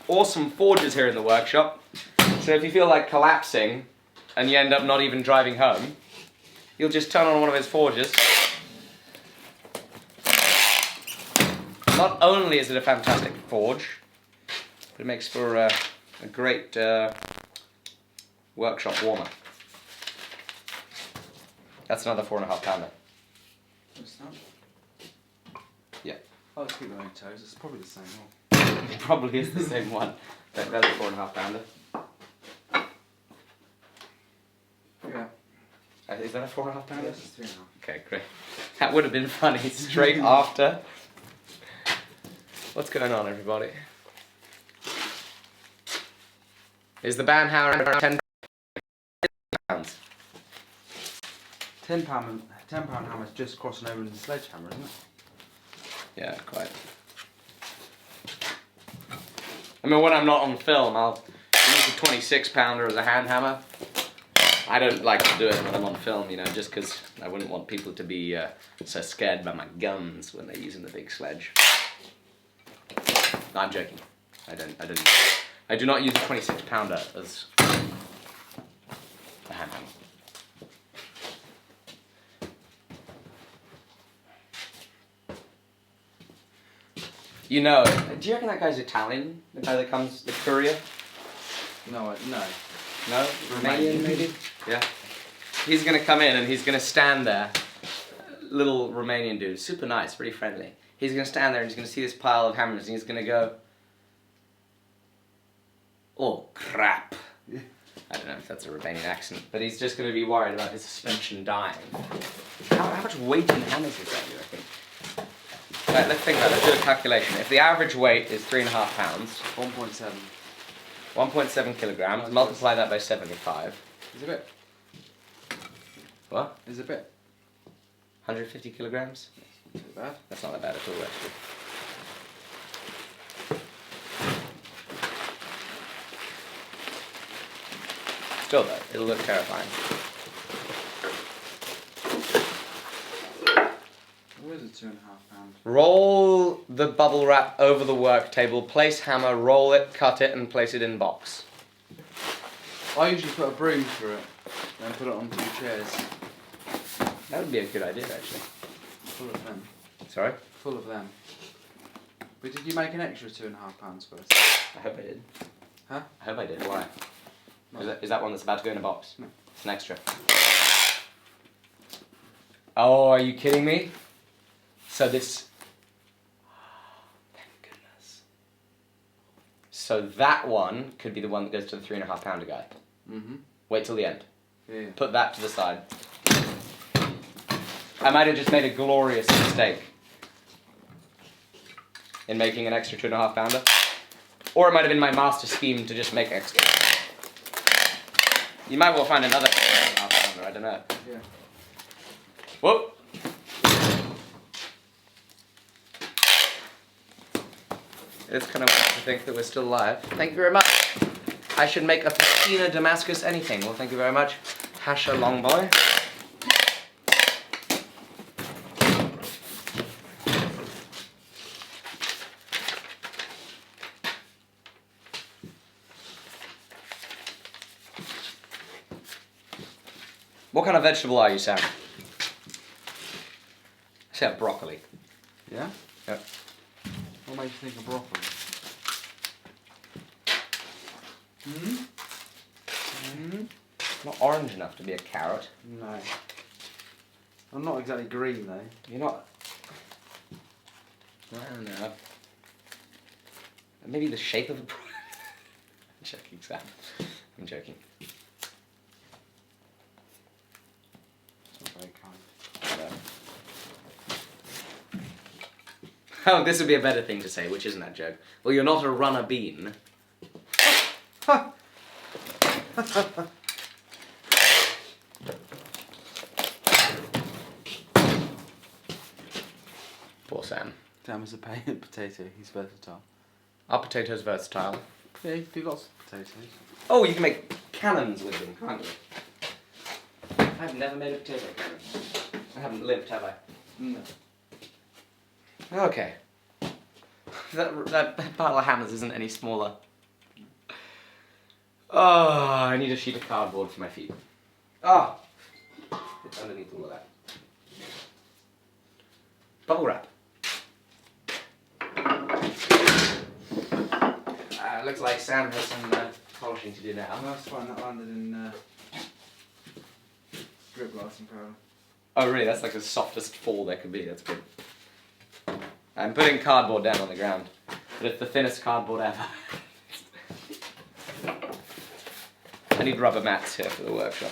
awesome forges here in the workshop. So if you feel like collapsing and you end up not even driving home, you'll just turn on one of his forges. Not only is it a fantastic forge, but it makes for a great workshop warmer. That's another 4.5 pounder. What's that? Yeah. Oh, let's keep it on your toes. It's probably the same one. It probably is the same one. That's a 4.5 pounder. Yeah. Is that a 4.5 pounder? Yes, it's 3.5. Okay, great. That would have been funny straight after. What's going on, everybody? Is the ban hammer 10 pounds? £10 hammer's just crossing over into the sledgehammer, isn't it? Yeah, quite. I mean, when I'm not on film, I'll use a 26 pounder as a hand hammer. I don't like to do it when I'm on film, you know, just because I wouldn't want people to be so scared by my guns when they're using the big sledge. No, I'm joking. I do not use a 26 pounder as a hand hammer. You know, do you reckon that guy's Italian? The guy that comes, the courier? No, no. No? Romanian, maybe? Yeah. He's gonna come in and he's gonna stand there. Little Romanian dude, super nice, pretty friendly. He's gonna stand there and he's gonna see this pile of hammers and he's gonna go, oh crap. I don't know if that's a Romanian accent, but he's just gonna be worried about his suspension dying. How much weight in hammers is that, you reckon? Right, let's think about it. Let's do a calculation. If the average weight is 3.5 pounds, 1.7. 1.7 kilograms, multiply that by 75. Is a bit. What? Is a bit. 150 kilograms? Not too bad. That's not that bad at all, actually. Still though, it'll look terrifying. What is a 2.5 pound? Roll the bubble wrap over the work table, place hammer, roll it, cut it, and place it in box. I usually put a broom through it, then put it on 2 chairs. That would be a good idea, actually. Full of them. Sorry? Full of them. But did you make an extra 2.5 pounds first? I hope I did. Huh? I hope I did. Why? No. Is that one that's about to go in a box? No. It's an extra. Oh, are you kidding me? So this... Thank goodness. So that one could be the one that goes to the 3.5 pounder guy. Mm-hmm. Wait till the end. Yeah. Put that to the side. I might have just made a glorious mistake in making an extra 2.5 pounder. Or it might have been my master scheme to just make extra. You might well find another 2.5 pounder, I don't know. Yeah. Whoop! It's kind of weird to think that we're still live. Thank you very much. I should make a patina Damascus anything. Well, thank you very much. Hasha long boy. What kind of vegetable are you, Sam? I said broccoli. Yeah? Yep. What makes you think of broccoli? Not orange enough to be a carrot. No. I'm not exactly green though. You're not... I don't know. Maybe the shape of a broccoli. I'm joking, Sam. I'm joking. It's not very kind. Oh, this would be a better thing to say, which isn't that joke. Well, you're not a runner bean. Poor Sam. Sam is a potato. He's versatile. Are potatoes versatile? Yeah, you do lots of potatoes. Oh, you can make cannons with them, can't you? I've never made a potato cannon. I haven't lived, have I? No. Okay. That pile of hammers isn't any smaller. Oh, I need a sheet of cardboard for my feet. Ah! It's underneath all of that. Bubble wrap. Looks like Sam has some polishing to do now. I'm going to find that landed in strip glass and powder. Oh really? That's like the softest fall there could be. That's good. I'm putting cardboard down on the ground, but it's the thinnest cardboard ever. I need rubber mats here for the workshop.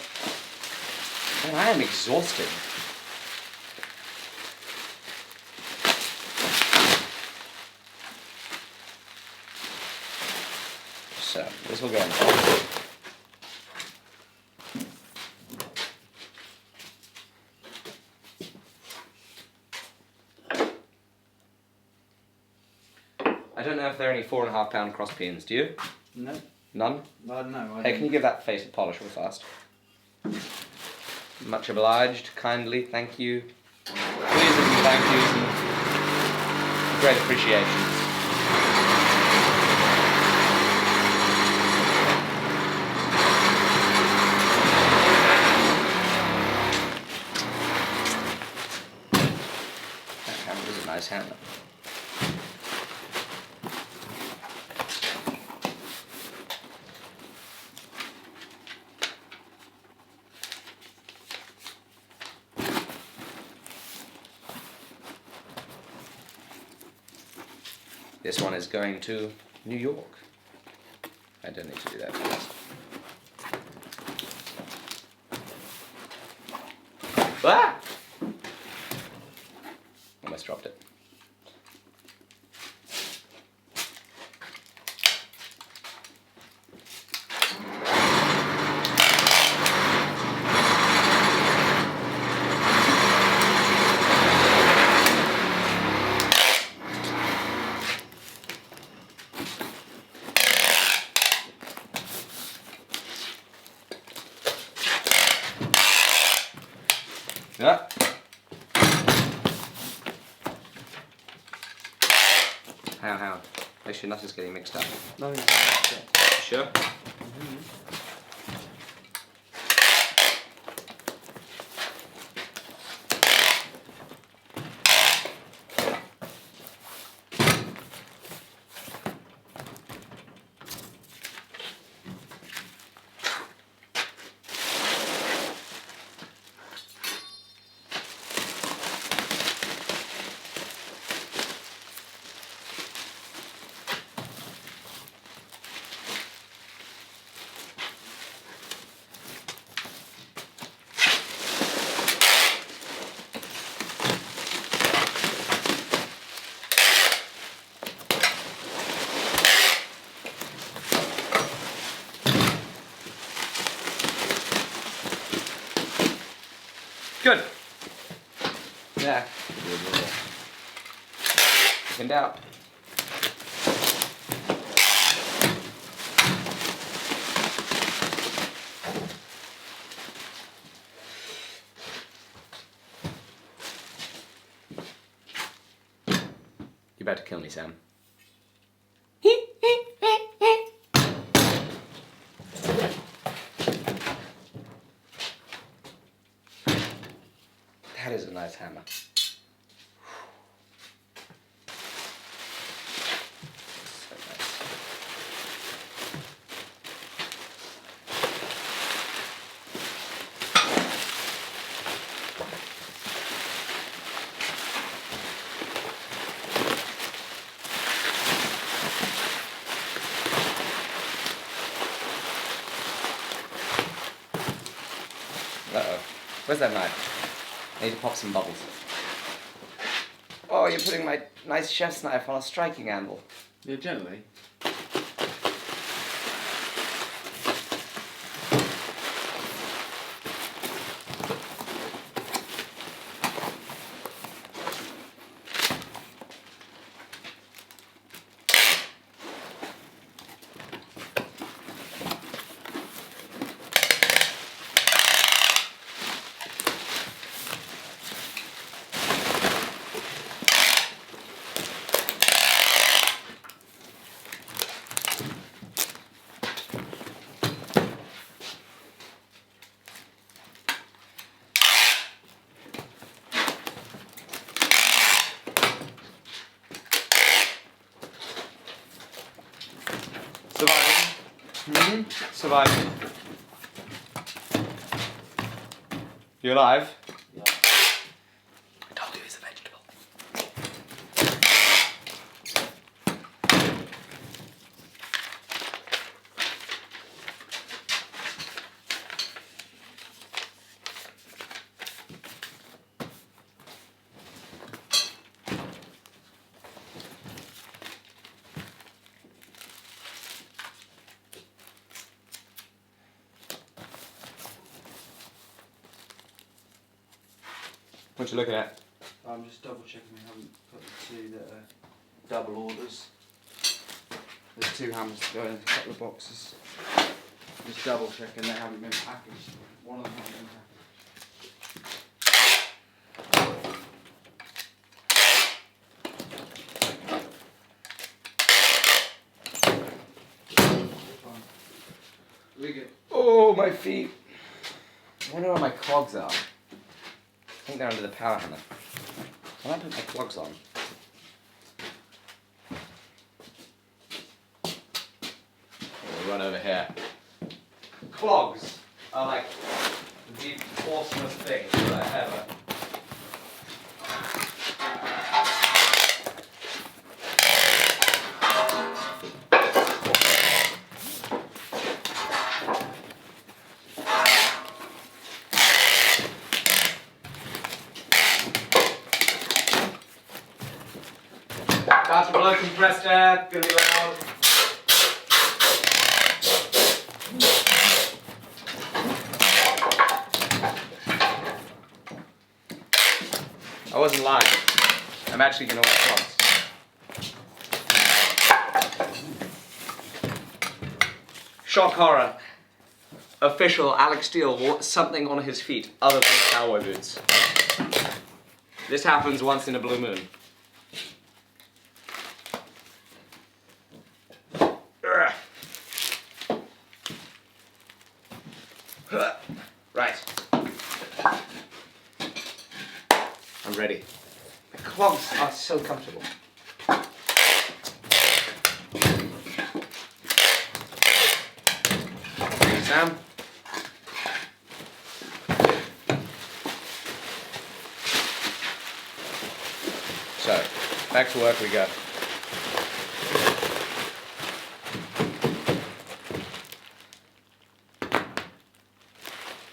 Man, I am exhausted. So, this will go in. I don't know if there are any 4.5 pound cross pins, do you? No. None? No. Hey, can you give that face a polish real fast? Much obliged, kindly, thank you. Please and thank yous and great appreciations. That hammer is a nice hammer. This one is going to New York. I don't need to do that first. Ah! Almost dropped it. Yeah. How? Make sure nothing's getting mixed up. No. Sure? Good. Yeah. In doubt. You're about to kill me, Sam. hammer. So nice. Uh-oh. Where's that knife? I need to pop some bubbles. Oh, you're putting my nice chef's knife on a striking anvil. Yeah, gently. Surviving. Surviving. You alive? Yeah. I told you he's a vegetable. What you looking at? I'm just double checking we haven't put the two that are double orders. There's 2 hammers to go in a couple of boxes. Just double checking they haven't been packaged. One of them hasn't been packaged. We good? Oh, my feet. I wonder where my clogs are. I think they're under the power hammer. Can I put my clogs on? We'll run over here. Clogs are like the awesomest things that ever. That's a blow compressed air, gonna be loud. I wasn't lying. I'm actually gonna wear clogs. Shock horror. Official Alec Steele wore something on his feet other than cowboy boots. This happens once in a blue moon. Right. I'm ready. The clogs are so comfortable. Sam? So, back to work we go.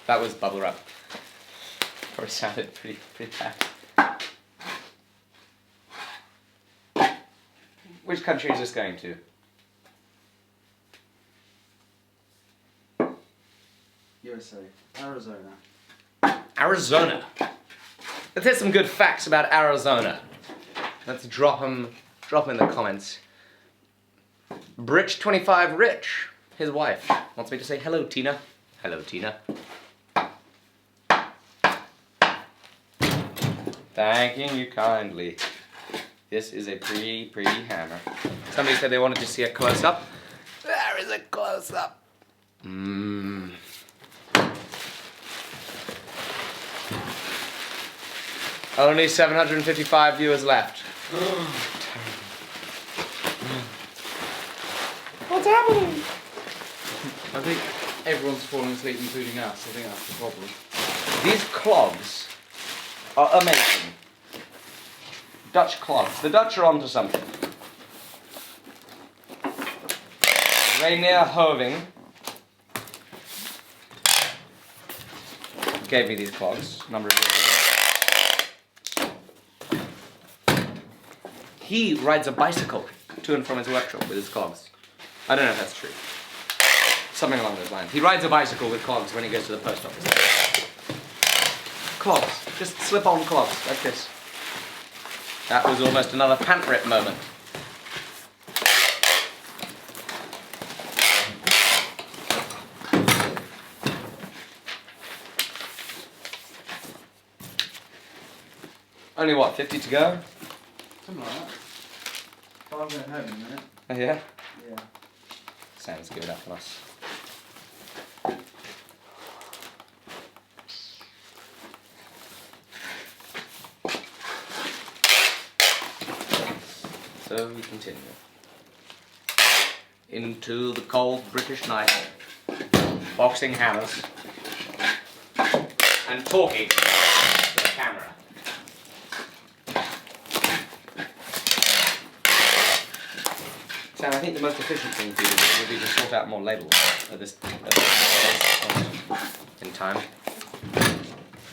That was bubble wrap. Or it sounded pretty bad. Which country is this going to? USA. Arizona. Arizona. Let's hear some good facts about Arizona. Let's drop them in the comments. Britch25 Rich, his wife, wants me to say hello, Tina. Hello, Tina. Thanking you kindly. This is a pretty hammer. Somebody said they wanted to see a close-up. There is a close-up. Only 755 viewers left. What's happening? I think everyone's falling asleep, including us. I think that's the problem. These clogs are amazing. Dutch clogs. The Dutch are onto something. Rainier Hoving gave me these clogs a number of years ago. He rides a bicycle to and from his workshop with his clogs. I don't know if that's true. Something along those lines. He rides a bicycle with clogs when he goes to the post office. Clogs. Just slip on clogs, like this. That was almost another pant rip moment. Only what, 50 to go? Something like that. But I'm going home in a minute. Oh yeah? Yeah. Sam's giving up on us. So we continue. Into the cold British night. Boxing hammers. And talking to the camera. Sam, I think the most efficient thing to do would be to sort out more labels at this in time.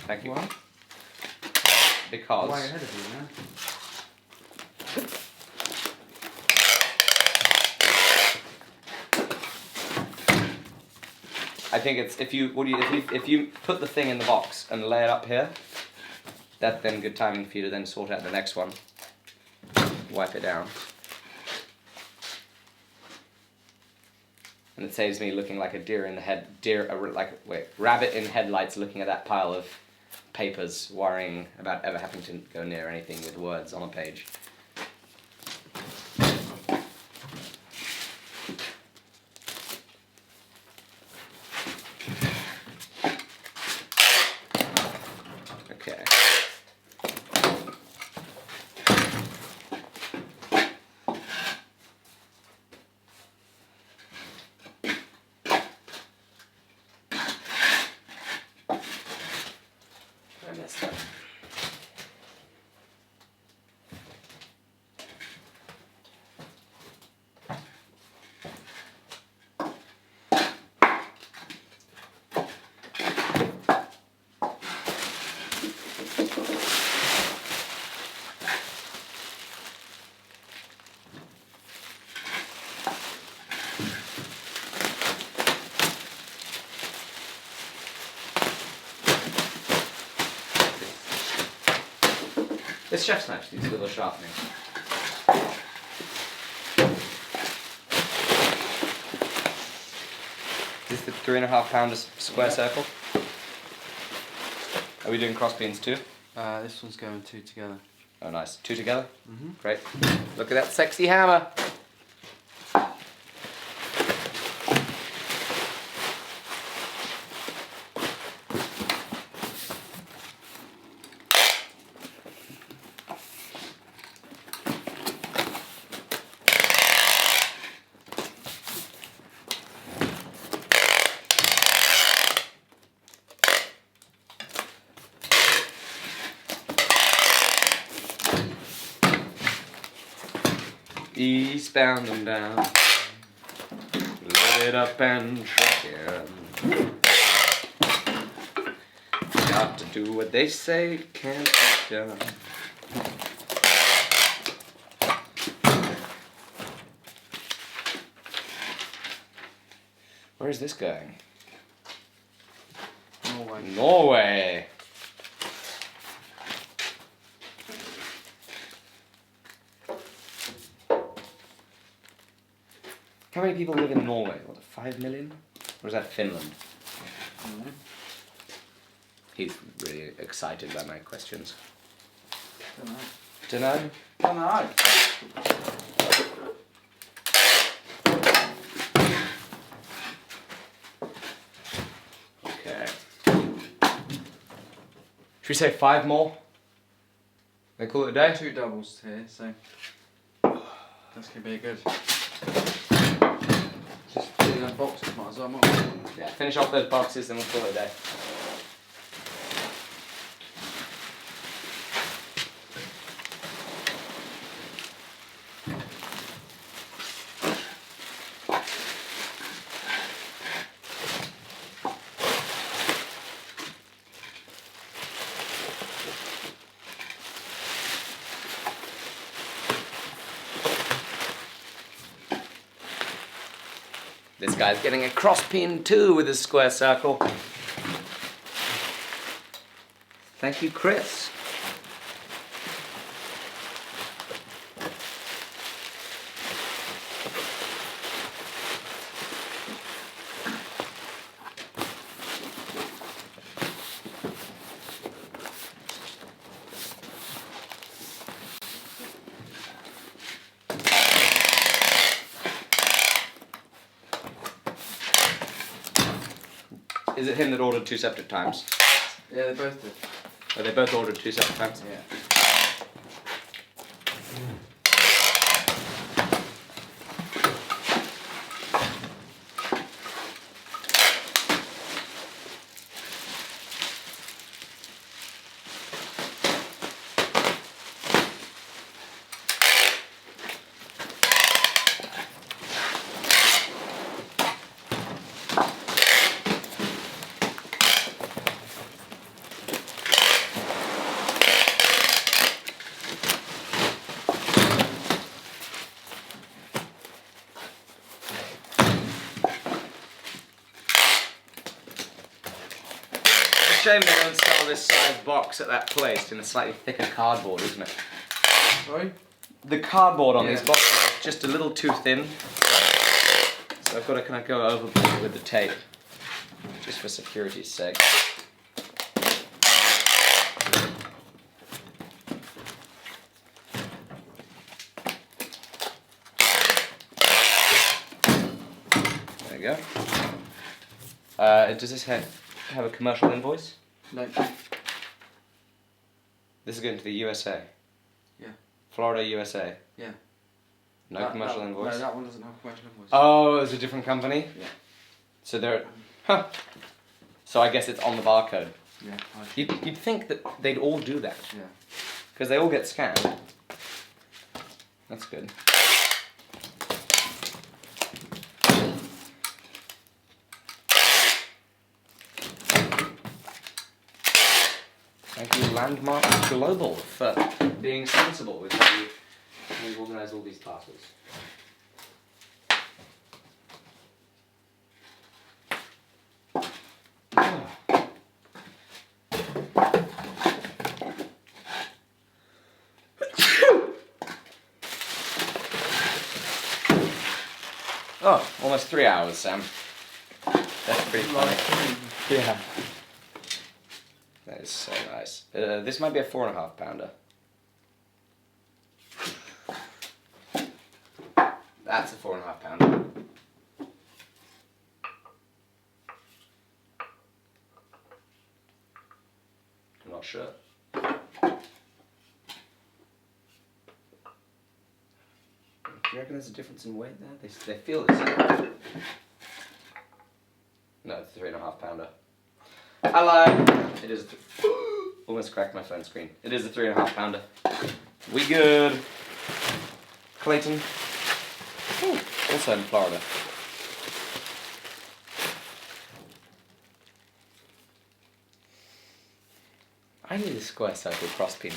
Thank you, Juan. Because Way ahead of you, man. I think it's if you put the thing in the box and lay it up here, that's then good timing for you to then sort out the next one. Wipe it down. And it saves me looking like a rabbit in headlights looking at that pile of papers, worrying about ever having to go near anything with words on a page. Okay. I messed up. This chef's knife needs a little sharpening. Is this the 3.5 pound square circle? Are we doing cross beans too? This one's going 2 together. Oh nice. 2 together? Mm-hmm. Great. Look at that sexy hammer. Eastbound and down, load it up and truck it. Got to do what they say, can't be done. Where is this going? Norway. Norway. How many people live in Norway? What, 5 million? Or is that Finland? Mm-hmm. He's really excited by my questions. Don't know. Dunno? Don't know. Okay. Should we say 5 more? They call it a day? 2 doubles here, so that's going to be good. Just do them boxes, might as well. Yeah, finish off those boxes, then we'll call it a day. This guy's getting a cross pin too with his square circle. Thank you, Chris. Is it him that ordered 2 separate times? Yeah, they both did. Oh, they both ordered 2 separate times? Yeah. Shame they don't sell this size box at that place in a slightly thicker cardboard, isn't it? Sorry? The cardboard on these Yeah. boxes is just a little too thin. So I've got to kind of go overboard with the tape, just for security's sake. There you go. Does this have a commercial invoice? No. This is going to the USA? Yeah. Florida, USA? Yeah. No commercial invoice? No, that one doesn't have a commercial invoice. Oh, it's a different company? Yeah. So they're... Huh. So I guess it's on the barcode. Yeah. You'd think that they'd all do that. Yeah. Because they all get scanned. That's good. Thank you, Landmark Global, for being sensible with how you organise all these parcels. Oh, almost 3 hours, Sam. That's pretty funny. Yeah. That is so nice. This might be a 4.5 pounder. That's a 4.5 pounder. I'm not sure. Do you reckon there's a difference in weight there? They feel the same. No, it's a 3.5 pounder. Hello! It is almost cracked my phone screen. It is a 3.5 pounder. We good. Clayton. Ooh, also in Florida. I need a square circle cross pin.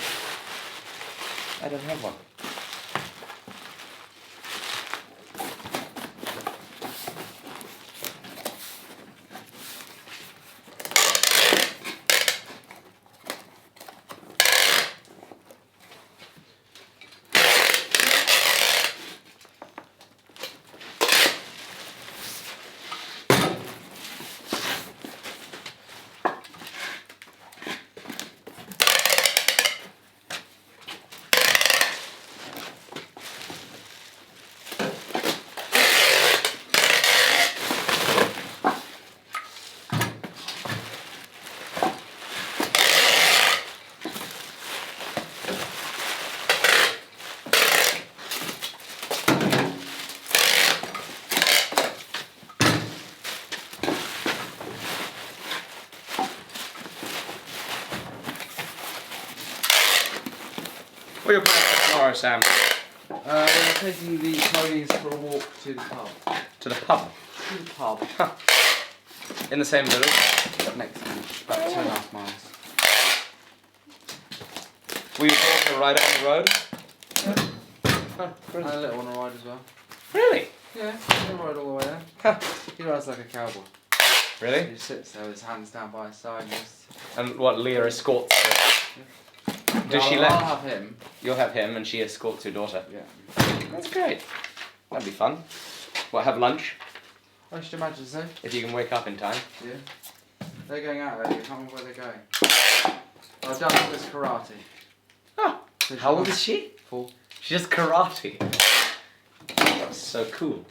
I don't have one. your plans for tomorrow, Sam? We're taking the ponies for a walk to the pub. To the pub. To the pub. Huh. In the same village? Next village, about 2.5 miles. Will your daughter ride it on the road? Huh, And a brilliant. little one to ride as well. Really? Yeah, he'll ride all the way there. Huh. He rides like a cowboy. Really? He just sits there with his hands down by his side and just... And what, Leah escorts her? Does she I'll let... have him. You'll have him and she escorts your daughter. Yeah. That's great. That'd be fun. What, have lunch? I should imagine so. If you can wake up in time. Yeah. They're going out early, I can't remember where they're going. Our dad does karate. Oh, So how old is she? 4. She does karate. That's so cool.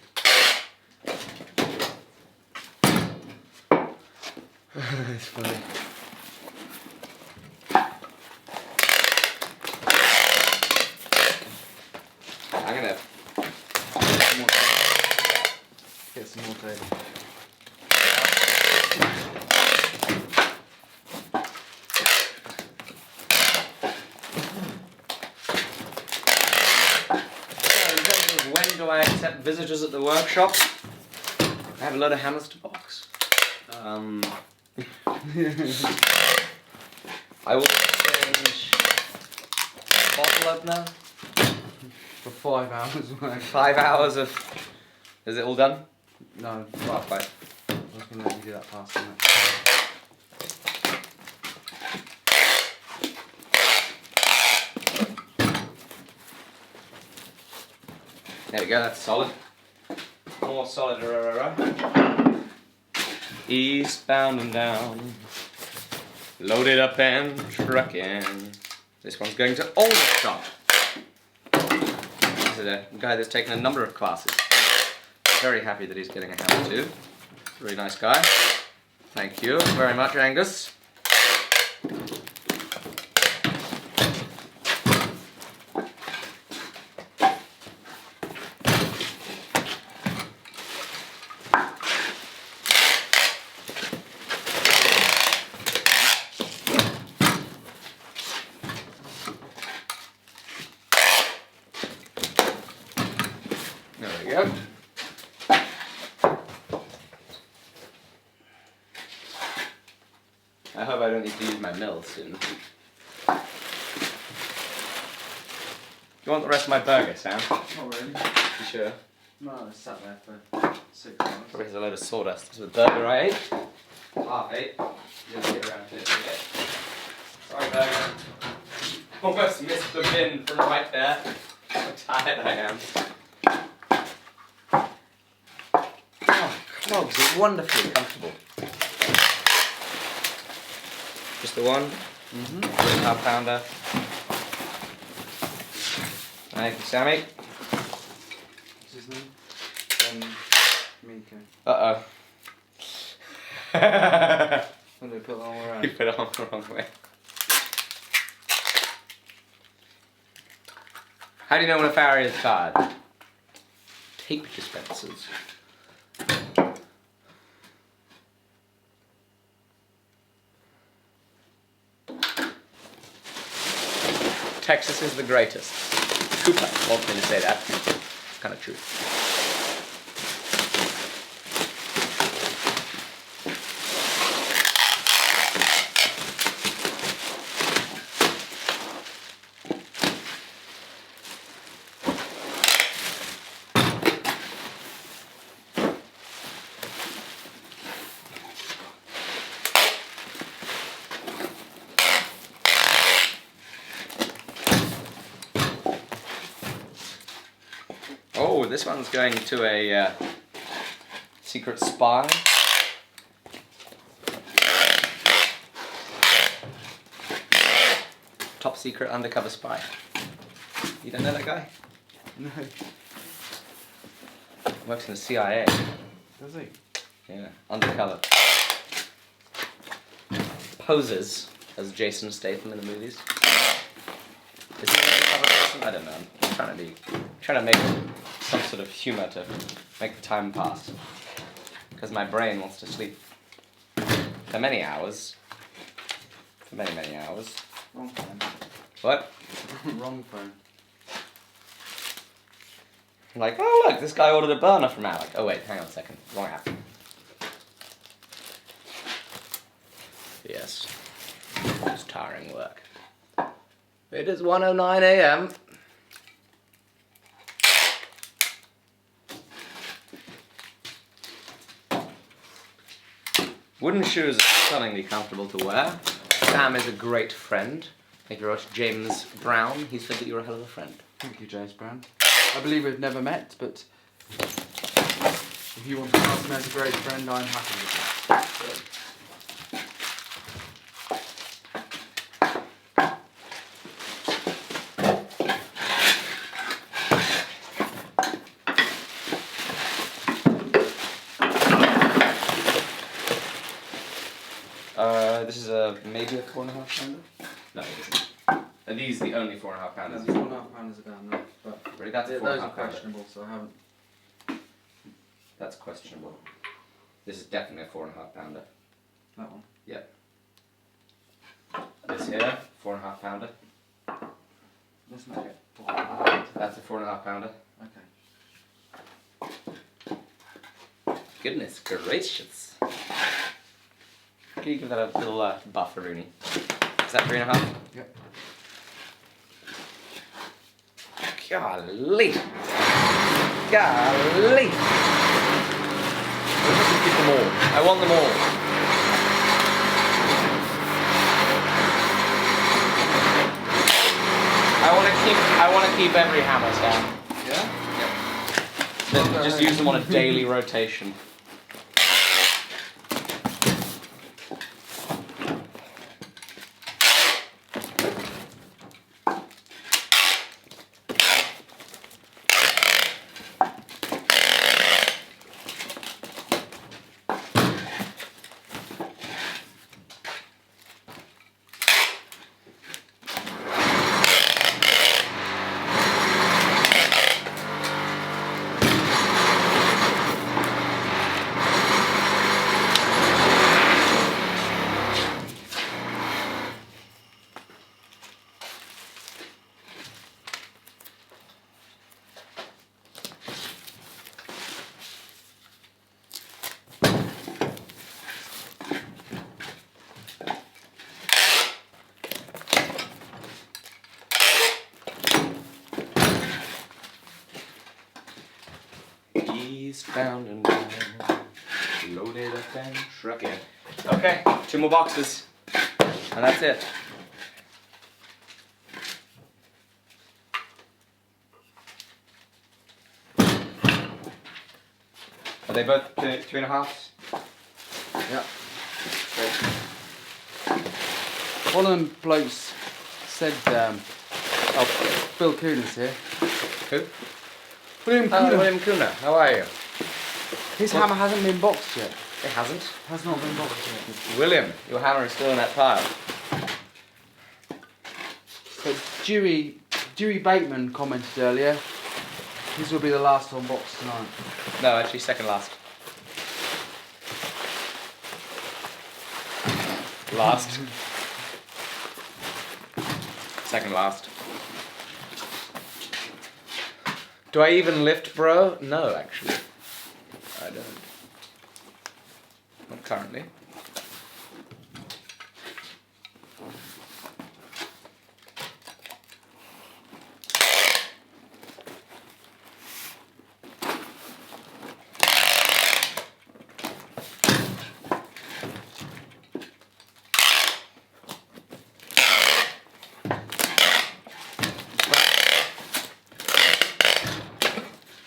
It's funny. I'm gonna... Get some more table. So, in terms of when do I accept visitors at the workshop? I have a load of hammers to box. I will exchange bottle opener. For 5 hours work. 5 hours of... Is it all done? No, Well, fine. I was going to let you do that fast, wasn't There we go, that's solid. More solid, Eastbound and down. Loaded up and trucking. This one's going to Aldershot. This is a guy that's taken a number of classes. Very happy that he's getting a hammer too. Really nice guy. Thank you very much, Angus. There we go. I hope I don't need to use my mill soon. You want the rest of my burger, Sam? Not really. You sure? No, I sat there for 6 hours. Probably has a load of sawdust. This is the burger I ate. Half ate. Didn't get around to it yet. Sorry, burger. Almost missed the bin from right there. How tired I am. Oh, clogs are wonderfully comfortable. Just the one? Mm-hmm. Half pounder. Thank you, Sammy. What's his name? Miko. Uh-oh. When did I put that all around? You put it on the wrong way. How do you know when a farrier is tired? Tape dispensers. Texas is the greatest. Cooper wants me to say that. It's kind of true. Oh, this one's going to a secret spy. Top secret undercover spy. You don't know that guy? No. Works in the CIA. Does he? Yeah, undercover. Poses as Jason Statham in the movies. Is he an undercover person? I don't know. I'm trying to make some sort of humor to make the time pass. Because my brain wants to sleep for many hours. For many, many hours. Long time. What? Wrong phone. Like, oh look, this guy ordered a burner from Alec. Oh wait, hang on a second. Wrong app. Yes. It's tiring work. It is 1:09 a.m. Wooden shoes are stunningly comfortable to wear. Sam is a great friend. Thank you very much, James Brown. He said that you're a hell of a friend. Thank you, James Brown. I believe we've never met, but if you want to pass me as a great friend, I'm happy with that. This is maybe a 4.5 pounder? No, it isn't. Are these the only 4.5 pounders? There's 4.5 pounders are down there, but Really, that's a those 4.5 are pounder. questionable, so I haven't. That's questionable. This is definitely a 4.5 pounder. That one. Yep. This here, 4.5 pounder. Let's not get 4.5. That's a 4.5 pounder. Okay. Goodness gracious. Can you give that a little bufferoonie? Is that 3.5? Yep. Golly! Golly! Let's just keep them all. I want them all. I want to keep every hammer, Sam. Yeah? Just use them on a daily rotation. Eastbound and down, loaded up and truck in. Okay, 2 more boxes, and that's it. Are they both 2.5s? Yeah. One of them blokes said, oh, Bill Coon's here. Who? William Coon. William Cooner, how are you? His hammer hasn't been boxed yet. It hasn't. Has not been boxed yet. William, your hammer is still in that pile. But Dewey Bateman commented earlier, his will be the last one boxed tonight. No, actually second last. Last. Second last. Do I even lift, bro? No, actually. I don't. Not currently.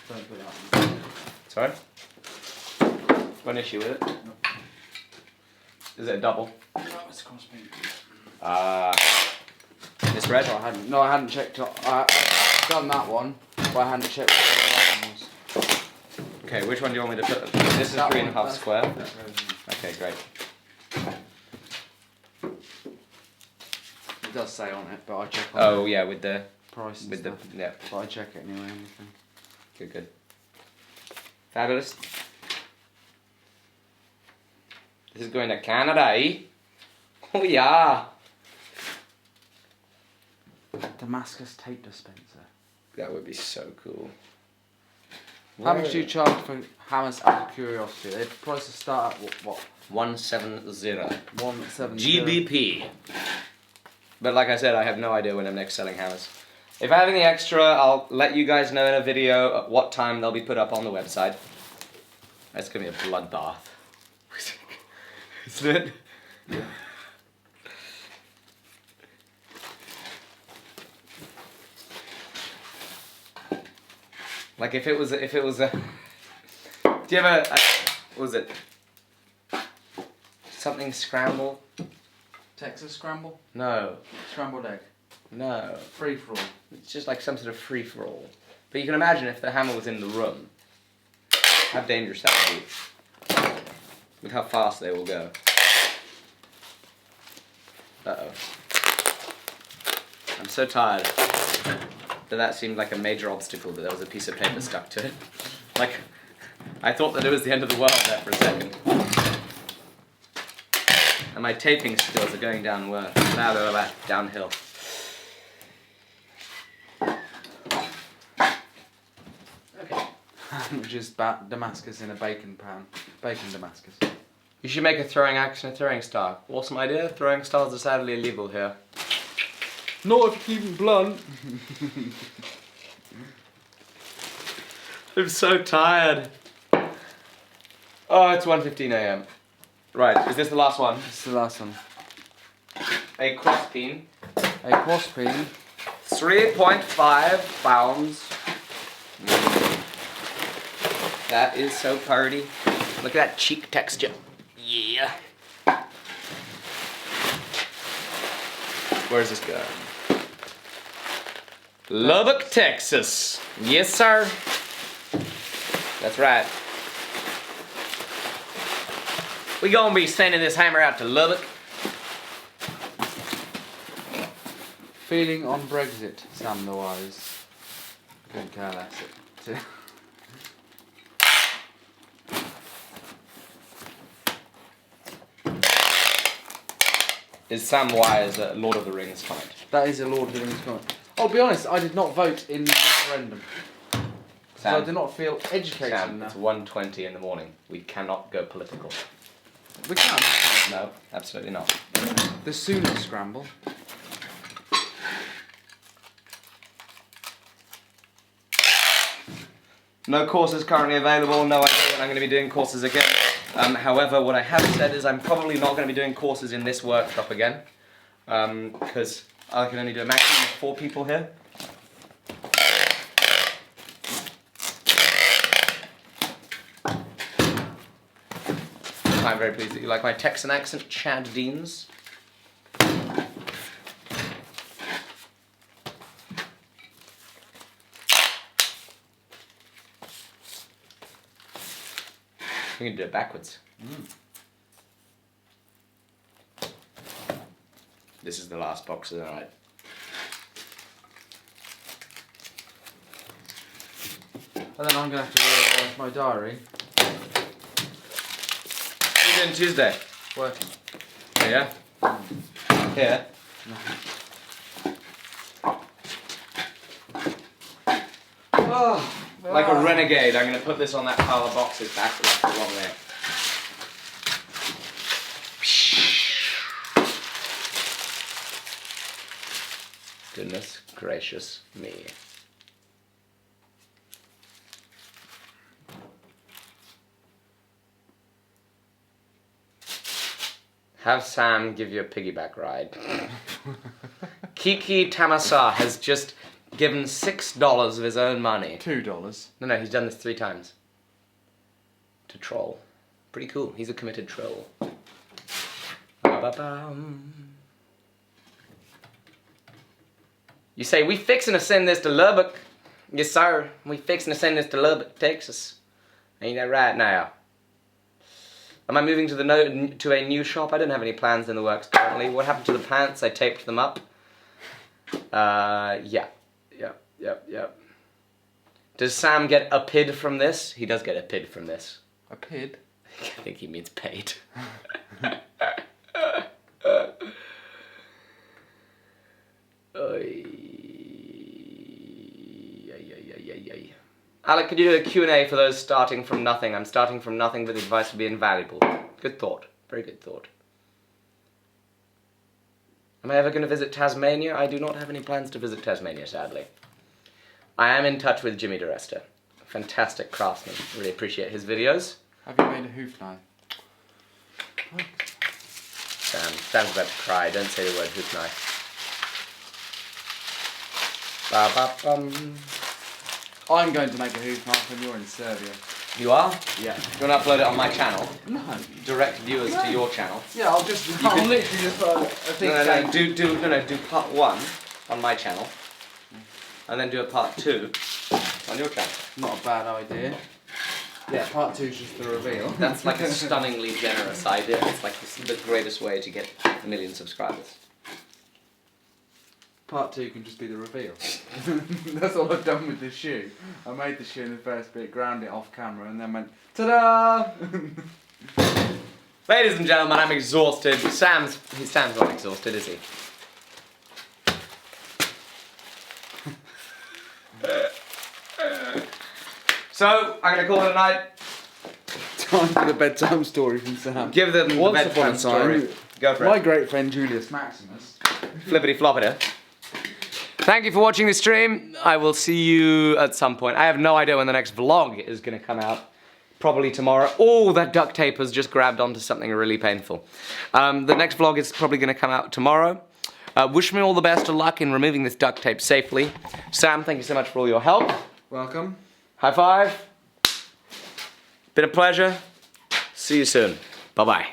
Don't put that on. Sorry? One issue with it? No. Is it a double? No, it's crossbeam. Misread? I hadn't checked. I've done that one, but I hadn't checked what that one was. Okay, which one do you want me to put? This is That 3.5 one, square. that goes in. Okay, great. It does say on it, but I check on Oh yeah, with the price and with the stuff. yeah. But I check it anyway. Anything. Good, good. Fabulous. This is going to Canada, eh? Oh yeah. Don't Damascus tape dispenser. That would be so cool. How much do you charge for hammers out of curiosity? The prices start at what? 170. 170. GBP. But like I said, I have no idea when I'm next selling hammers. If I have any extra, I'll let you guys know in a video at what time they'll be put up on the website. That's gonna be a bloodbath. Isn't it? Yeah. Like if it was a. Do you ever? What was it? Something scramble? Texas scramble? No. Scrambled egg? No. Free for all? It's just like some sort of free for all. But you can imagine if the hammer was in the room, how dangerous that would be. With how fast they will go. Uh-oh. I'm so tired. That seemed like a major obstacle, that there was a piece of paper stuck to it. Like, I thought that it was the end of the world there for a second. And my taping skills are going downhill. Okay. Just Damascus in a bacon pan. Bacon Damascus. You should make a throwing axe and a throwing star. Awesome idea. Throwing stars are sadly illegal here. Not if you keep it blunt. I'm so tired. Oh, it's 1:15 AM. Right, is this the last one? This is the last one. A cross peen. A cross peen. 3.5 pounds. That is so party. Look at that cheek texture. Yeah. Where's this going? Lubbock, Texas. Yes, sir. That's right. We gonna be sending this hammer out to Lubbock. Feeling on Brexit, Sam the Wise. Couldn't care less. Is Sam Wise a Lord of the Rings comment? That is a Lord of the Rings comment. I'll be honest, I did not vote in the referendum. So I do not feel educated Sam, enough. it's 1:20 in the morning. We cannot go political. We can. No, absolutely not. The sooner scramble. No courses currently available. No idea when I'm going to be doing courses again. However, what I have said is I'm probably not going to be doing courses in this workshop again. Because I can only do a maximum of 4 people here. I'm very pleased that you like my Texan accent, Chad Deans. We can do it backwards. This is the last box of the night. And then I'm going to have to rearrange my diary. What are you doing Tuesday? Working. Oh, yeah? Here? Oh, Like a renegade, I'm going to put this on that pile of boxes back left the wrong way. Goodness gracious me. Have Sam give you a piggyback ride. Kiki Tamasa has just given $6 of his own money. $2. No, he's done this 3 times. To troll. Pretty cool. He's a committed troll. Ba-ba-bum. You say, we fixing to send this to Lubbock. Yes, sir. We fixing to send this to Lubbock, Texas. Ain't that right now? Am I moving to a new shop? I don't have any plans in the works currently. What happened to the pants? I taped them up. Yeah. Yep. Does Sam get a PID from this? He does get a PID from this. A PID? I think he means paid. Oy. Alec, could you do a Q&A for those starting from nothing? I'm starting from nothing, but the advice would be invaluable. Good thought. Very good thought. Am I ever going to visit Tasmania? I do not have any plans to visit Tasmania, sadly. I am in touch with Jimmy DeResta. Fantastic craftsman. Really appreciate his videos. Have you made a hoof knife? Sam's about to cry. Don't say the word hoof knife. Ba-ba-bum. I'm going to make a hoof knife when you're in Serbia. You are? Yeah. You want to upload it on my channel? No. Direct viewers to your channel? Yeah, I'll literally just put a thing No, do part 1 on my channel. And then do a part 2 on your channel. Not a bad idea. Yeah, part 2 is just the reveal. That's like a stunningly generous idea. It's like the greatest way to get 1 million subscribers. Part 2 can just be the reveal. That's all I've done with this shoe. I made the shoe in the first bit, ground it off camera, and then went, ta-da! Ladies and gentlemen, I'm exhausted. Sam's not exhausted, is he? So, I'm going to call it a night. Time for the bedtime story from Sam. Give them the Once upon bedtime a story. time, Go for my it. great friend Julius Maximus. Flippity floppity. Thank you for watching this stream. I will see you at some point. I have no idea when the next vlog is going to come out. Probably tomorrow. Oh, that duct tape has just grabbed onto something really painful. The next vlog is probably going to come out tomorrow. Wish me all the best of luck in removing this duct tape safely. Sam, thank you so much for all your help. Welcome. High five. Been a pleasure. See you soon. Bye-bye.